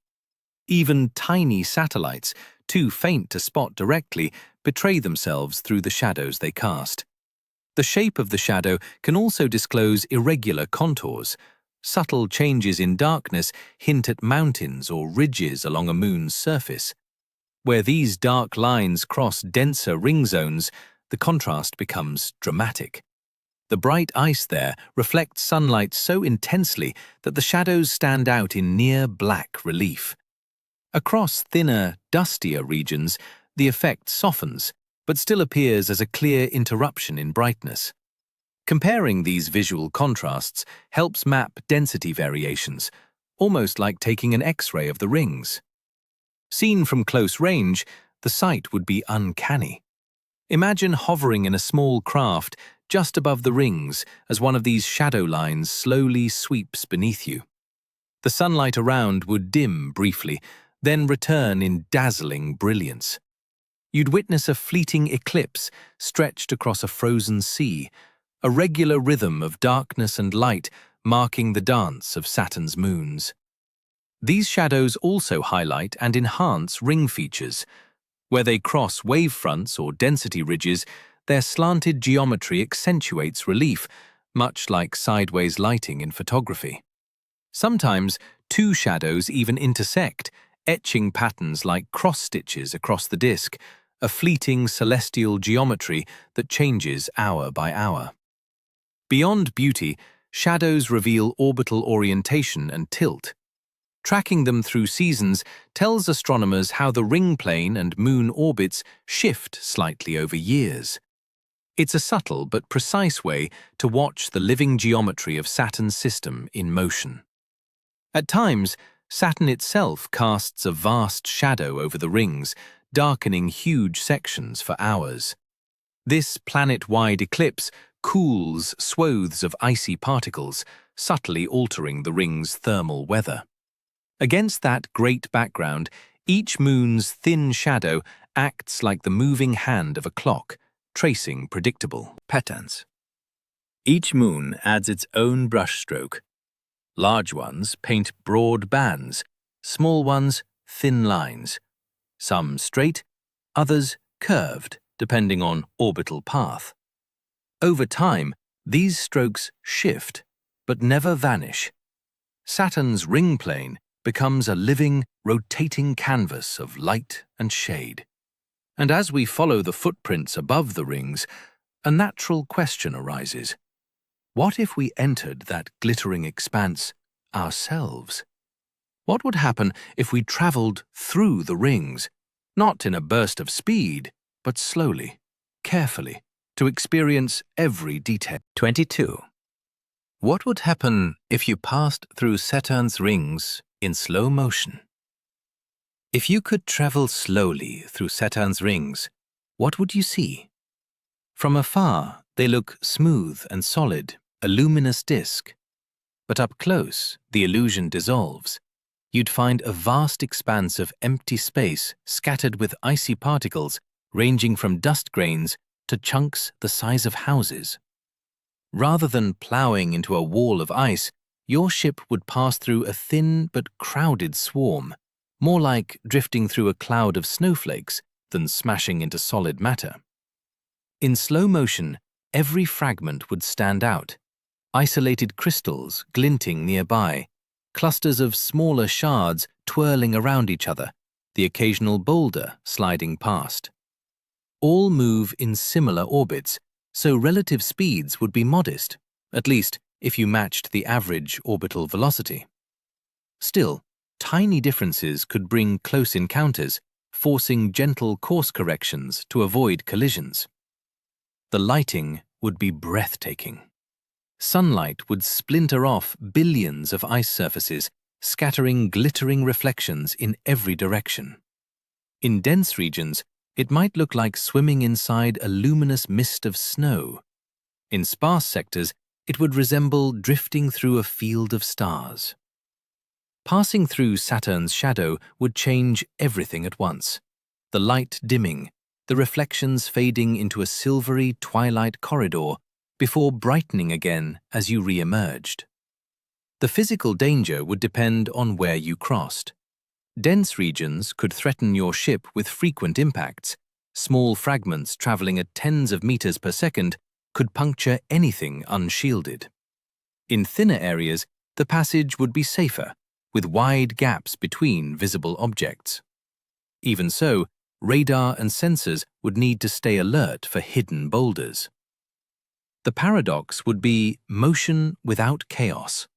Even tiny satellites, too faint to spot directly, betray themselves through the shadows they cast. The shape of the shadow can also disclose irregular contours. Subtle changes in darkness hint at mountains or ridges along a moon's surface. Where these dark lines cross denser ring zones, the contrast becomes dramatic. The bright ice there reflects sunlight so intensely that the shadows stand out in near black relief. Across thinner, dustier regions, the effect softens, but still appears as a clear interruption in brightness. Comparing these visual contrasts helps map density variations, almost like taking an X-ray of the rings. Seen from close range, the sight would be uncanny. Imagine hovering in a small craft just above the rings as one of these shadow lines slowly sweeps beneath you. The sunlight around would dim briefly, then return in dazzling brilliance. You'd witness a fleeting eclipse stretched across a frozen sea, a regular rhythm of darkness and light marking the dance of Saturn's moons. These shadows also highlight and enhance ring features. Where they cross wavefronts or density ridges, their slanted geometry accentuates relief, much like sideways lighting in photography. Sometimes, two shadows even intersect, etching patterns like cross-stitches across the disk, a fleeting celestial geometry that changes hour by hour. Beyond beauty, shadows reveal orbital orientation and tilt. Tracking them through seasons tells astronomers how the ring plane and moon orbits shift slightly over years. It's a subtle but precise way to watch the living geometry of Saturn's system in motion. At times, Saturn itself casts a vast shadow over the rings, darkening huge sections for hours. This planet-wide eclipse cools swathes of icy particles, subtly altering the ring's thermal weather. Against that great background, each moon's thin shadow acts like the moving hand of a clock, tracing predictable patterns. Each moon adds its own brushstroke. Large ones paint broad bands, small ones thin lines, some straight, others curved, depending on orbital path. Over time, these strokes shift, but never vanish. Saturn's ring plane becomes a living, rotating canvas of light and shade. And as we follow the footprints above the rings, a natural question arises. What if we entered that glittering expanse ourselves? What would happen if we traveled through the rings, not in a burst of speed, but slowly, carefully, to experience every detail? 22. What would happen if you passed through Saturn's rings in slow motion? If you could travel slowly through Saturn's rings, what would you see? From afar, they look smooth and solid, a luminous disk. But up close, the illusion dissolves. You'd find a vast expanse of empty space scattered with icy particles ranging from dust grains to chunks the size of houses. Rather than ploughing into a wall of ice, your ship would pass through a thin but crowded swarm, more like drifting through a cloud of snowflakes than smashing into solid matter. In slow motion, every fragment would stand out, isolated crystals glinting nearby, clusters of smaller shards twirling around each other, the occasional boulder sliding past. All move in similar orbits, so relative speeds would be modest, at least if you matched the average orbital velocity. Still, tiny differences could bring close encounters, forcing gentle course corrections to avoid collisions. The lighting would be breathtaking. Sunlight would splinter off billions of ice surfaces, scattering glittering reflections in every direction. In dense regions, it might look like swimming inside a luminous mist of snow. In sparse sectors, it would resemble drifting through a field of stars. Passing through Saturn's shadow would change everything at once. The light dimming, the reflections fading into a silvery twilight corridor before brightening again as you re-emerged. The physical danger would depend on where you crossed. Dense regions could threaten your ship with frequent impacts. Small fragments traveling at tens of meters per second could puncture anything unshielded. In thinner areas, the passage would be safer, with wide gaps between visible objects. Even so, radar and sensors would need to stay alert for hidden boulders. The paradox would be motion without chaos.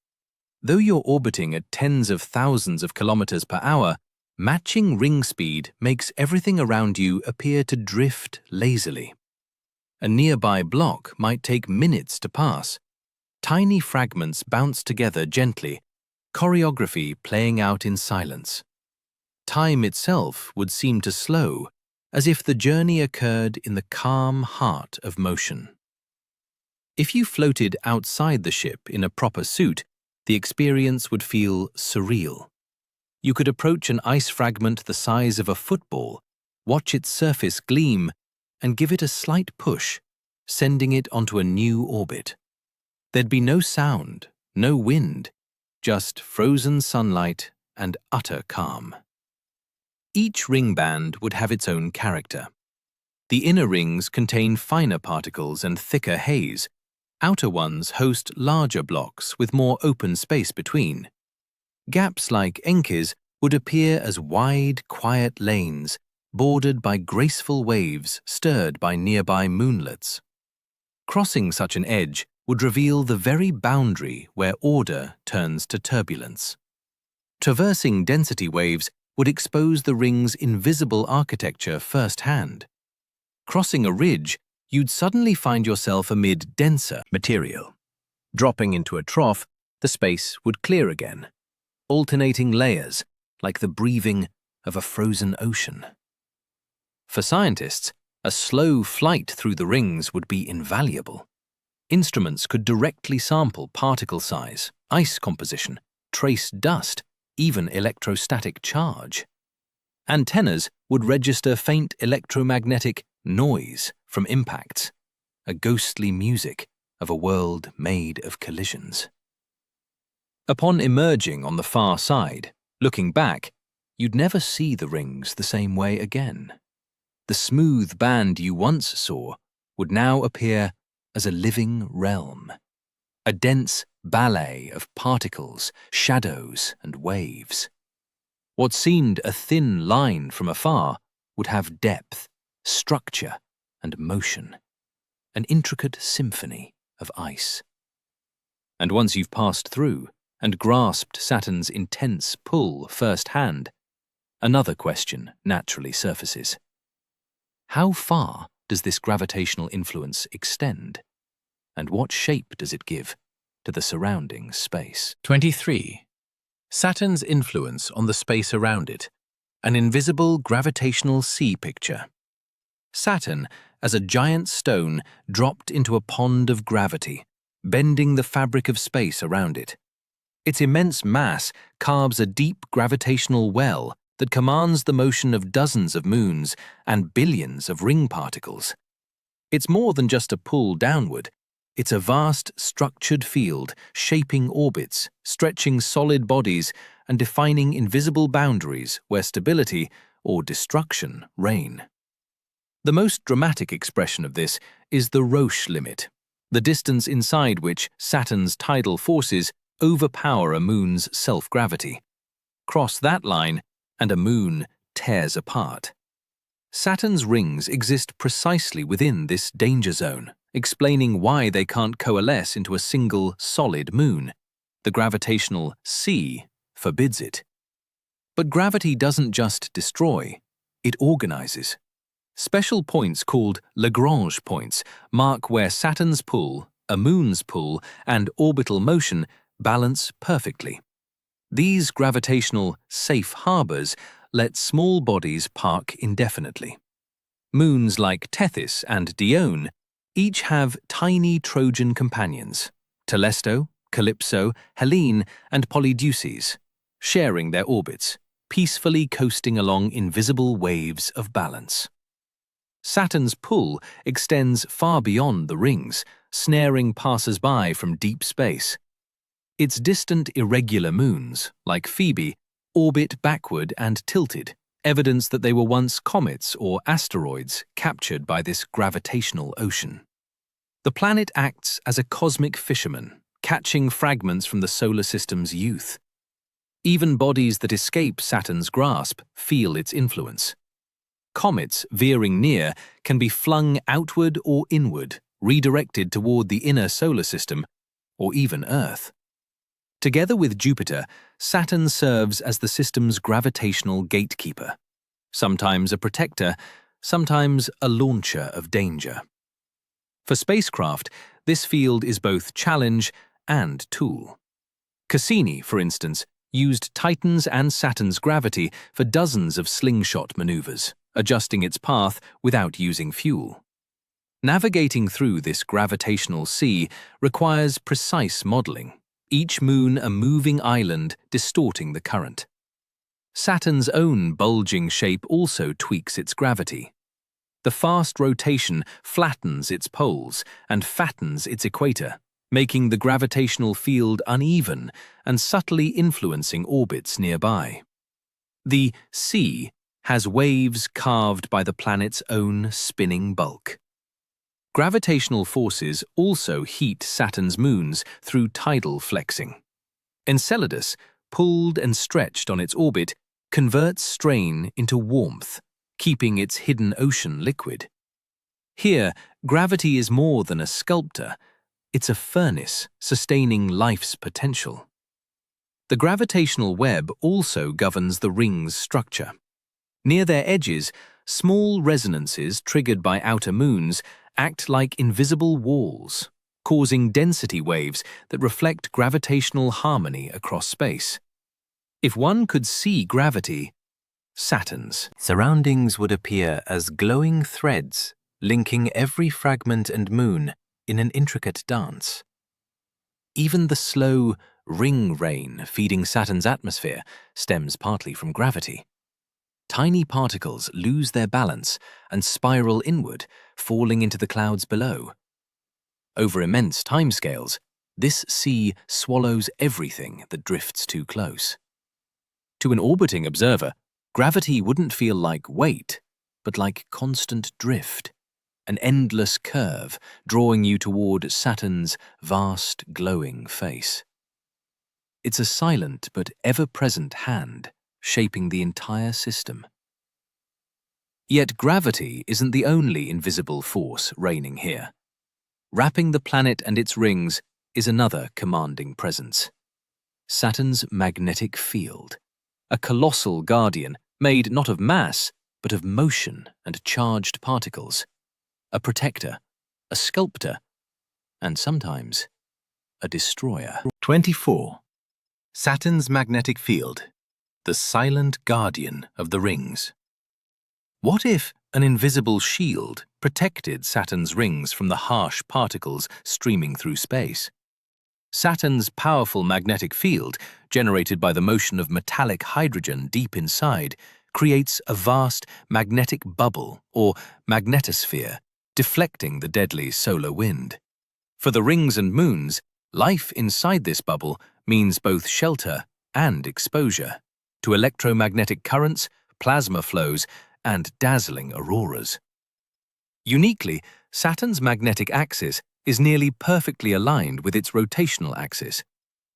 Though you're orbiting at tens of thousands of kilometers per hour, matching ring speed makes everything around you appear to drift lazily. A nearby block might take minutes to pass. Tiny fragments bounce together gently, choreography playing out in silence. Time itself would seem to slow, as if the journey occurred in the calm heart of motion. If you floated outside the ship in a proper suit, the experience would feel surreal. You could approach an ice fragment the size of a football, watch its surface gleam, and give it a slight push, sending it onto a new orbit. There'd be no sound, no wind, just frozen sunlight and utter calm. Each ring band would have its own character. The inner rings contain finer particles and thicker haze. Outer ones host larger blocks with more open space between. Gaps like Encke's would appear as wide, quiet lanes, bordered by graceful waves stirred by nearby moonlets. Crossing such an edge would reveal the very boundary where order turns to turbulence. Traversing density waves would expose the ring's invisible architecture firsthand. Crossing a ridge, you'd suddenly find yourself amid denser material. Dropping into a trough, the space would clear again. alternating layers like the breathing of a frozen ocean. For scientists, a slow flight through the rings would be invaluable. Instruments could directly sample particle size, ice composition, trace dust, even electrostatic charge. Antennas would register faint electromagnetic noise from impacts, a ghostly music of a world made of collisions. Upon emerging on the far side, looking back, you'd never see the rings the same way again. The smooth band you once saw would now appear as a living realm, a dense ballet of particles, shadows, and waves. What seemed a thin line from afar would have depth, structure, and motion, an intricate symphony of ice. And once you've passed through and grasped Saturn's intense pull firsthand, another question naturally surfaces. How far does this gravitational influence extend? And what shape does it give to the surrounding space? 23. Saturn's influence on the space around it, an invisible gravitational sea picture. Saturn, as a giant stone, dropped into a pond of gravity, bending the fabric of space around it. Its immense mass carves a deep gravitational well that commands the motion of dozens of moons and billions of ring particles. It's more than just a pull downward. It's a vast, structured field, shaping orbits, stretching solid bodies, and defining invisible boundaries where stability or destruction reign. The most dramatic expression of this is the Roche limit, the distance inside which Saturn's tidal forces overpower a moon's self-gravity. Cross that line, and a moon tears apart. Saturn's rings exist precisely within this danger zone, explaining why they can't coalesce into a single solid moon. The gravitational sea forbids it. But gravity doesn't just destroy, it organizes. Special points called Lagrange points mark where Saturn's pull, a moon's pull, and orbital motion balance perfectly. These gravitational safe harbors let small bodies park indefinitely. Moons like Tethys and Dione each have tiny Trojan companions, Telesto, Calypso, Helene, and Polydeuces, sharing their orbits, peacefully coasting along invisible waves of balance. Saturn's pull extends far beyond the rings, snaring passers-by from deep space. Its distant irregular moons, like Phoebe, orbit backward and tilted, evidence that they were once comets or asteroids captured by this gravitational ocean. The planet acts as a cosmic fisherman, catching fragments from the solar system's youth. Even bodies that escape Saturn's grasp feel its influence. Comets veering near can be flung outward or inward, redirected toward the inner solar system, or even Earth. Together with Jupiter, Saturn serves as the system's gravitational gatekeeper, sometimes a protector, sometimes a launcher of danger. For spacecraft, this field is both challenge and tool. Cassini, for instance, used Titan's and Saturn's gravity for dozens of slingshot maneuvers, adjusting its path without using fuel. Navigating through this gravitational sea requires precise modeling, each moon a moving island distorting the current. Saturn's own bulging shape also tweaks its gravity. The fast rotation flattens its poles and fattens its equator, making the gravitational field uneven and subtly influencing orbits nearby. The sea has waves carved by the planet's own spinning bulk. Gravitational forces also heat Saturn's moons through tidal flexing. Enceladus, pulled and stretched on its orbit, converts strain into warmth, keeping its hidden ocean liquid. Here, gravity is more than a sculptor, it's a furnace sustaining life's potential. The gravitational web also governs the ring's structure. Near their edges, small resonances triggered by outer moons act like invisible walls, causing density waves that reflect gravitational harmony across space. If one could see gravity, Saturn's surroundings would appear as glowing threads linking every fragment and moon in an intricate dance. Even the slow ring rain feeding Saturn's atmosphere stems partly from gravity. Tiny particles lose their balance and spiral inward, falling into the clouds below. Over immense timescales, this sea swallows everything that drifts too close. To an orbiting observer, gravity wouldn't feel like weight, but like constant drift, an endless curve drawing you toward Saturn's vast, glowing face. It's a silent but ever-present hand shaping the entire system. Yet gravity isn't the only invisible force reigning here. Wrapping the planet and its rings is another commanding presence. Saturn's magnetic field, a colossal guardian made not of mass, but of motion and charged particles. A protector, a sculptor, and sometimes a destroyer. 24. Saturn's magnetic field, the silent guardian of the rings. What if an invisible shield protected Saturn's rings from the harsh particles streaming through space? Saturn's powerful magnetic field, generated by the motion of metallic hydrogen deep inside, creates a vast magnetic bubble, or magnetosphere, deflecting the deadly solar wind. For the rings and moons, life inside this bubble means both shelter and exposure to electromagnetic currents, plasma flows, and dazzling auroras. Uniquely, Saturn's magnetic axis is nearly perfectly aligned with its rotational axis.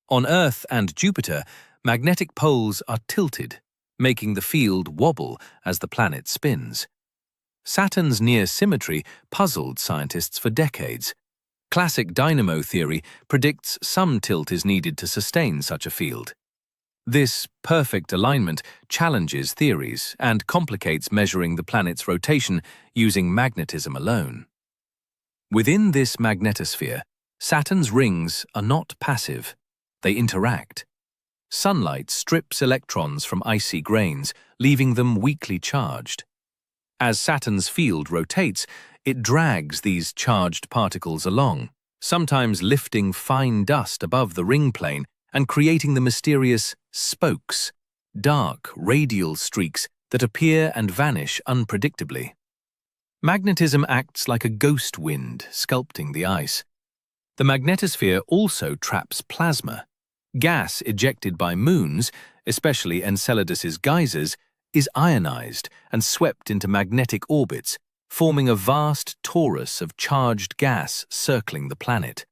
On Earth and Jupiter, magnetic poles are tilted, making the field wobble as the planet spins. Saturn's near symmetry puzzled scientists for decades. Classic dynamo theory predicts some tilt is needed to sustain such a field. This perfect alignment challenges theories and complicates measuring the planet's rotation using magnetism alone. Within this magnetosphere, Saturn's rings are not passive. They interact. Sunlight strips electrons from icy grains, leaving them weakly charged. As Saturn's field rotates, it drags these charged particles along, sometimes lifting fine dust above the ring plane and creating the mysterious spokes, dark radial streaks that appear and vanish unpredictably. Magnetism acts like a ghost wind sculpting the ice. The magnetosphere also traps plasma. Gas ejected by moons, especially Enceladus's geysers, is ionized and swept into magnetic orbits, forming a vast torus of charged gas circling the planet.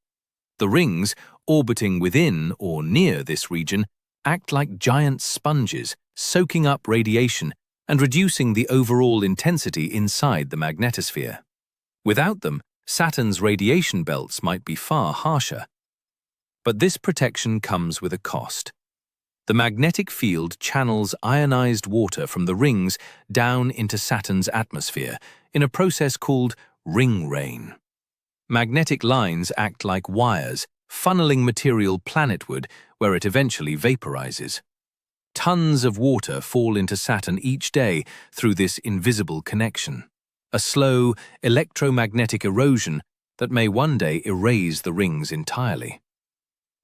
The rings, orbiting within or near this region, act like giant sponges, soaking up radiation and reducing the overall intensity inside the magnetosphere. Without them, Saturn's radiation belts might be far harsher. But this protection comes with a cost. The magnetic field channels ionized water from the rings down into Saturn's atmosphere in a process called ring rain. Magnetic lines act like wires, funneling material planetward where it eventually vaporizes. Tons of water fall into Saturn each day through this invisible connection, a slow electromagnetic erosion that may one day erase the rings entirely.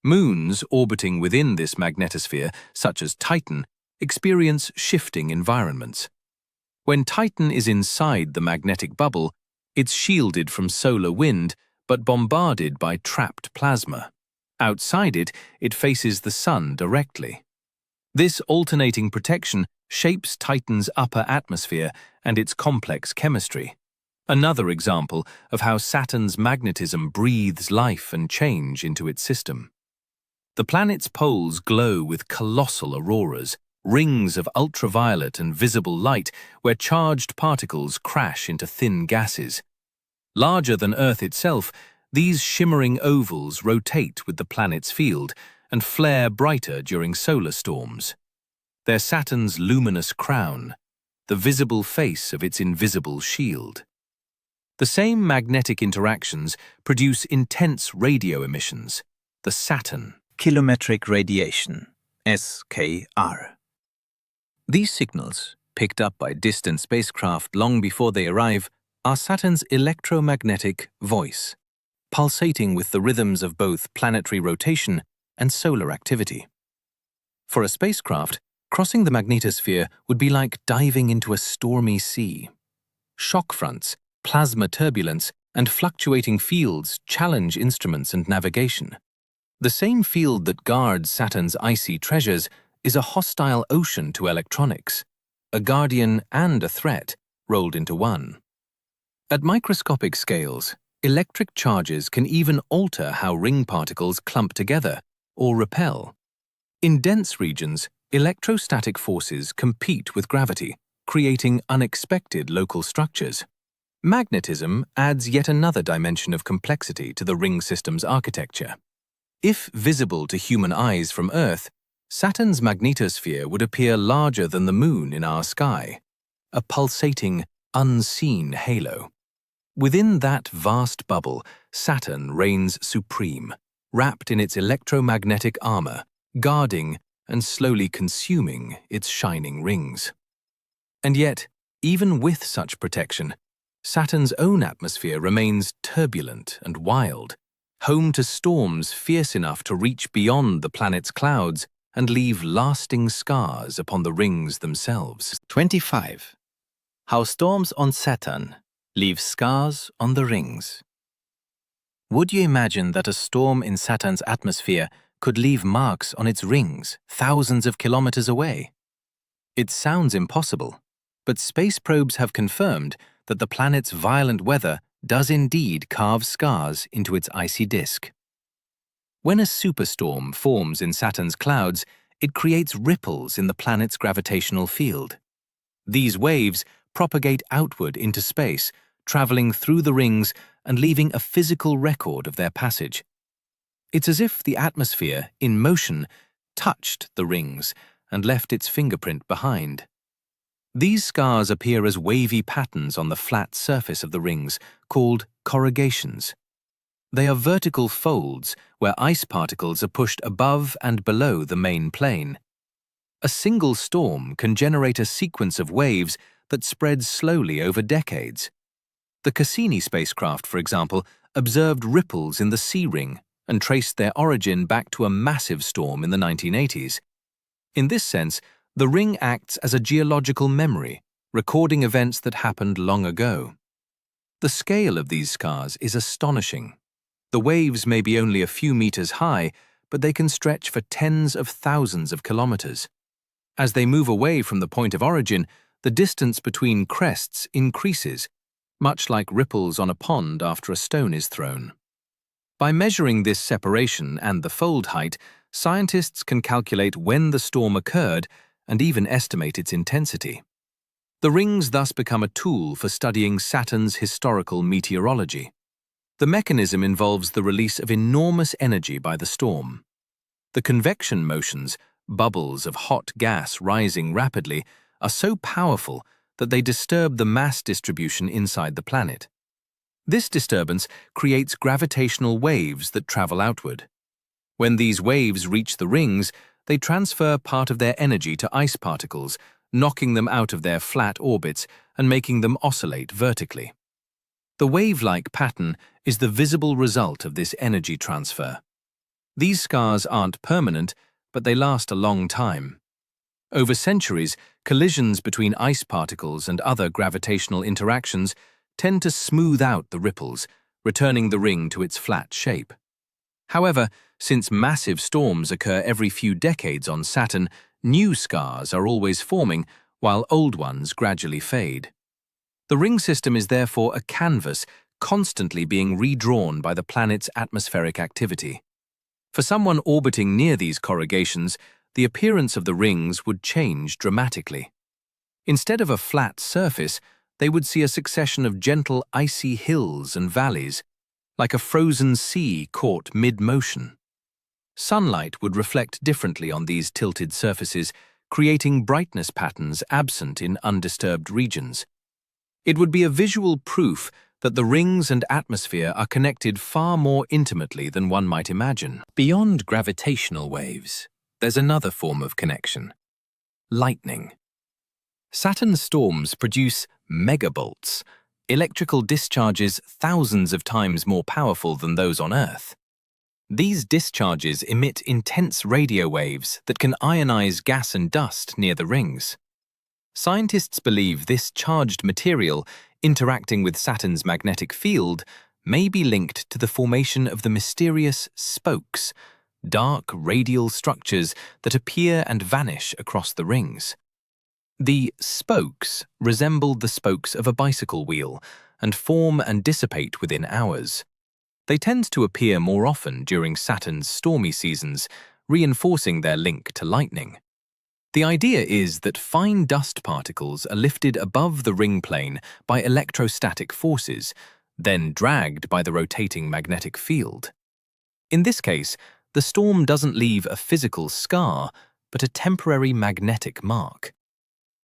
Moons orbiting within this magnetosphere, such as Titan, experience shifting environments. When Titan is inside the magnetic bubble, it's shielded from solar wind but bombarded by trapped plasma. Outside it, it faces the sun directly. This alternating protection shapes Titan's upper atmosphere and its complex chemistry. Another example of how Saturn's magnetism breathes life and change into its system. The planet's poles glow with colossal auroras, rings of ultraviolet and visible light where charged particles crash into thin gases. Larger than Earth itself, these shimmering ovals rotate with the planet's field and flare brighter during solar storms. They're Saturn's luminous crown, the visible face of its invisible shield. The same magnetic interactions produce intense radio emissions, the Saturn kilometric radiation, SKR. These signals, picked up by distant spacecraft long before they arrive, are Saturn's electromagnetic voice, pulsating with the rhythms of both planetary rotation and solar activity. For a spacecraft, crossing the magnetosphere would be like diving into a stormy sea. Shock fronts, plasma turbulence, and fluctuating fields challenge instruments and navigation. The same field that guards Saturn's icy treasures is a hostile ocean to electronics, a guardian and a threat rolled into one. At microscopic scales, electric charges can even alter how ring particles clump together or repel. In dense regions, electrostatic forces compete with gravity, creating unexpected local structures. Magnetism adds yet another dimension of complexity to the ring system's architecture. If visible to human eyes from Earth, Saturn's magnetosphere would appear larger than the Moon in our sky, a pulsating, unseen halo. Within that vast bubble, Saturn reigns supreme, wrapped in its electromagnetic armor, guarding and slowly consuming its shining rings. And yet, even with such protection, Saturn's own atmosphere remains turbulent and wild, home to storms fierce enough to reach beyond the planet's clouds and leave lasting scars upon the rings themselves. 25. How storms on Saturn leave scars on the rings. Would you imagine that a storm in Saturn's atmosphere could leave marks on its rings thousands of kilometers away? It sounds impossible, but space probes have confirmed that the planet's violent weather does indeed carve scars into its icy disk. When a superstorm forms in Saturn's clouds, it creates ripples in the planet's gravitational field. These waves propagate outward into space, traveling through the rings and leaving a physical record of their passage. It's as if the atmosphere, in motion, touched the rings and left its fingerprint behind. These scars appear as wavy patterns on the flat surface of the rings, called corrugations. They are vertical folds where ice particles are pushed above and below the main plane. A single storm can generate a sequence of waves that spread slowly over decades. The Cassini spacecraft, for example, observed ripples in the sea ring and traced their origin back to a massive storm in the 1980s. In this sense, the ring acts as a geological memory, recording events that happened long ago. The scale of these scars is astonishing. The waves may be only a few meters high, but they can stretch for tens of thousands of kilometers. As they move away from the point of origin, the distance between crests increases, much like ripples on a pond after a stone is thrown. By measuring this separation and the fold height, scientists can calculate when the storm occurred and even estimate its intensity. The rings thus become a tool for studying Saturn's historical meteorology. The mechanism involves the release of enormous energy by the storm. The convection motions, bubbles of hot gas rising rapidly, are so powerful that they disturb the mass distribution inside the planet. This disturbance creates gravitational waves that travel outward. When these waves reach the rings, they transfer part of their energy to ice particles, knocking them out of their flat orbits and making them oscillate vertically. The wave-like pattern is the visible result of this energy transfer. These scars aren't permanent, but they last a long time. Over centuries, collisions between ice particles and other gravitational interactions tend to smooth out the ripples, returning the ring to its flat shape. However, since massive storms occur every few decades on Saturn, new scars are always forming, while old ones gradually fade. The ring system is therefore a canvas constantly being redrawn by the planet's atmospheric activity. For someone orbiting near these corrugations, the appearance of the rings would change dramatically. Instead of a flat surface, they would see a succession of gentle icy hills and valleys, like a frozen sea caught mid-motion. Sunlight would reflect differently on these tilted surfaces, creating brightness patterns absent in undisturbed regions. It would be a visual proof that the rings and atmosphere are connected far more intimately than one might imagine. Beyond gravitational waves, There's another form of connection: lightning. Saturn's storms produce megabolts, electrical discharges thousands of times more powerful than those on Earth. These discharges emit intense radio waves that can ionize gas and dust near the rings. Scientists believe this charged material, interacting with Saturn's magnetic field, may be linked to the formation of the mysterious spokes, dark radial structures that appear and vanish across the rings. The spokes resemble the spokes of a bicycle wheel and form and dissipate within hours. They tend to appear more often during Saturn's stormy seasons, reinforcing their link to lightning. The idea is that fine dust particles are lifted above the ring plane by electrostatic forces, then dragged by the rotating magnetic field. In this case, the storm doesn't leave a physical scar, but a temporary magnetic mark.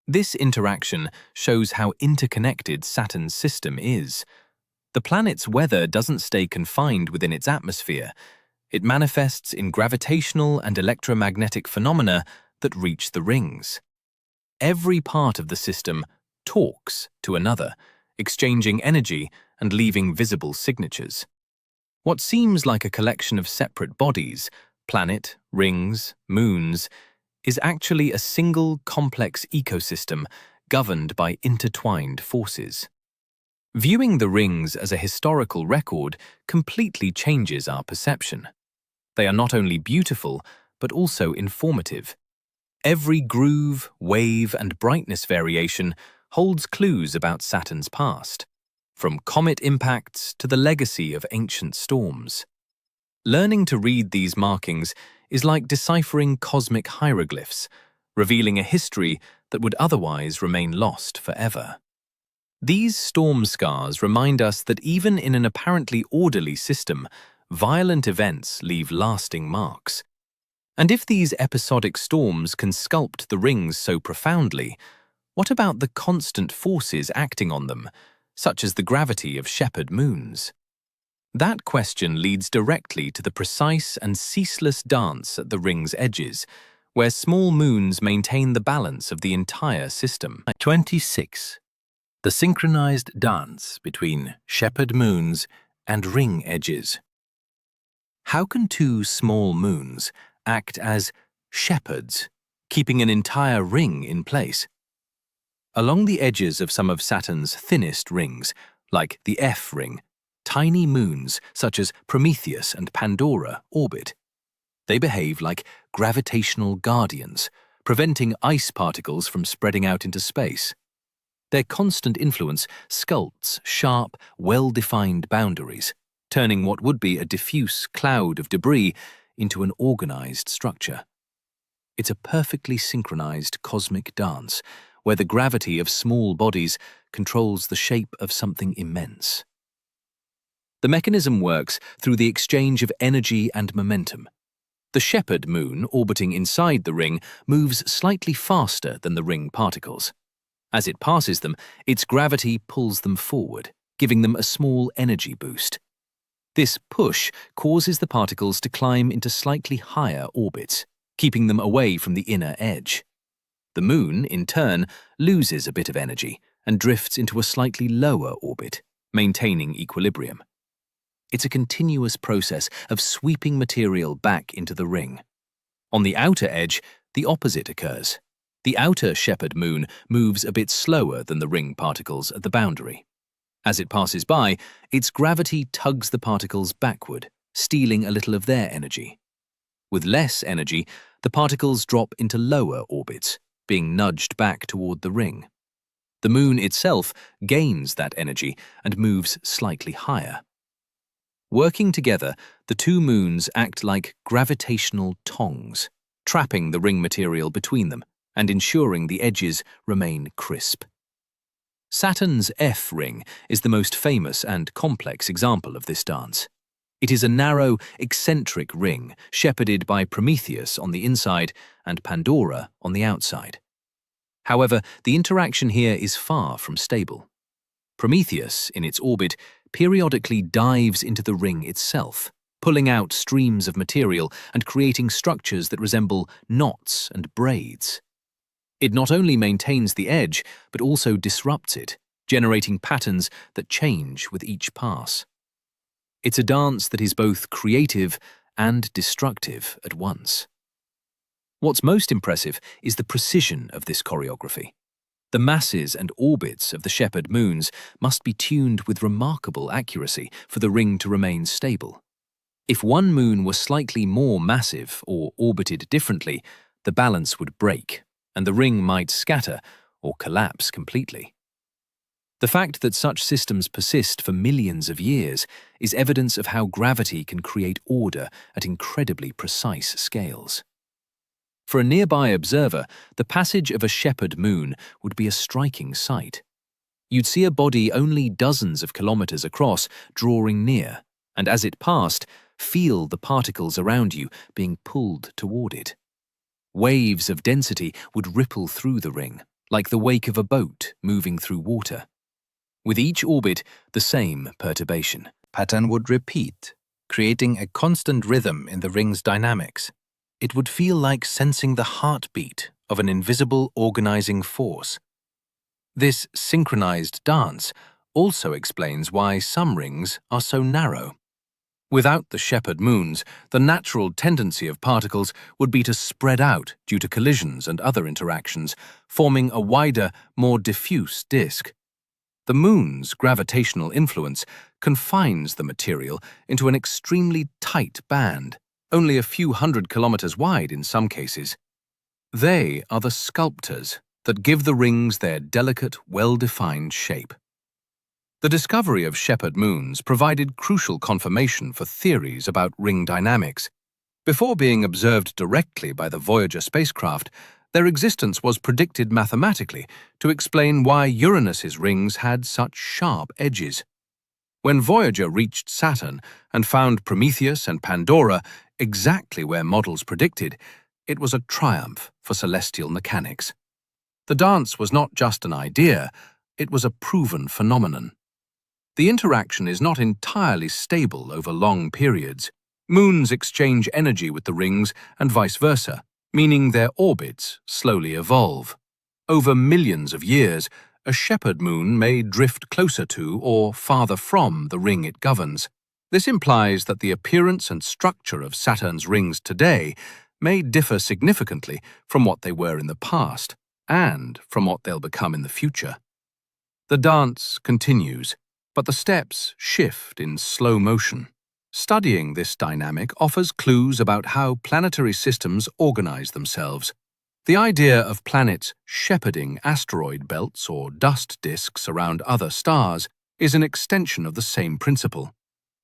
This interaction shows how interconnected Saturn's system is. The planet's weather doesn't stay confined within its atmosphere. It manifests in gravitational and electromagnetic phenomena that reach the rings. Every part of the system talks to another, exchanging energy and leaving visible signatures. What seems like a collection of separate bodies, planet, rings, moons, is actually a single complex ecosystem governed by intertwined forces. Viewing the rings as a historical record completely changes our perception. They are not only beautiful, but also informative. Every groove, wave, and brightness variation holds clues about Saturn's past, from comet impacts to the legacy of ancient storms. Learning to read these markings is like deciphering cosmic hieroglyphs, revealing a history that would otherwise remain lost forever. These storm scars remind us that even in an apparently orderly system, violent events leave lasting marks. And if these episodic storms can sculpt the rings so profoundly, what about the constant forces acting on them, such as the gravity of shepherd moons? That question leads directly to the precise and ceaseless dance at the ring's edges, where small moons maintain the balance of the entire system. 26. The synchronized dance between shepherd moons and ring edges. How can two small moons act as shepherds, keeping an entire ring in place? Along the edges of some of Saturn's thinnest rings, like the F ring, tiny moons such as Prometheus and Pandora orbit. They behave like gravitational guardians, preventing ice particles from spreading out into space. Their constant influence sculpts sharp, well-defined boundaries, turning what would be a diffuse cloud of debris into an organized structure. It's a perfectly synchronized cosmic dance, where the gravity of small bodies controls the shape of something immense. The mechanism works through the exchange of energy and momentum. The shepherd moon orbiting inside the ring moves slightly faster than the ring particles. As it passes them, its gravity pulls them forward, giving them a small energy boost. This push causes the particles to climb into slightly higher orbits, keeping them away from the inner edge. The moon, in turn, loses a bit of energy and drifts into a slightly lower orbit, maintaining equilibrium. It's a continuous process of sweeping material back into the ring. On the outer edge, the opposite occurs. The outer shepherd moon moves a bit slower than the ring particles at the boundary. As it passes by, its gravity tugs the particles backward, stealing a little of their energy. With less energy, the particles drop into lower orbits, being nudged back toward the ring. The moon itself gains that energy and moves slightly higher. Working together, the two moons act like gravitational tongs, trapping the ring material between them and ensuring the edges remain crisp. Saturn's F ring is the most famous and complex example of this dance. It is a narrow, eccentric ring shepherded by Prometheus on the inside and Pandora on the outside. However, the interaction here is far from stable. Prometheus, in its orbit, periodically dives into the ring itself, pulling out streams of material and creating structures that resemble knots and braids. It not only maintains the edge, but also disrupts it, generating patterns that change with each pass. It's a dance that is both creative and destructive at once. What's most impressive is the precision of this choreography. The masses and orbits of the shepherd moons must be tuned with remarkable accuracy for the ring to remain stable. If one moon were slightly more massive or orbited differently, the balance would break, and the ring might scatter or collapse completely. The fact that such systems persist for millions of years is evidence of how gravity can create order at incredibly precise scales. For a nearby observer, the passage of a shepherd moon would be a striking sight. You'd see a body only dozens of kilometers across drawing near, and as it passed, feel the particles around you being pulled toward it. Waves of density would ripple through the ring, like the wake of a boat moving through water. With each orbit, the same perturbation. Pattern would repeat, creating a constant rhythm in the ring's dynamics. It would feel like sensing the heartbeat of an invisible organizing force. This synchronized dance also explains why some rings are so narrow. Without the shepherd moons, the natural tendency of particles would be to spread out due to collisions and other interactions, forming a wider, more diffuse disk. The moon's gravitational influence confines the material into an extremely tight band, only a few hundred kilometers wide in some cases. They are the sculptors that give the rings their delicate, well-defined shape. The discovery of shepherd moons provided crucial confirmation for theories about ring dynamics. Before being observed directly by the Voyager spacecraft, their existence was predicted mathematically to explain why Uranus's rings had such sharp edges. When Voyager reached Saturn and found Prometheus and Pandora exactly where models predicted, it was a triumph for celestial mechanics. The dance was not just an idea, it was a proven phenomenon. The interaction is not entirely stable over long periods. Moons exchange energy with the rings and vice versa, meaning their orbits slowly evolve. Over millions of years, a shepherd moon may drift closer to or farther from the ring it governs. This implies that the appearance and structure of Saturn's rings today may differ significantly from what they were in the past and from what they'll become in the future. The dance continues, but the steps shift in slow motion. Studying this dynamic offers clues about how planetary systems organize themselves. The idea of planets shepherding asteroid belts or dust disks around other stars is an extension of the same principle.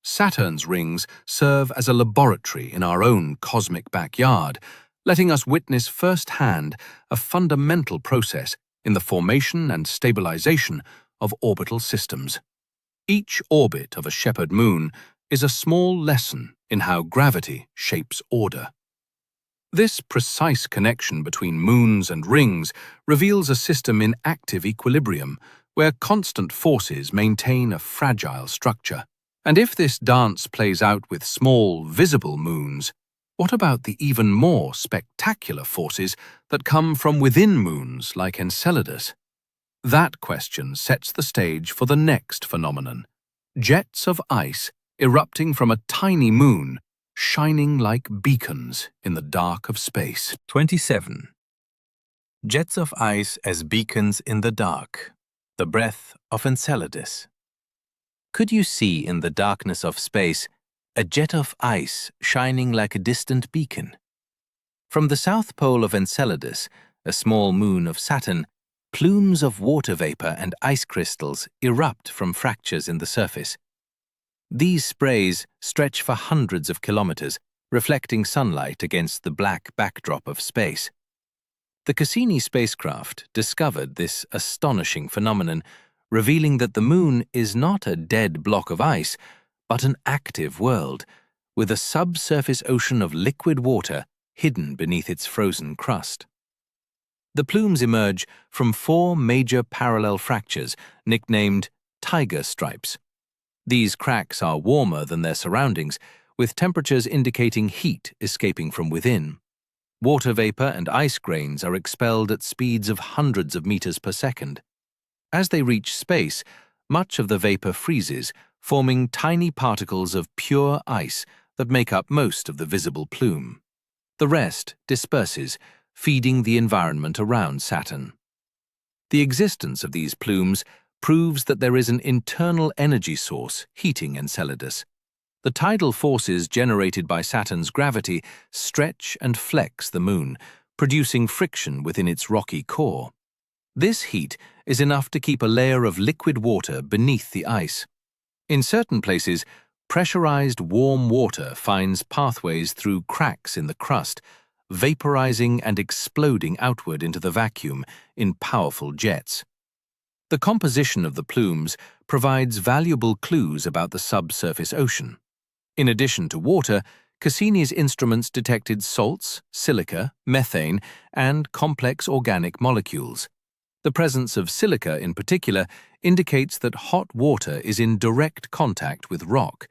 Saturn's rings serve as a laboratory in our own cosmic backyard, letting us witness firsthand a fundamental process in the formation and stabilization of orbital systems. Each orbit of a shepherd moon is a small lesson in how gravity shapes order. This precise connection between moons and rings reveals a system in active equilibrium, where constant forces maintain a fragile structure. And if this dance plays out with small, visible moons, what about the even more spectacular forces that come from within moons like Enceladus? That question sets the stage for the next phenomenon: jets of ice erupting from a tiny moon, shining like beacons in the dark of space. 27. Jets of ice as beacons in the dark. The breath of Enceladus. Could you see in the darkness of space a jet of ice shining like a distant beacon? From the south pole of Enceladus, a small moon of Saturn, plumes of water vapor and ice crystals erupt from fractures in the surface. These sprays stretch for hundreds of kilometers, reflecting sunlight against the black backdrop of space. The Cassini spacecraft discovered this astonishing phenomenon, revealing that the moon is not a dead block of ice, but an active world, with a subsurface ocean of liquid water hidden beneath its frozen crust. The plumes emerge from 4 major parallel fractures, nicknamed tiger stripes. These cracks are warmer than their surroundings, with temperatures indicating heat escaping from within. Water vapor and ice grains are expelled at speeds of hundreds of meters per second. As they reach space, much of the vapor freezes, forming tiny particles of pure ice that make up most of the visible plume. The rest disperses, feeding the environment around Saturn. The existence of these plumes proves that there is an internal energy source heating Enceladus. The tidal forces generated by Saturn's gravity stretch and flex the Moon, producing friction within its rocky core. This heat is enough to keep a layer of liquid water beneath the ice. In certain places, pressurized warm water finds pathways through cracks in the crust, vaporizing and exploding outward into the vacuum in powerful jets. The composition of the plumes provides valuable clues about the subsurface ocean. In addition to water, Cassini's instruments detected salts, silica, methane, and complex organic molecules. The presence of silica, in particular, indicates that hot water is in direct contact with rock,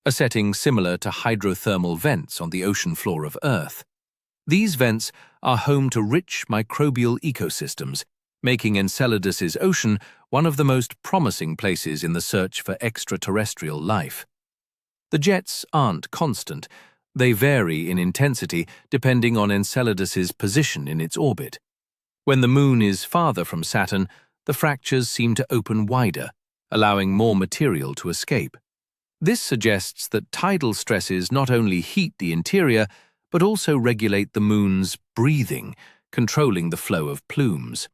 a setting similar to hydrothermal vents on the ocean floor of Earth. These vents are home to rich microbial ecosystems, making Enceladus's ocean one of the most promising places in the search for extraterrestrial life. The jets aren't constant. They vary in intensity depending on Enceladus's position in its orbit. When the Moon is farther from Saturn, the fractures seem to open wider, allowing more material to escape. This suggests that tidal stresses not only heat the interior, but also regulate the Moon's breathing, controlling the flow of plumes.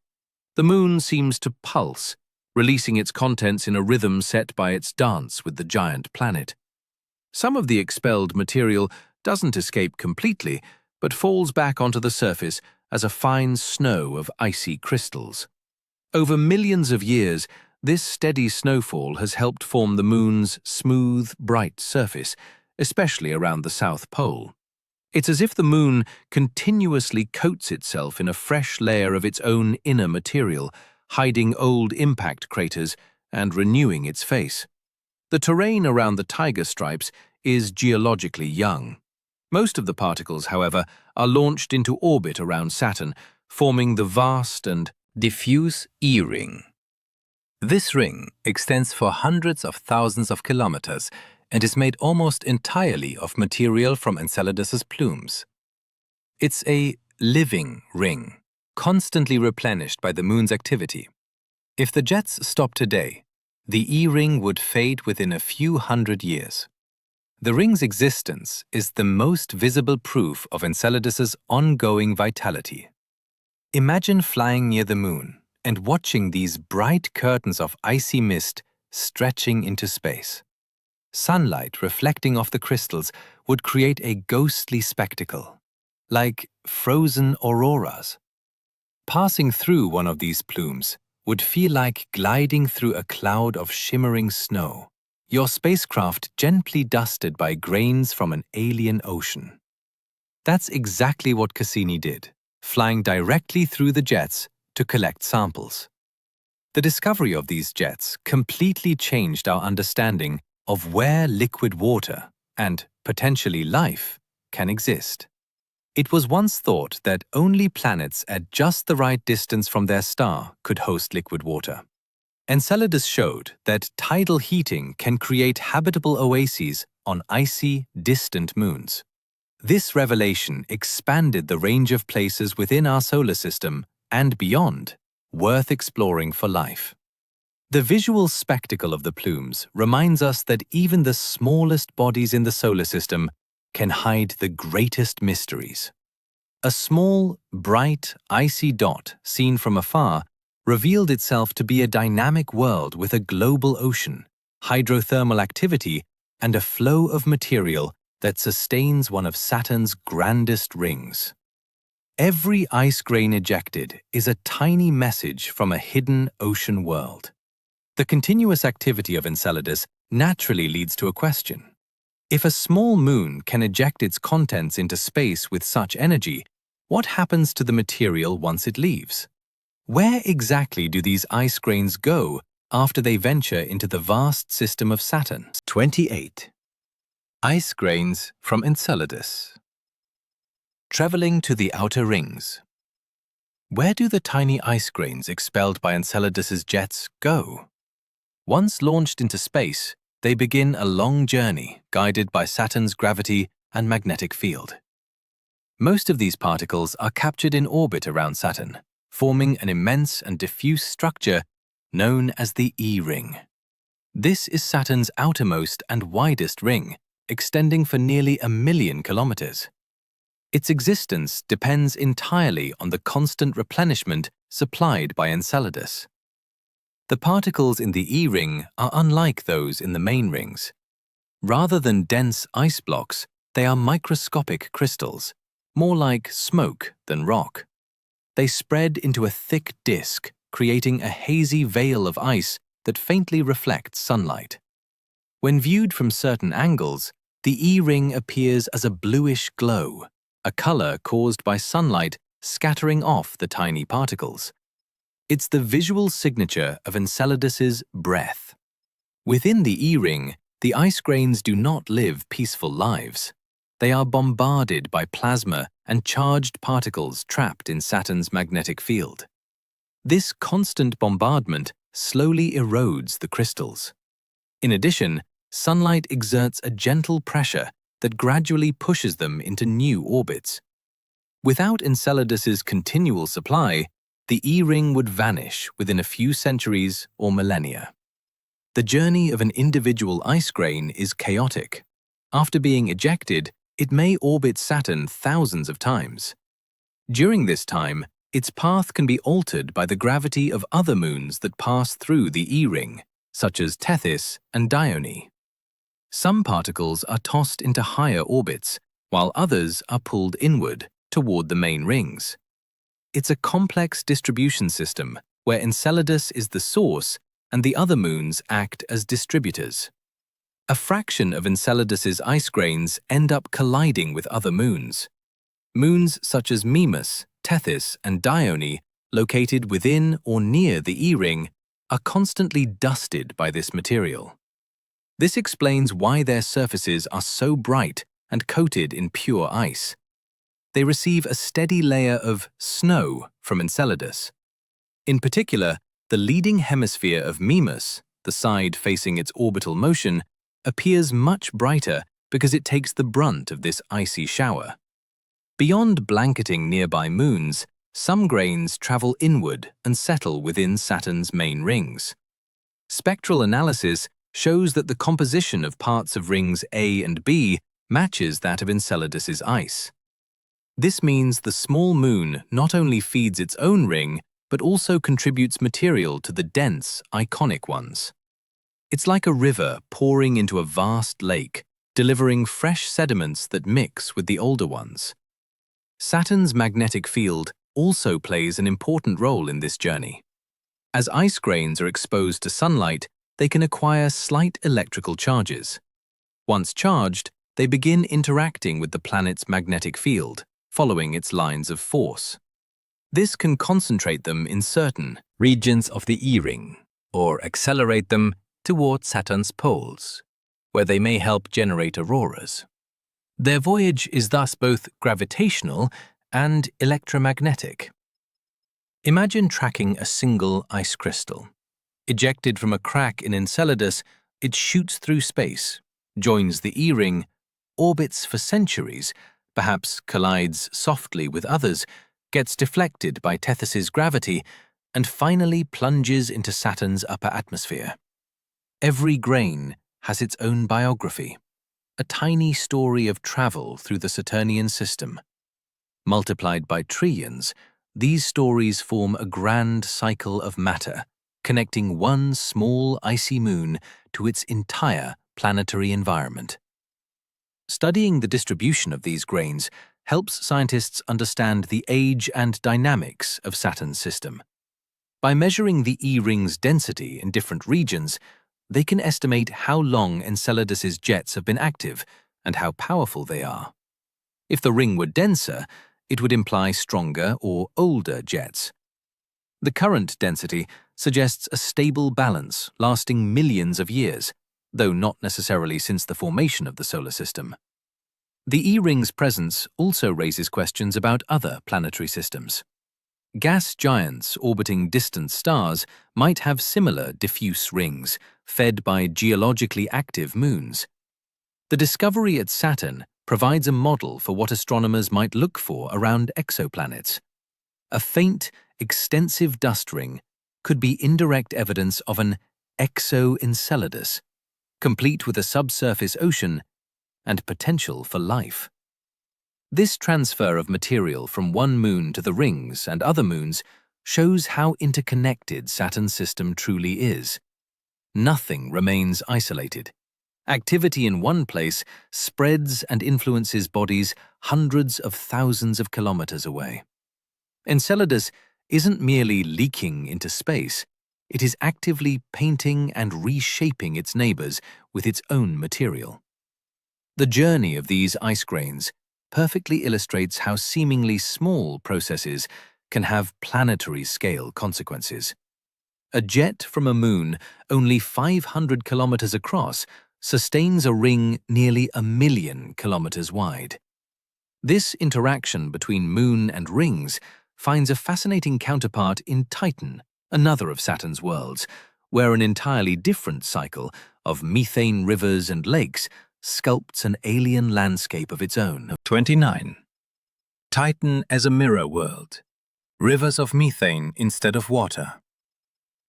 The Moon seems to pulse, releasing its contents in a rhythm set by its dance with the giant planet. Some of the expelled material doesn't escape completely, but falls back onto the surface as a fine snow of icy crystals. Over millions of years, this steady snowfall has helped form the Moon's smooth, bright surface, especially around the South Pole. It's as if the Moon continuously coats itself in a fresh layer of its own inner material, hiding old impact craters and renewing its face. The terrain around the tiger stripes is geologically young. Most of the particles, however, are launched into orbit around Saturn, forming the vast and diffuse E-ring. This ring extends for hundreds of thousands of kilometers and is made almost entirely of material from Enceladus's plumes. It's a living ring, constantly replenished by the Moon's activity. If the jets stop today, the E-ring would fade within a few hundred years. The ring's existence is the most visible proof of Enceladus's ongoing vitality. Imagine flying near the Moon and watching these bright curtains of icy mist stretching into space. Sunlight reflecting off the crystals would create a ghostly spectacle, like frozen auroras. Passing through one of these plumes would feel like gliding through a cloud of shimmering snow, your spacecraft gently dusted by grains from an alien ocean. That's exactly what Cassini did, flying directly through the jets to collect samples. The discovery of these jets completely changed our understanding of where liquid water, and potentially life, can exist. It was once thought that only planets at just the right distance from their star could host liquid water. Enceladus showed that tidal heating can create habitable oases on icy, distant moons. This revelation expanded the range of places within our solar system and beyond, worth exploring for life. The visual spectacle of the plumes reminds us that even the smallest bodies in the solar system can hide the greatest mysteries. A small, bright, icy dot seen from afar revealed itself to be a dynamic world with a global ocean, hydrothermal activity, and a flow of material that sustains one of Saturn's grandest rings. Every ice grain ejected is a tiny message from a hidden ocean world. The continuous activity of Enceladus naturally leads to a question. If a small moon can eject its contents into space with such energy, what happens to the material once it leaves? Where exactly do these ice grains go after they venture into the vast system of Saturn? 28. Ice grains from Enceladus. Traveling to the outer rings. Where do the tiny ice grains expelled by Enceladus's jets go? Once launched into space, they begin a long journey guided by Saturn's gravity and magnetic field. Most of these particles are captured in orbit around Saturn, forming an immense and diffuse structure known as the E-ring. This is Saturn's outermost and widest ring, extending for nearly 1 million kilometers. Its existence depends entirely on the constant replenishment supplied by Enceladus. The particles in the E-ring are unlike those in the main rings. Rather than dense ice blocks, they are microscopic crystals, more like smoke than rock. They spread into a thick disk, creating a hazy veil of ice that faintly reflects sunlight. When viewed from certain angles, the E-ring appears as a bluish glow, a color caused by sunlight scattering off the tiny particles. It's the visual signature of Enceladus's breath. Within the E-ring, the ice grains do not live peaceful lives. They are bombarded by plasma and charged particles trapped in Saturn's magnetic field. This constant bombardment slowly erodes the crystals. In addition, sunlight exerts a gentle pressure that gradually pushes them into new orbits. Without Enceladus's continual supply, the E-ring would vanish within a few centuries or millennia. The journey of an individual ice grain is chaotic. After being ejected, it may orbit Saturn thousands of times. During this time, its path can be altered by the gravity of other moons that pass through the E-ring, such as Tethys and Dione. Some particles are tossed into higher orbits, while others are pulled inward toward the main rings. It's a complex distribution system where Enceladus is the source and the other moons act as distributors. A fraction of Enceladus's ice grains end up colliding with other moons. Moons such as Mimas, Tethys, and Dione, located within or near the E-ring, are constantly dusted by this material. This explains why their surfaces are so bright and coated in pure ice. They receive a steady layer of snow from Enceladus. In particular, the leading hemisphere of Mimas, the side facing its orbital motion, appears much brighter because it takes the brunt of this icy shower. Beyond blanketing nearby moons, some grains travel inward and settle within Saturn's main rings. Spectral analysis shows that the composition of parts of rings A and B matches that of Enceladus's ice. This means the small moon not only feeds its own ring, but also contributes material to the dense, iconic ones. It's like a river pouring into a vast lake, delivering fresh sediments that mix with the older ones. Saturn's magnetic field also plays an important role in this journey. As ice grains are exposed to sunlight, they can acquire slight electrical charges. Once charged, they begin interacting with the planet's magnetic field, following its lines of force. This can concentrate them in certain regions of the E-ring, or accelerate them toward Saturn's poles, where they may help generate auroras. Their voyage is thus both gravitational and electromagnetic. Imagine tracking a single ice crystal. Ejected from a crack in Enceladus, it shoots through space, joins the E-ring, orbits for centuries, perhaps collides softly with others, gets deflected by Tethys's gravity, and finally plunges into Saturn's upper atmosphere. Every grain has its own biography, a tiny story of travel through the Saturnian system. Multiplied by trillions, these stories form a grand cycle of matter, connecting one small icy moon to its entire planetary environment. Studying the distribution of these grains helps scientists understand the age and dynamics of Saturn's system. By measuring the E-ring's density in different regions, they can estimate how long Enceladus's jets have been active and how powerful they are. If the ring were denser, it would imply stronger or older jets. The current density suggests a stable balance lasting millions of years. though not necessarily since the formation of the solar system. The E-ring's presence also raises questions about other planetary systems. Gas giants orbiting distant stars might have similar diffuse rings, fed by geologically active moons. The discovery at Saturn provides a model for what astronomers might look for around exoplanets. A faint, extensive dust ring could be indirect evidence of an exo-Enceladus, complete with a subsurface ocean and potential for life. This transfer of material from one moon to the rings and other moons shows how interconnected Saturn's system truly is. Nothing remains isolated. Activity in one place spreads and influences bodies hundreds of thousands of kilometers away. Enceladus isn't merely leaking into space, it is actively painting and reshaping its neighbors with its own material. The journey of these ice grains perfectly illustrates how seemingly small processes can have planetary-scale consequences. A jet from a moon only 500 kilometers across sustains a ring nearly 1,000,000 kilometers wide. This interaction between moon and rings finds a fascinating counterpart in Titan, another of Saturn's worlds, where an entirely different cycle of methane rivers and lakes sculpts an alien landscape of its own. 29. Titan as a mirror world. Rivers of methane instead of water.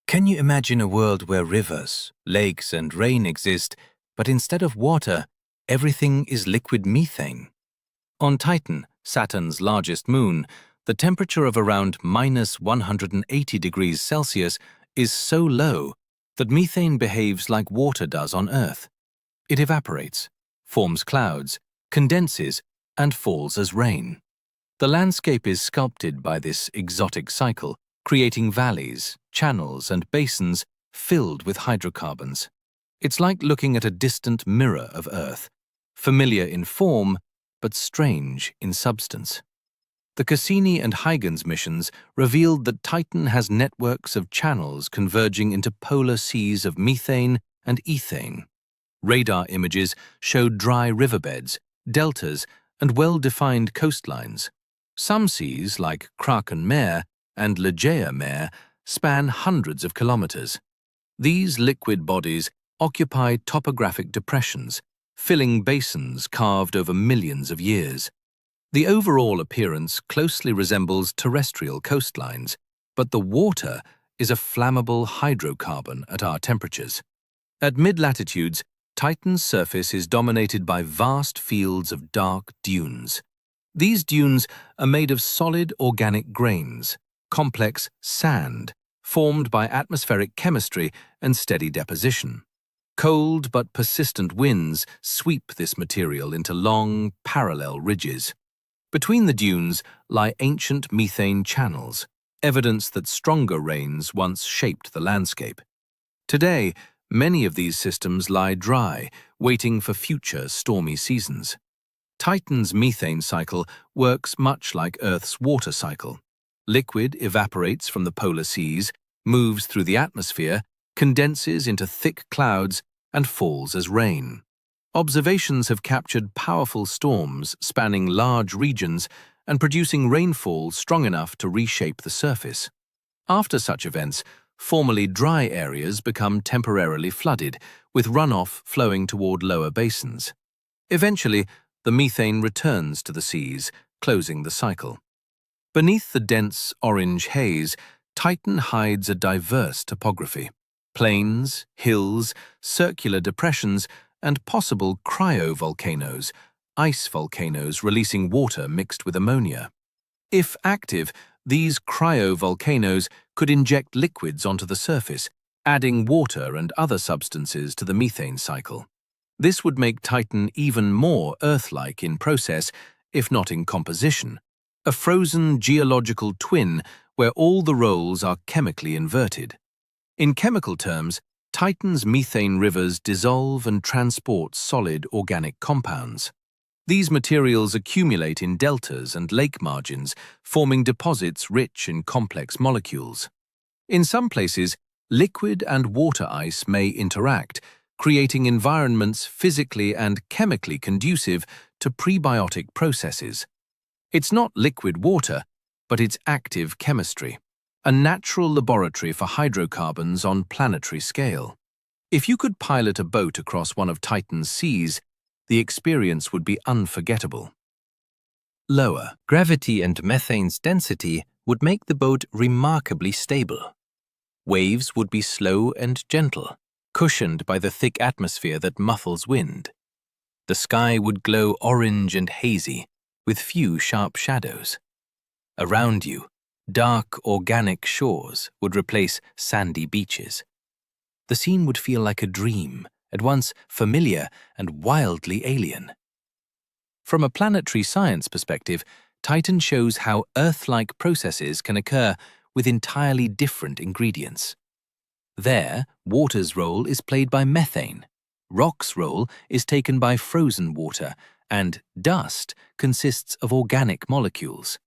Can you imagine a world where rivers, lakes and rain exist, but instead of water, everything is liquid methane? On Titan, Saturn's largest moon, the temperature of around -180 degrees Celsius is so low that methane behaves like water does on Earth. It evaporates, forms clouds, condenses, and falls as rain. The landscape is sculpted by this exotic cycle, creating valleys, channels, and basins filled with hydrocarbons. It's like looking at a distant mirror of Earth, familiar in form, but strange in substance. The Cassini and Huygens missions revealed that Titan has networks of channels converging into polar seas of methane and ethane. Radar images showed dry riverbeds, deltas, and well-defined coastlines. Some seas, like Kraken Mare and Ligeia Mare, span hundreds of kilometers. These liquid bodies occupy topographic depressions, filling basins carved over millions of years. The overall appearance closely resembles terrestrial coastlines, but the water is a flammable hydrocarbon at our temperatures. At mid-latitudes, Titan's surface is dominated by vast fields of dark dunes. These dunes are made of solid organic grains, complex sand, formed by atmospheric chemistry and steady deposition. Cold but persistent winds sweep this material into long, parallel ridges. Between the dunes lie ancient methane channels, evidence that stronger rains once shaped the landscape. Today, many of these systems lie dry, waiting for future stormy seasons. Titan's methane cycle works much like Earth's water cycle. Liquid evaporates from the polar seas, moves through the atmosphere, condenses into thick clouds, and falls as rain. Observations have captured powerful storms spanning large regions and producing rainfall strong enough to reshape the surface. After such events, formerly dry areas become temporarily flooded, with runoff flowing toward lower basins. Eventually, the methane returns to the seas, closing the cycle. Beneath the dense orange haze, Titan hides a diverse topography. Plains, hills, circular depressions, and possible cryovolcanoes, ice volcanoes releasing water mixed with ammonia. If active, these cryovolcanoes could inject liquids onto the surface, adding water and other substances to the methane cycle. This would make Titan even more Earth-like in process, if not in composition, a frozen geological twin where all the roles are chemically inverted. In chemical terms, Titan's methane rivers dissolve and transport solid organic compounds. These materials accumulate in deltas and lake margins, forming deposits rich in complex molecules. In some places, liquid and water ice may interact, creating environments physically and chemically conducive to prebiotic processes. It's not liquid water, but it's active chemistry, a natural laboratory for hydrocarbons on planetary scale. If you could pilot a boat across one of Titan's seas, the experience would be unforgettable. Lower gravity and methane's density would make the boat remarkably stable. Waves would be slow and gentle, cushioned by the thick atmosphere that muffles wind. The sky would glow orange and hazy, with few sharp shadows. Around you, dark organic shores would replace sandy beaches. The scene would feel like a dream, at once familiar and wildly alien. From a planetary science perspective, Titan shows how Earth-like processes can occur with entirely different ingredients. There, water's role is played by methane, rock's role is taken by frozen water, and dust consists of organic molecules.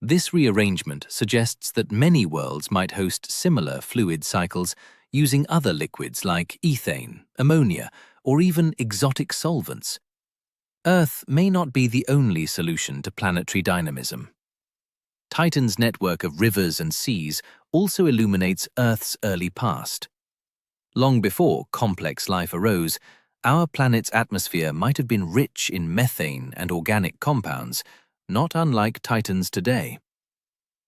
This rearrangement suggests that many worlds might host similar fluid cycles using other liquids like ethane, ammonia, or even exotic solvents. Earth may not be the only solution to planetary dynamism. Titan's network of rivers and seas also illuminates Earth's early past. Long before complex life arose, our planet's atmosphere might have been rich in methane and organic compounds, not unlike Titan's today.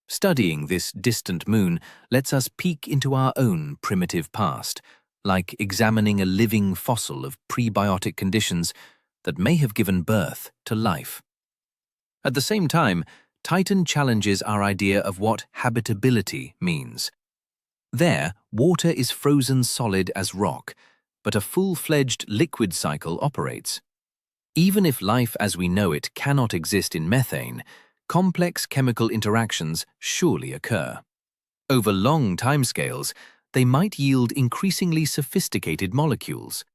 Studying this distant moon lets us peek into our own primitive past, like examining a living fossil of prebiotic conditions that may have given birth to life. At the same time, Titan challenges our idea of what habitability means. There, water is frozen solid as rock, but a full-fledged liquid cycle operates. Even if life as we know it cannot exist in methane, complex chemical interactions surely occur. Over long timescales, they might yield increasingly sophisticated molecules.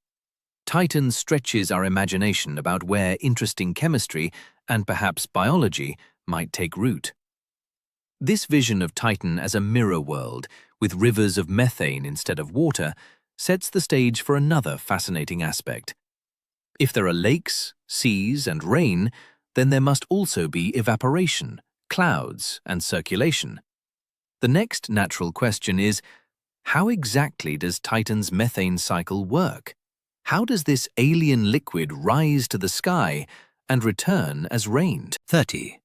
Titan stretches our imagination about where interesting chemistry, and perhaps biology, might take root. This vision of Titan as a mirror world, with rivers of methane instead of water, sets the stage for another fascinating aspect. If there are lakes, seas, and rain, then there must also be evaporation, clouds, and circulation. The next natural question is, how exactly does Titan's methane cycle work? How does this alien liquid rise to the sky and return as rain? 30.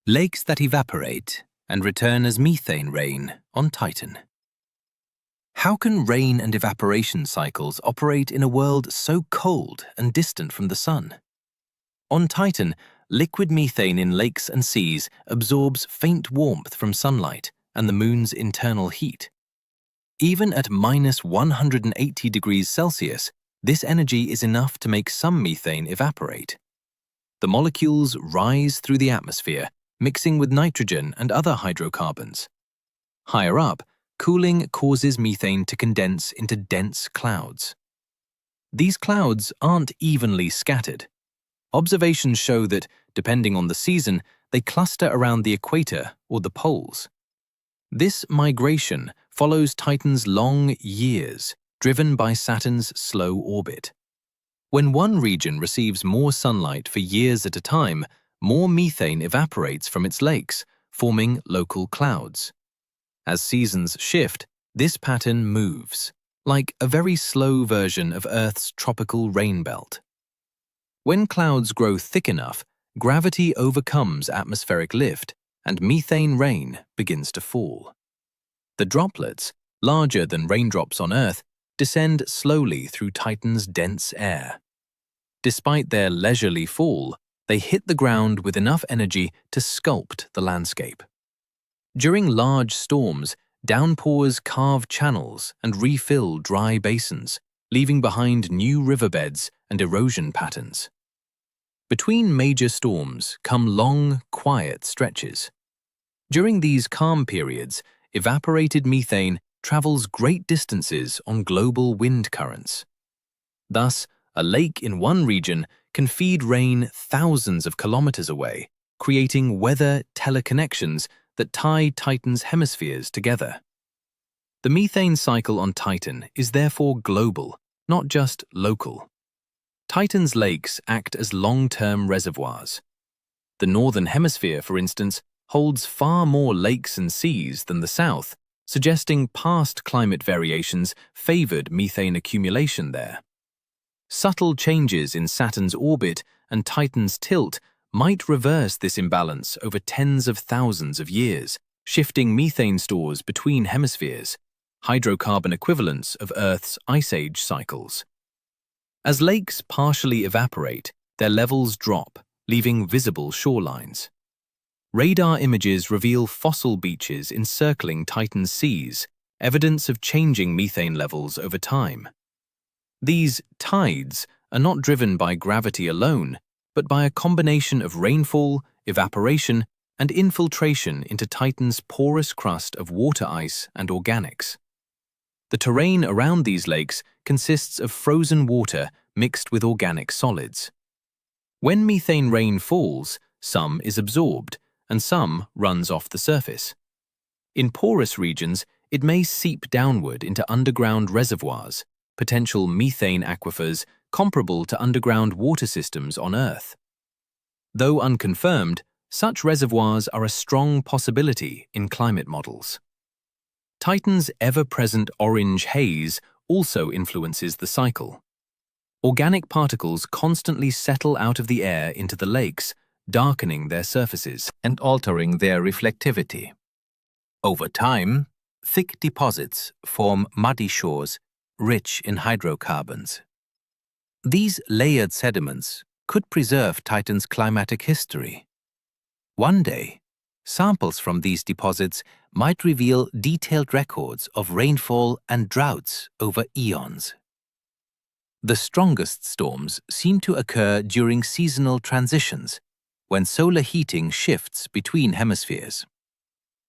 Lakes that evaporate and return as methane rain on Titan. How can rain and evaporation cycles operate in a world so cold and distant from the sun? On Titan, liquid methane in lakes and seas absorbs faint warmth from sunlight and the moon's internal heat. Even at -180 degrees Celsius, this energy is enough to make some methane evaporate. The molecules rise through the atmosphere, mixing with nitrogen and other hydrocarbons. Higher up, cooling causes methane to condense into dense clouds. These clouds aren't evenly scattered. Observations show that, depending on the season, they cluster around the equator or the poles. This migration follows Titan's long years, driven by Saturn's slow orbit. When one region receives more sunlight for years at a time, more methane evaporates from its lakes, forming local clouds. As seasons shift, this pattern moves, like a very slow version of Earth's tropical rain belt. When clouds grow thick enough, gravity overcomes atmospheric lift, and methane rain begins to fall. The droplets, larger than raindrops on Earth, descend slowly through Titan's dense air. Despite their leisurely fall, they hit the ground with enough energy to sculpt the landscape. During large storms, downpours carve channels and refill dry basins, leaving behind new riverbeds and erosion patterns. Between major storms come long, quiet stretches. During these calm periods, evaporated methane travels great distances on global wind currents. Thus, a lake in one region can feed rain thousands of kilometers away, creating weather teleconnections that tie Titan's hemispheres together. The methane cycle on Titan is therefore global, not just local. Titan's lakes act as long-term reservoirs. The northern hemisphere, for instance, holds far more lakes and seas than the south, suggesting past climate variations favored methane accumulation there. Subtle changes in Saturn's orbit and Titan's tilt might reverse this imbalance over tens of thousands of years, shifting methane stores between hemispheres, hydrocarbon equivalents of Earth's ice age cycles. As lakes partially evaporate, their levels drop, leaving visible shorelines. Radar images reveal fossil beaches encircling Titan's seas, evidence of changing methane levels over time. These tides are not driven by gravity alone, but by a combination of rainfall, evaporation, and infiltration into Titan's porous crust of water ice and organics. The terrain around these lakes consists of frozen water mixed with organic solids. When methane rain falls, some is absorbed, and some runs off the surface. In porous regions, it may seep downward into underground reservoirs, potential methane aquifers comparable to underground water systems on Earth. Though unconfirmed, such reservoirs are a strong possibility in climate models. Titan's ever-present orange haze also influences the cycle. Organic particles constantly settle out of the air into the lakes, darkening their surfaces and altering their reflectivity. Over time, thick deposits form muddy shores rich in hydrocarbons. These layered sediments could preserve Titan's climatic history. One day, samples from these deposits might reveal detailed records of rainfall and droughts over eons. The strongest storms seem to occur during seasonal transitions, when solar heating shifts between hemispheres.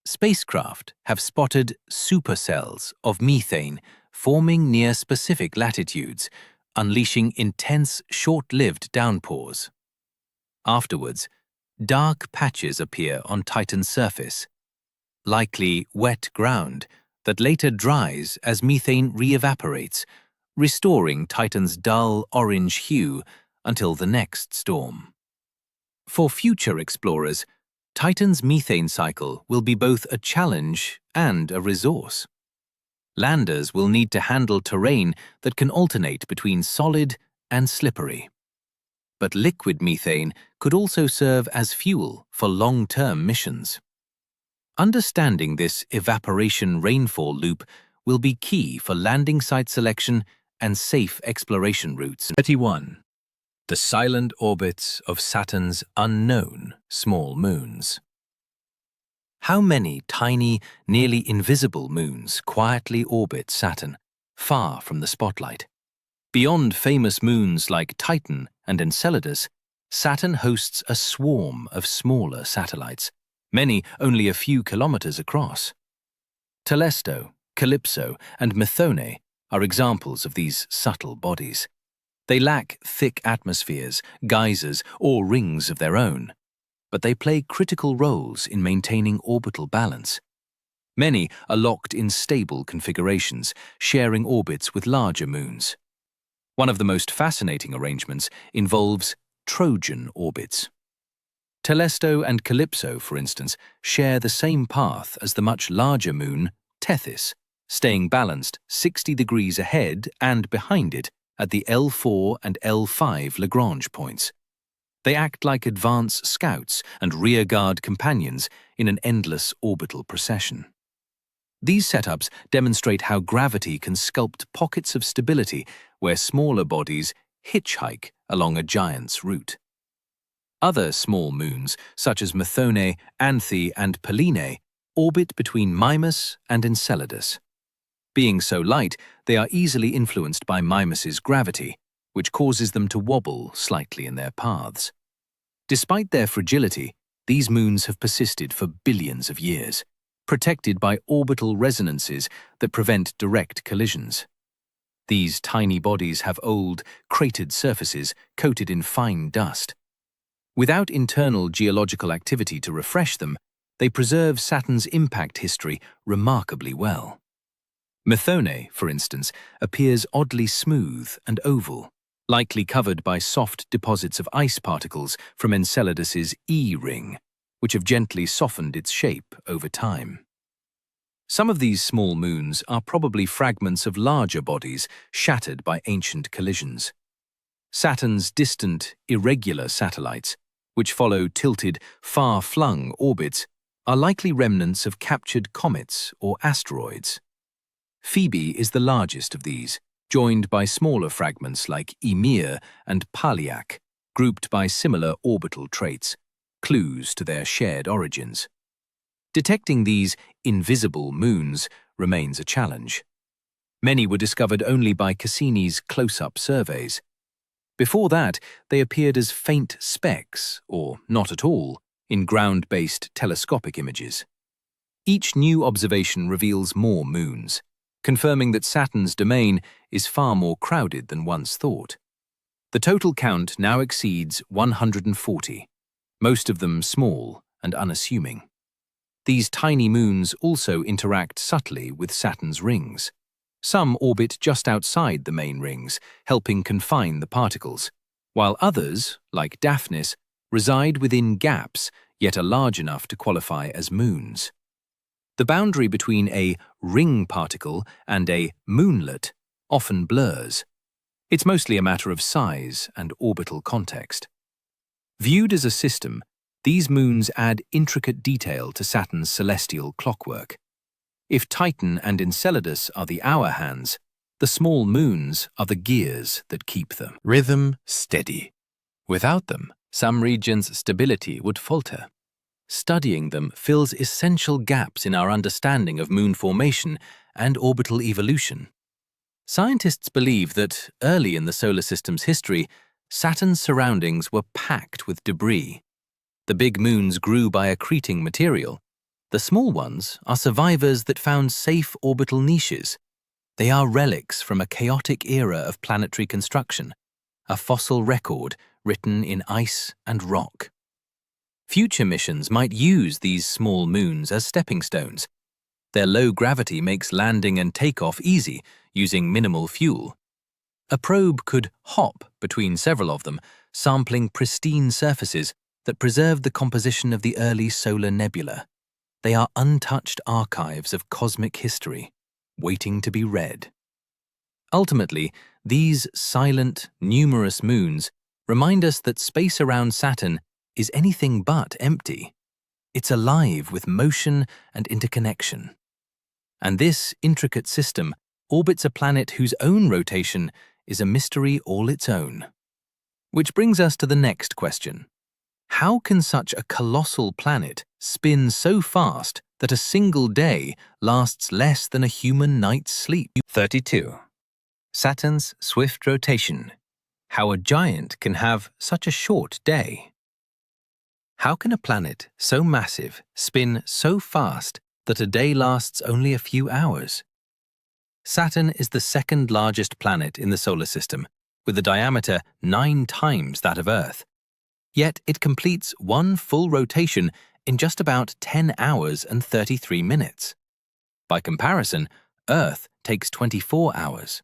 Spacecraft have spotted supercells of methane forming near specific latitudes, unleashing intense, short-lived downpours. Afterwards, dark patches appear on Titan's surface, likely wet ground that later dries as methane re-evaporates, restoring Titan's dull orange hue until the next storm. For future explorers, Titan's methane cycle will be both a challenge and a resource. Landers will need to handle terrain that can alternate between solid and slippery. But liquid methane could also serve as fuel for long-term missions. Understanding this evaporation rainfall loop will be key for landing site selection and safe exploration routes. 31. The silent orbits of Saturn's unknown small moons. How many tiny, nearly invisible moons quietly orbit Saturn, far from the spotlight? Beyond famous moons like Titan and Enceladus, Saturn hosts a swarm of smaller satellites, many only a few kilometers across. Telesto, Calypso, and Methane are examples of these subtle bodies. They lack thick atmospheres, geysers, or rings of their own, but they play critical roles in maintaining orbital balance. Many are locked in stable configurations, sharing orbits with larger moons. One of the most fascinating arrangements involves Trojan orbits. Telesto and Calypso, for instance, share the same path as the much larger moon, Tethys, staying balanced 60 degrees ahead and behind it at the L4 and L5 Lagrange points. They act like advance scouts and rearguard companions in an endless orbital procession. These setups demonstrate how gravity can sculpt pockets of stability where smaller bodies hitchhike along a giant's route. Other small moons, such as Methone, Anthe, and Pallene, orbit between Mimas and Enceladus. Being so light, they are easily influenced by Mimas's gravity, which causes them to wobble slightly in their paths. Despite their fragility, these moons have persisted for billions of years, protected by orbital resonances that prevent direct collisions. These tiny bodies have old, cratered surfaces coated in fine dust. Without internal geological activity to refresh them, they preserve Saturn's impact history remarkably well. Methane, for instance, appears oddly smooth and oval, likely covered by soft deposits of ice particles from Enceladus's E-ring, which have gently softened its shape over time. Some of these small moons are probably fragments of larger bodies shattered by ancient collisions. Saturn's distant, irregular satellites, which follow tilted, far-flung orbits, are likely remnants of captured comets or asteroids. Phoebe is the largest of these, joined by smaller fragments like Ymir and Palaic, grouped by similar orbital traits, clues to their shared origins. Detecting these invisible moons remains a challenge. Many were discovered only by Cassini's close-up surveys. Before that, they appeared as faint specks, or not at all, in ground-based telescopic images. Each new observation reveals more moons, confirming that Saturn's domain is far more crowded than once thought. The total count now exceeds 140, most of them small and unassuming. These tiny moons also interact subtly with Saturn's rings. Some orbit just outside the main rings, helping confine the particles, while others, like Daphnis, reside within gaps yet are large enough to qualify as moons. The boundary between a ring particle and a moonlet often blurs. It's mostly a matter of size and orbital context. Viewed as a system, these moons add intricate detail to Saturn's celestial clockwork. If Titan and Enceladus are the hour hands, the small moons are the gears that keep them. Rhythm steady. Without them, some regions' stability would falter. Studying them fills essential gaps in our understanding of moon formation and orbital evolution. Scientists believe that, early in the solar system's history, Saturn's surroundings were packed with debris. The big moons grew by accreting material. The small ones are survivors that found safe orbital niches. They are relics from a chaotic era of planetary construction, a fossil record written in ice and rock. Future missions might use these small moons as stepping stones. Their low gravity makes landing and takeoff easy, using minimal fuel. A probe could hop between several of them, sampling pristine surfaces that preserve the composition of the early solar nebula. They are untouched archives of cosmic history, waiting to be read. Ultimately, these silent, numerous moons remind us that space around Saturn is anything but empty. It's alive with motion and interconnection. And this intricate system orbits a planet whose own rotation is a mystery all its own. Which brings us to the next question. How can such a colossal planet spin so fast that a single day lasts less than a human night's sleep? 32. Saturn's swift rotation. How a giant can have such a short day. How can a planet so massive spin so fast that a day lasts only a few hours? Saturn is the second largest planet in the solar system, with a diameter 9 times that of Earth. Yet it completes one full rotation in just about 10 hours and 33 minutes. By comparison, Earth takes 24 hours.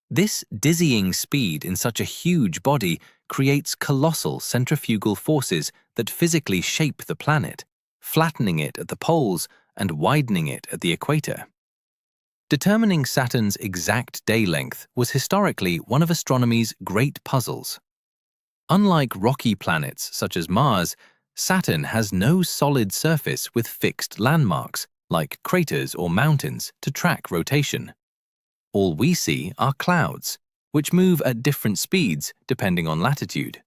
This dizzying speed in such a huge body creates colossal centrifugal forces that physically shape the planet, flattening it at the poles and widening it at the equator. Determining Saturn's exact day length was historically one of astronomy's great puzzles. Unlike rocky planets such as Mars, Saturn has no solid surface with fixed landmarks, like craters or mountains, to track rotation. All we see are clouds, which move at different speeds depending on latitude.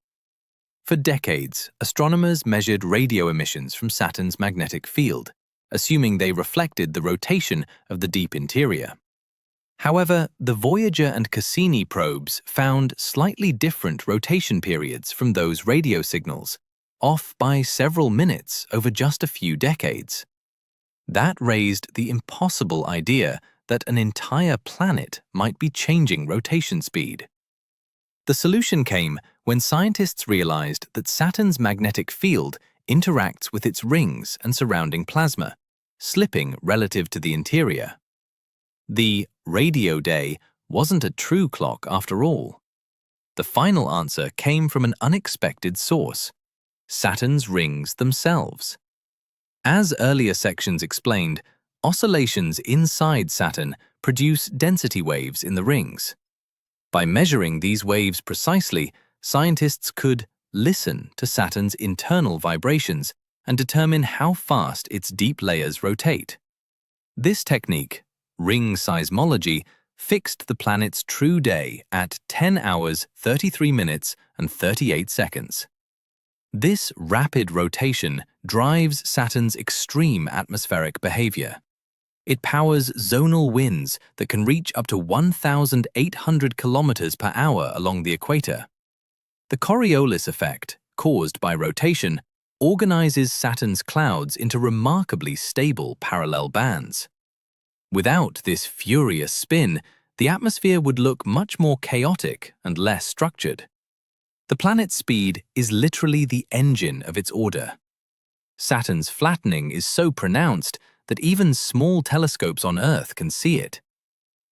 For decades, astronomers measured radio emissions from Saturn's magnetic field, assuming they reflected the rotation of the deep interior. However, the Voyager and Cassini probes found slightly different rotation periods from those radio signals, off by several minutes over just a few decades. That raised the impossible idea that an entire planet might be changing rotation speed. The solution came when scientists realized that Saturn's magnetic field interacts with its rings and surrounding plasma, slipping relative to the interior. The radio day wasn't a true clock after all. The final answer came from an unexpected source: Saturn's rings themselves. As earlier sections explained, oscillations inside Saturn produce density waves in the rings. By measuring these waves precisely, scientists could listen to Saturn's internal vibrations and determine how fast its deep layers rotate. This technique, ring seismology, fixed the planet's true day at 10 hours, 33 minutes, and 38 seconds. This rapid rotation drives Saturn's extreme atmospheric behavior. It powers zonal winds that can reach up to 1,800 kilometers per hour along the equator. The Coriolis effect, caused by rotation, organizes Saturn's clouds into remarkably stable parallel bands. Without this furious spin, the atmosphere would look much more chaotic and less structured. The planet's speed is literally the engine of its order. Saturn's flattening is so pronounced that even small telescopes on Earth can see it.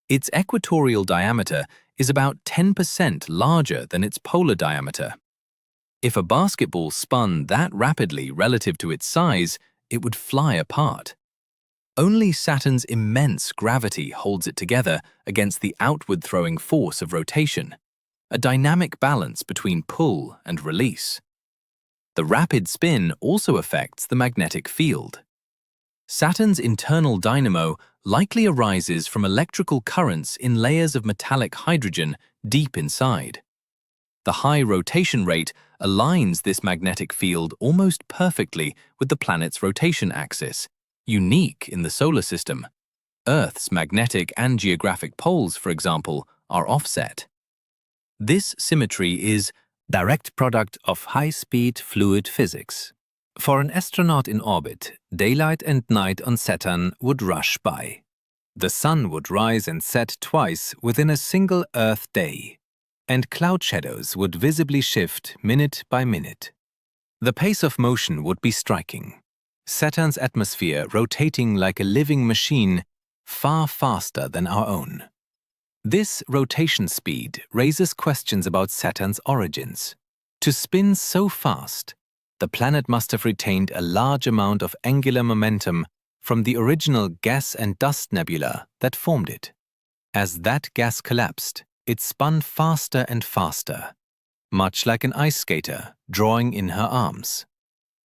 Its equatorial diameter is about 10% larger than its polar diameter. If a basketball spun that rapidly relative to its size, it would fly apart. Only Saturn's immense gravity holds it together against the outward-throwing force of rotation, a dynamic balance between pull and release. The rapid spin also affects the magnetic field. Saturn's internal dynamo likely arises from electrical currents in layers of metallic hydrogen deep inside. The high rotation rate aligns this magnetic field almost perfectly with the planet's rotation axis, unique in the solar system. Earth's magnetic and geographic poles, for example, are offset. This symmetry is direct product of high-speed fluid physics. For an astronaut in orbit, daylight and night on Saturn would rush by. The sun would rise and set twice within a single Earth day, and cloud shadows would visibly shift minute by minute. The pace of motion would be striking. Saturn's atmosphere rotating like a living machine, far faster than our own. This rotation speed raises questions about Saturn's origins. To spin so fast, the planet must have retained a large amount of angular momentum from the original gas and dust nebula that formed it. As that gas collapsed, it spun faster and faster, much like an ice skater drawing in her arms.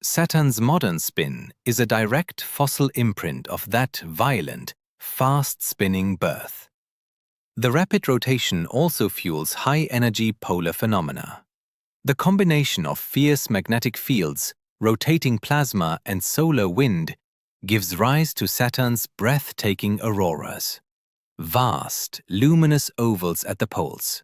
Saturn's modern spin is a direct fossil imprint of that violent, fast-spinning birth. The rapid rotation also fuels high-energy polar phenomena. The combination of fierce magnetic fields, rotating plasma, and solar wind gives rise to Saturn's breathtaking auroras. Vast, luminous ovals at the poles.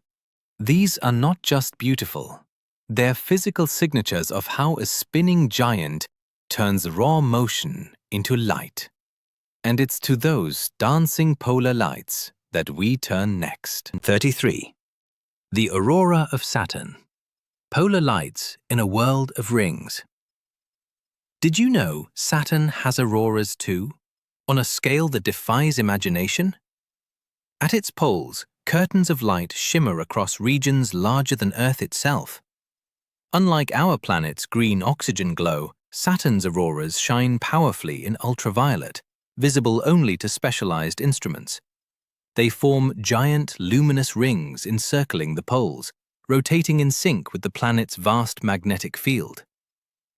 These are not just beautiful. They're physical signatures of how a spinning giant turns raw motion into light. And it's to those dancing polar lights that we turn next. 33. The aurora of Saturn. Polar lights in a world of rings. Did you know Saturn has auroras too, on a scale that defies imagination? At its poles, curtains of light shimmer across regions larger than Earth itself. Unlike our planet's green oxygen glow, Saturn's auroras shine powerfully in ultraviolet, visible only to specialized instruments. They form giant luminous rings encircling the poles, rotating in sync with the planet's vast magnetic field.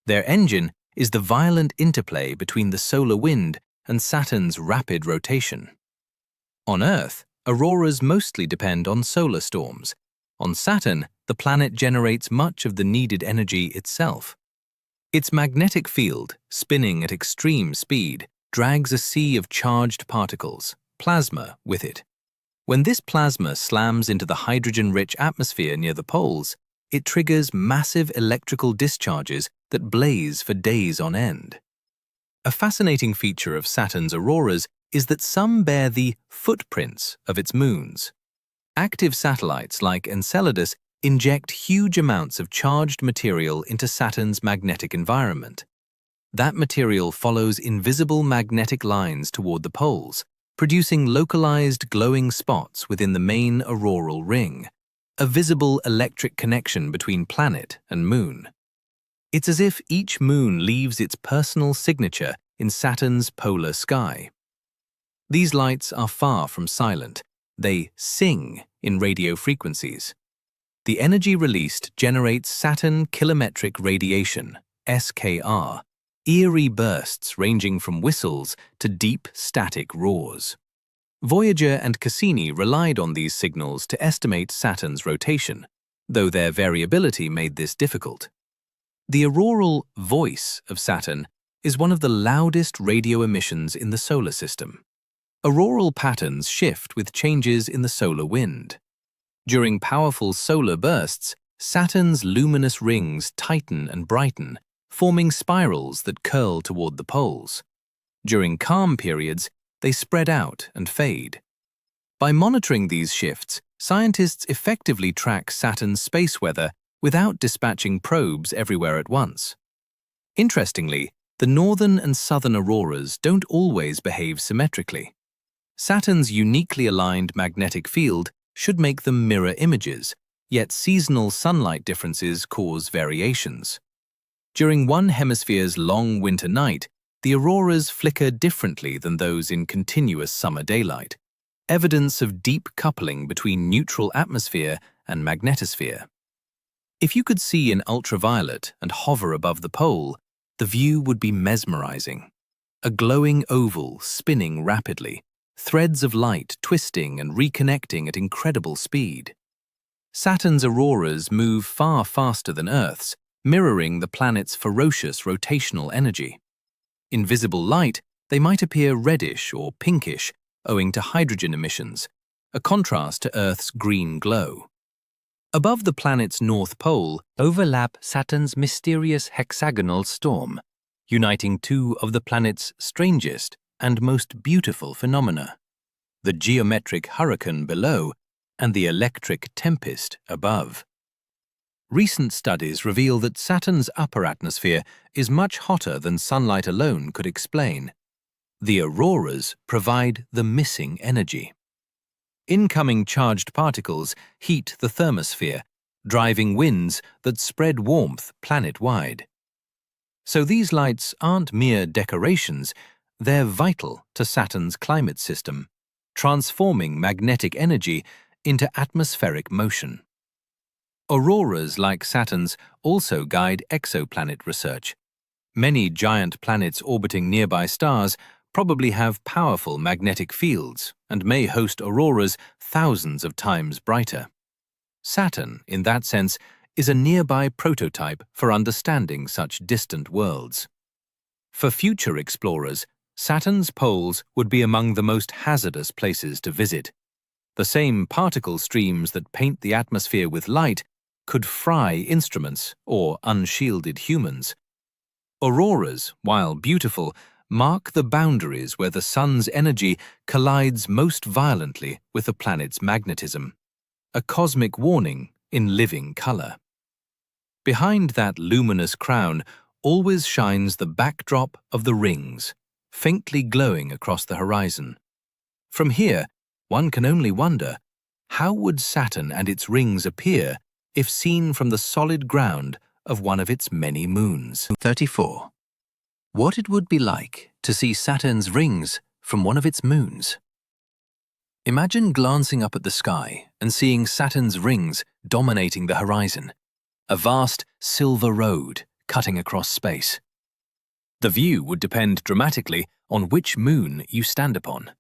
Their engine is the violent interplay between the solar wind and Saturn's rapid rotation. On Earth, auroras mostly depend on solar storms. On Saturn, the planet generates much of the needed energy itself. Its magnetic field, spinning at extreme speed, drags a sea of charged particles, plasma, with it. When this plasma slams into the hydrogen-rich atmosphere near the poles, it triggers massive electrical discharges that blaze for days on end. A fascinating feature of Saturn's auroras is that some bear the footprints of its moons. Active satellites like Enceladus inject huge amounts of charged material into Saturn's magnetic environment. That material follows invisible magnetic lines toward the poles, producing localized glowing spots within the main auroral ring, a visible electric connection between planet and moon. It's as if each moon leaves its personal signature in Saturn's polar sky. These lights are far from silent. They sing in radio frequencies. The energy released generates Saturn kilometric radiation, SKR, eerie bursts ranging from whistles to deep static roars. Voyager and Cassini relied on these signals to estimate Saturn's rotation, though their variability made this difficult. The auroral voice of Saturn is one of the loudest radio emissions in the solar system. Auroral patterns shift with changes in the solar wind. During powerful solar bursts, Saturn's luminous rings tighten and brighten, forming spirals that curl toward the poles. During calm periods, they spread out and fade. By monitoring these shifts, scientists effectively track Saturn's space weather without dispatching probes everywhere at once. Interestingly, the northern and southern auroras don't always behave symmetrically. Saturn's uniquely aligned magnetic field should make them mirror images, yet seasonal sunlight differences cause variations. During one hemisphere's long winter night, the auroras flicker differently than those in continuous summer daylight, evidence of deep coupling between neutral atmosphere and magnetosphere. If you could see in ultraviolet and hover above the pole, the view would be mesmerizing. A glowing oval spinning rapidly, threads of light twisting and reconnecting at incredible speed. Saturn's auroras move far faster than Earth's, mirroring the planet's ferocious rotational energy. In visible light, they might appear reddish or pinkish, owing to hydrogen emissions, a contrast to Earth's green glow. Above the planet's north pole overlap Saturn's mysterious hexagonal storm, uniting two of the planet's strangest and most beautiful phenomena, the geometric hurricane below and the electric tempest above. Recent studies reveal that Saturn's upper atmosphere is much hotter than sunlight alone could explain. The auroras provide the missing energy. Incoming charged particles heat the thermosphere, driving winds that spread warmth planet-wide. So these lights aren't mere decorations, they're vital to Saturn's climate system, transforming magnetic energy into atmospheric motion. Auroras like Saturn's also guide exoplanet research. Many giant planets orbiting nearby stars probably have powerful magnetic fields and may host auroras thousands of times brighter. Saturn, in that sense, is a nearby prototype for understanding such distant worlds. For future explorers, Saturn's poles would be among the most hazardous places to visit. The same particle streams that paint the atmosphere with light could fry instruments or unshielded humans. Auroras, while beautiful, mark the boundaries where the sun's energy collides most violently with the planet's magnetism, a cosmic warning in living color. Behind that luminous crown always shines the backdrop of the rings, faintly glowing across the horizon. From here, one can only wonder, how would Saturn and its rings appear if seen from the solid ground of one of its many moons? 34. What it would be like to see Saturn's rings from one of its moons. Imagine glancing up at the sky and seeing Saturn's rings dominating the horizon, a vast silver road cutting across space. The view would depend dramatically on which moon you stand upon.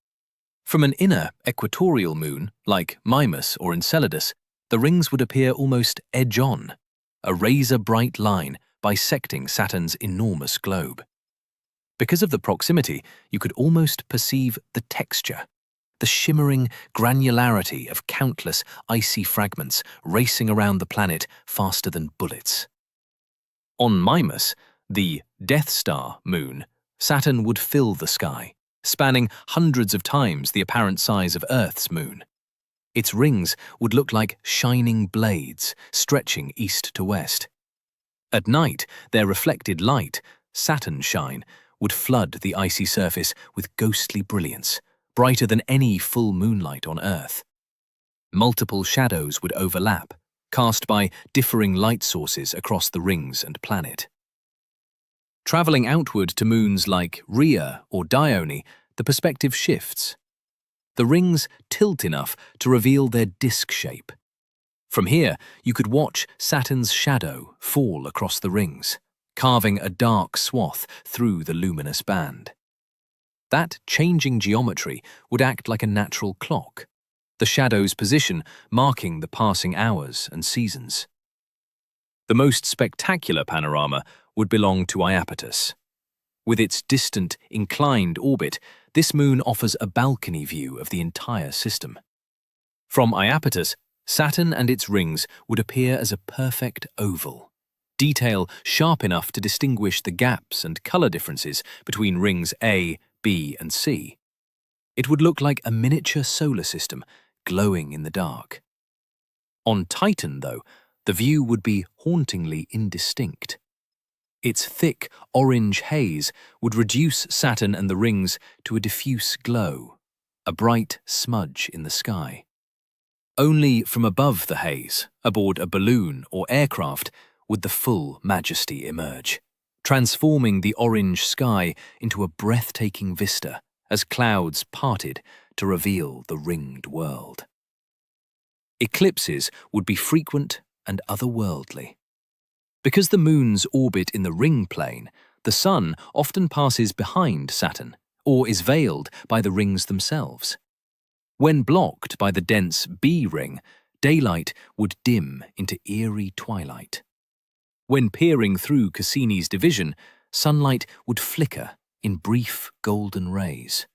From an inner equatorial moon, like Mimas or Enceladus, the rings would appear almost edge-on, a razor-bright line bisecting Saturn's enormous globe. Because of the proximity, you could almost perceive the texture, the shimmering granularity of countless icy fragments racing around the planet faster than bullets. On Mimas, the Death Star moon, Saturn would fill the sky, spanning hundreds of times the apparent size of Earth's moon. Its rings would look like shining blades stretching east to west. At night, their reflected light, Saturn shine, would flood the icy surface with ghostly brilliance, brighter than any full moonlight on Earth. Multiple shadows would overlap, cast by differing light sources across the rings and planet. Traveling outward to moons like Rhea or Dione, the perspective shifts. The rings tilt enough to reveal their disk shape. From here, you could watch Saturn's shadow fall across the rings, carving a dark swath through the luminous band. That changing geometry would act like a natural clock, the shadow's position marking the passing hours and seasons. The most spectacular panorama would belong to Iapetus. With its distant, inclined orbit, this moon offers a balcony view of the entire system. From Iapetus, Saturn and its rings would appear as a perfect oval, detail sharp enough to distinguish the gaps and color differences between rings A, B, and C. It would look like a miniature solar system glowing in the dark. On Titan, though, the view would be hauntingly indistinct. Its thick, orange haze would reduce Saturn and the rings to a diffuse glow, a bright smudge in the sky. Only from above the haze, aboard a balloon or aircraft, would the full majesty emerge, transforming the orange sky into a breathtaking vista as clouds parted to reveal the ringed world. Eclipses would be frequent and otherworldly. Because the moons orbit in the ring plane, the Sun often passes behind Saturn or is veiled by the rings themselves. When blocked by the dense B ring, daylight would dim into eerie twilight. When peering through Cassini's division, sunlight would flicker in brief golden rays.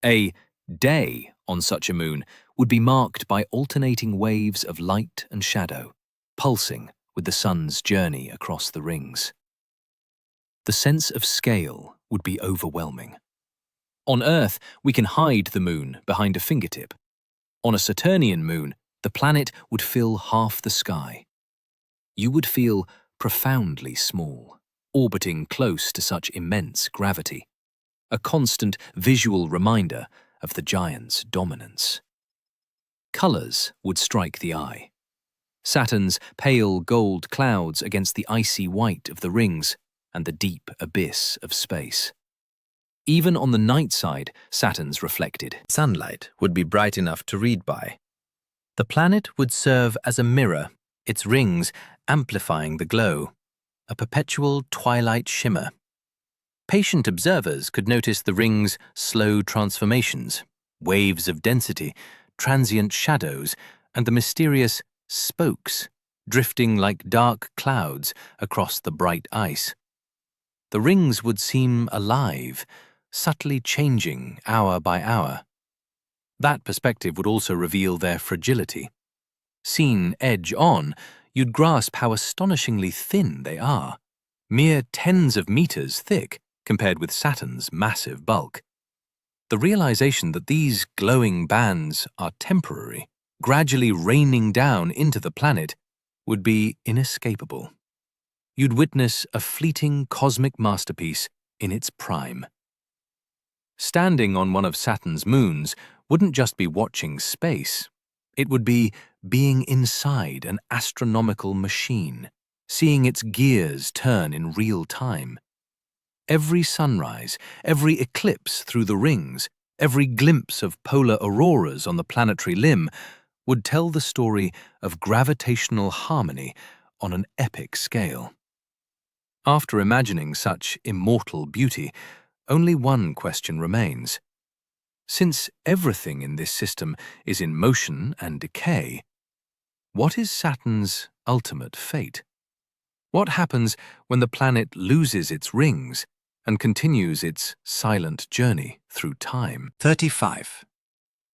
A day on such a moon would be marked by alternating waves of light and shadow, pulsing with the sun's journey across the rings. The sense of scale would be overwhelming. On Earth, we can hide the moon behind a fingertip. On a Saturnian moon, the planet would fill half the sky. You would feel profoundly small, orbiting close to such immense gravity, a constant visual reminder of the giant's dominance. Colors would strike the eye. Saturn's pale gold clouds against the icy white of the rings and the deep abyss of space. Even on the night side, Saturn's reflected sunlight would be bright enough to read by. The planet would serve as a mirror, its rings amplifying the glow, a perpetual twilight shimmer. Patient observers could notice the rings' slow transformations, waves of density, transient shadows, and the mysterious spokes drifting like dark clouds across the bright ice. The rings would seem alive, subtly changing hour by hour. That perspective would also reveal their fragility. Seen edge on, you'd grasp how astonishingly thin they are, mere tens of meters thick compared with Saturn's massive bulk. The realization that these glowing bands are temporary, gradually raining down into the planet, would be inescapable. You'd witness a fleeting cosmic masterpiece in its prime. Standing on one of Saturn's moons wouldn't just be watching space. It would be being inside an astronomical machine, seeing its gears turn in real time. Every sunrise, every eclipse through the rings, every glimpse of polar auroras on the planetary limb would tell the story of gravitational harmony on an epic scale. After imagining such immortal beauty, only one question remains. Since everything in this system is in motion and decay, what is Saturn's ultimate fate? What happens when the planet loses its rings and continues its silent journey through time? 35.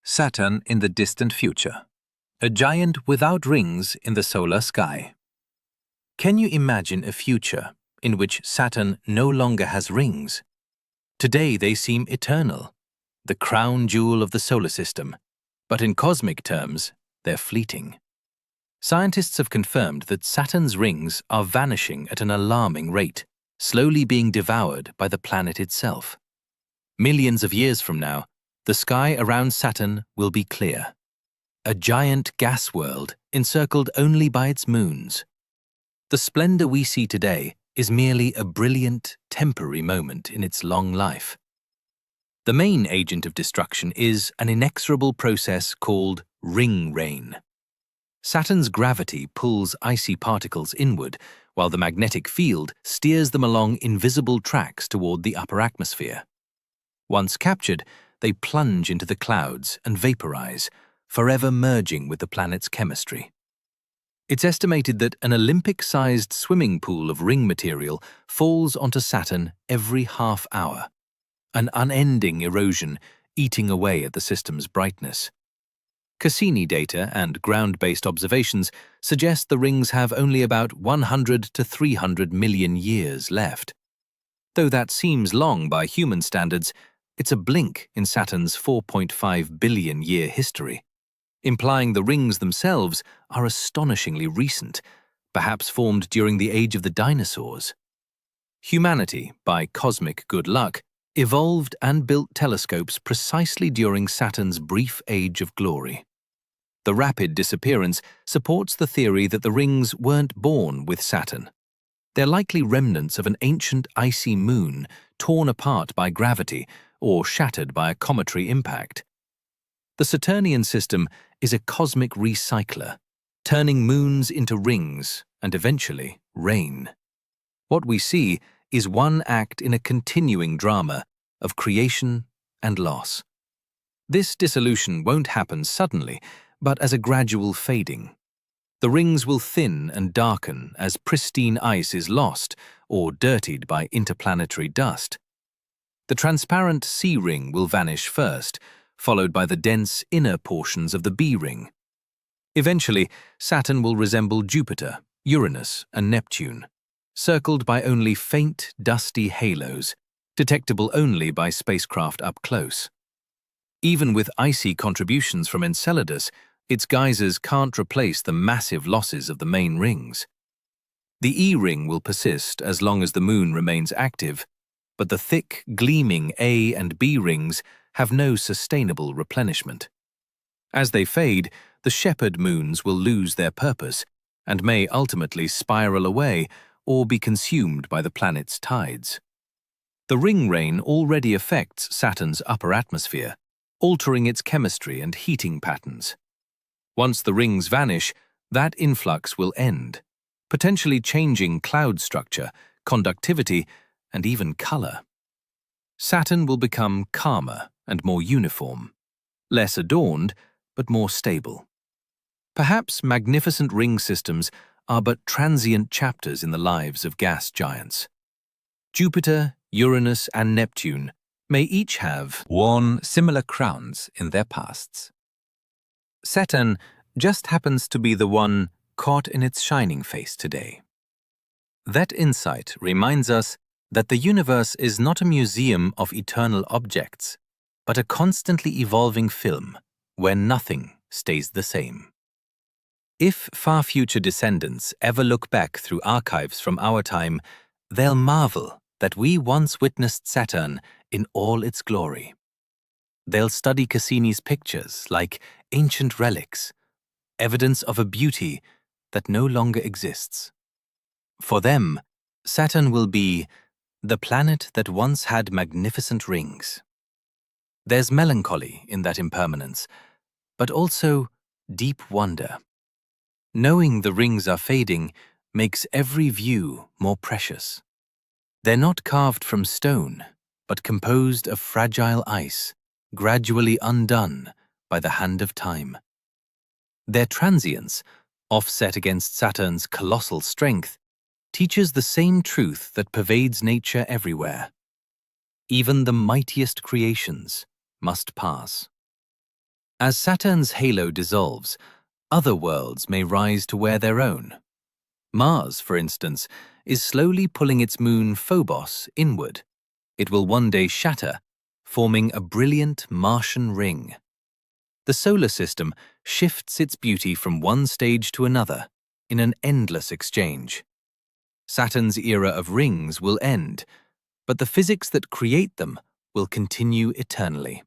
Saturn in the distant future. A giant without rings in the solar sky. Can you imagine a future in which Saturn no longer has rings? Today they seem eternal, the crown jewel of the solar system, but in cosmic terms, they're fleeting. Scientists have confirmed that Saturn's rings are vanishing at an alarming rate, slowly being devoured by the planet itself. Millions of years from now, the sky around Saturn will be clear, a giant gas world encircled only by its moons. The splendor we see today is merely a brilliant, temporary moment in its long life. The main agent of destruction is an inexorable process called ring rain. Saturn's gravity pulls icy particles inward, while the magnetic field steers them along invisible tracks toward the upper atmosphere. Once captured, they plunge into the clouds and vaporize, forever merging with the planet's chemistry. It's estimated that an Olympic-sized swimming pool of ring material falls onto Saturn every half hour, an unending erosion eating away at the system's brightness. Cassini data and ground-based observations suggest the rings have only about 100 to 300 million years left. Though that seems long by human standards, it's a blink in Saturn's 4.5 billion year history, implying the rings themselves are astonishingly recent, perhaps formed during the age of the dinosaurs. Humanity, by cosmic good luck, evolved and built telescopes precisely during Saturn's brief age of glory. The rapid disappearance supports the theory that the rings weren't born with Saturn. They're likely remnants of an ancient icy moon torn apart by gravity or shattered by a cometary impact. The Saturnian system is a cosmic recycler, turning moons into rings and eventually rain. What we see is one act in a continuing drama of creation and loss. This dissolution won't happen suddenly, but as a gradual fading. The rings will thin and darken as pristine ice is lost or dirtied by interplanetary dust. The transparent C ring will vanish first, followed by the dense inner portions of the B ring. Eventually, Saturn will resemble Jupiter, Uranus, and Neptune, circled by only faint, dusty halos, detectable only by spacecraft up close. Even with icy contributions from Enceladus, its geysers can't replace the massive losses of the main rings. The E ring will persist as long as the moon remains active, but the thick, gleaming A and B rings have no sustainable replenishment. As they fade, the shepherd moons will lose their purpose and may ultimately spiral away or be consumed by the planet's tides. The ring rain already affects Saturn's upper atmosphere, altering its chemistry and heating patterns. Once the rings vanish, that influx will end, potentially changing cloud structure, conductivity, and even color. Saturn will become calmer and more uniform, less adorned, but more stable. Perhaps magnificent ring systems are but transient chapters in the lives of gas giants. Jupiter, Uranus, and Neptune may each have worn similar crowns in their pasts. Saturn just happens to be the one caught in its shining face today. That insight reminds us that the universe is not a museum of eternal objects, but a constantly evolving film where nothing stays the same. If far future descendants ever look back through archives from our time, they'll marvel that we once witnessed Saturn in all its glory. They'll study Cassini's pictures like ancient relics, evidence of a beauty that no longer exists. For them, Saturn will be the planet that once had magnificent rings. There's melancholy in that impermanence, but also deep wonder. Knowing the rings are fading makes every view more precious. They're not carved from stone, but composed of fragile ice, gradually undone by the hand of time. Their transience, offset against Saturn's colossal strength, teaches the same truth that pervades nature everywhere. Even the mightiest creations must pass. As Saturn's halo dissolves, other worlds may rise to wear their own. Mars, for instance, is slowly pulling its moon Phobos inward. It will one day shatter, forming a brilliant Martian ring. The solar system shifts its beauty from one stage to another in an endless exchange. Saturn's era of rings will end, but the physics that create them will continue eternally.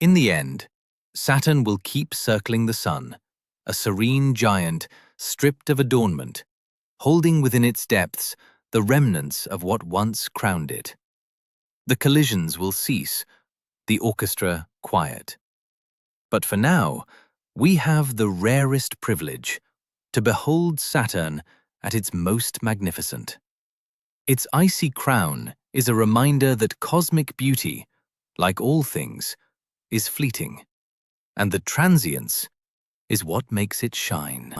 In the end, Saturn will keep circling the Sun, a serene giant stripped of adornment, holding within its depths the remnants of what once crowned it. The collisions will cease, the orchestra quiet. But for now, we have the rarest privilege to behold Saturn at its most magnificent. Its icy crown is a reminder that cosmic beauty, like all things, is fleeting, and that transience is what makes it shine.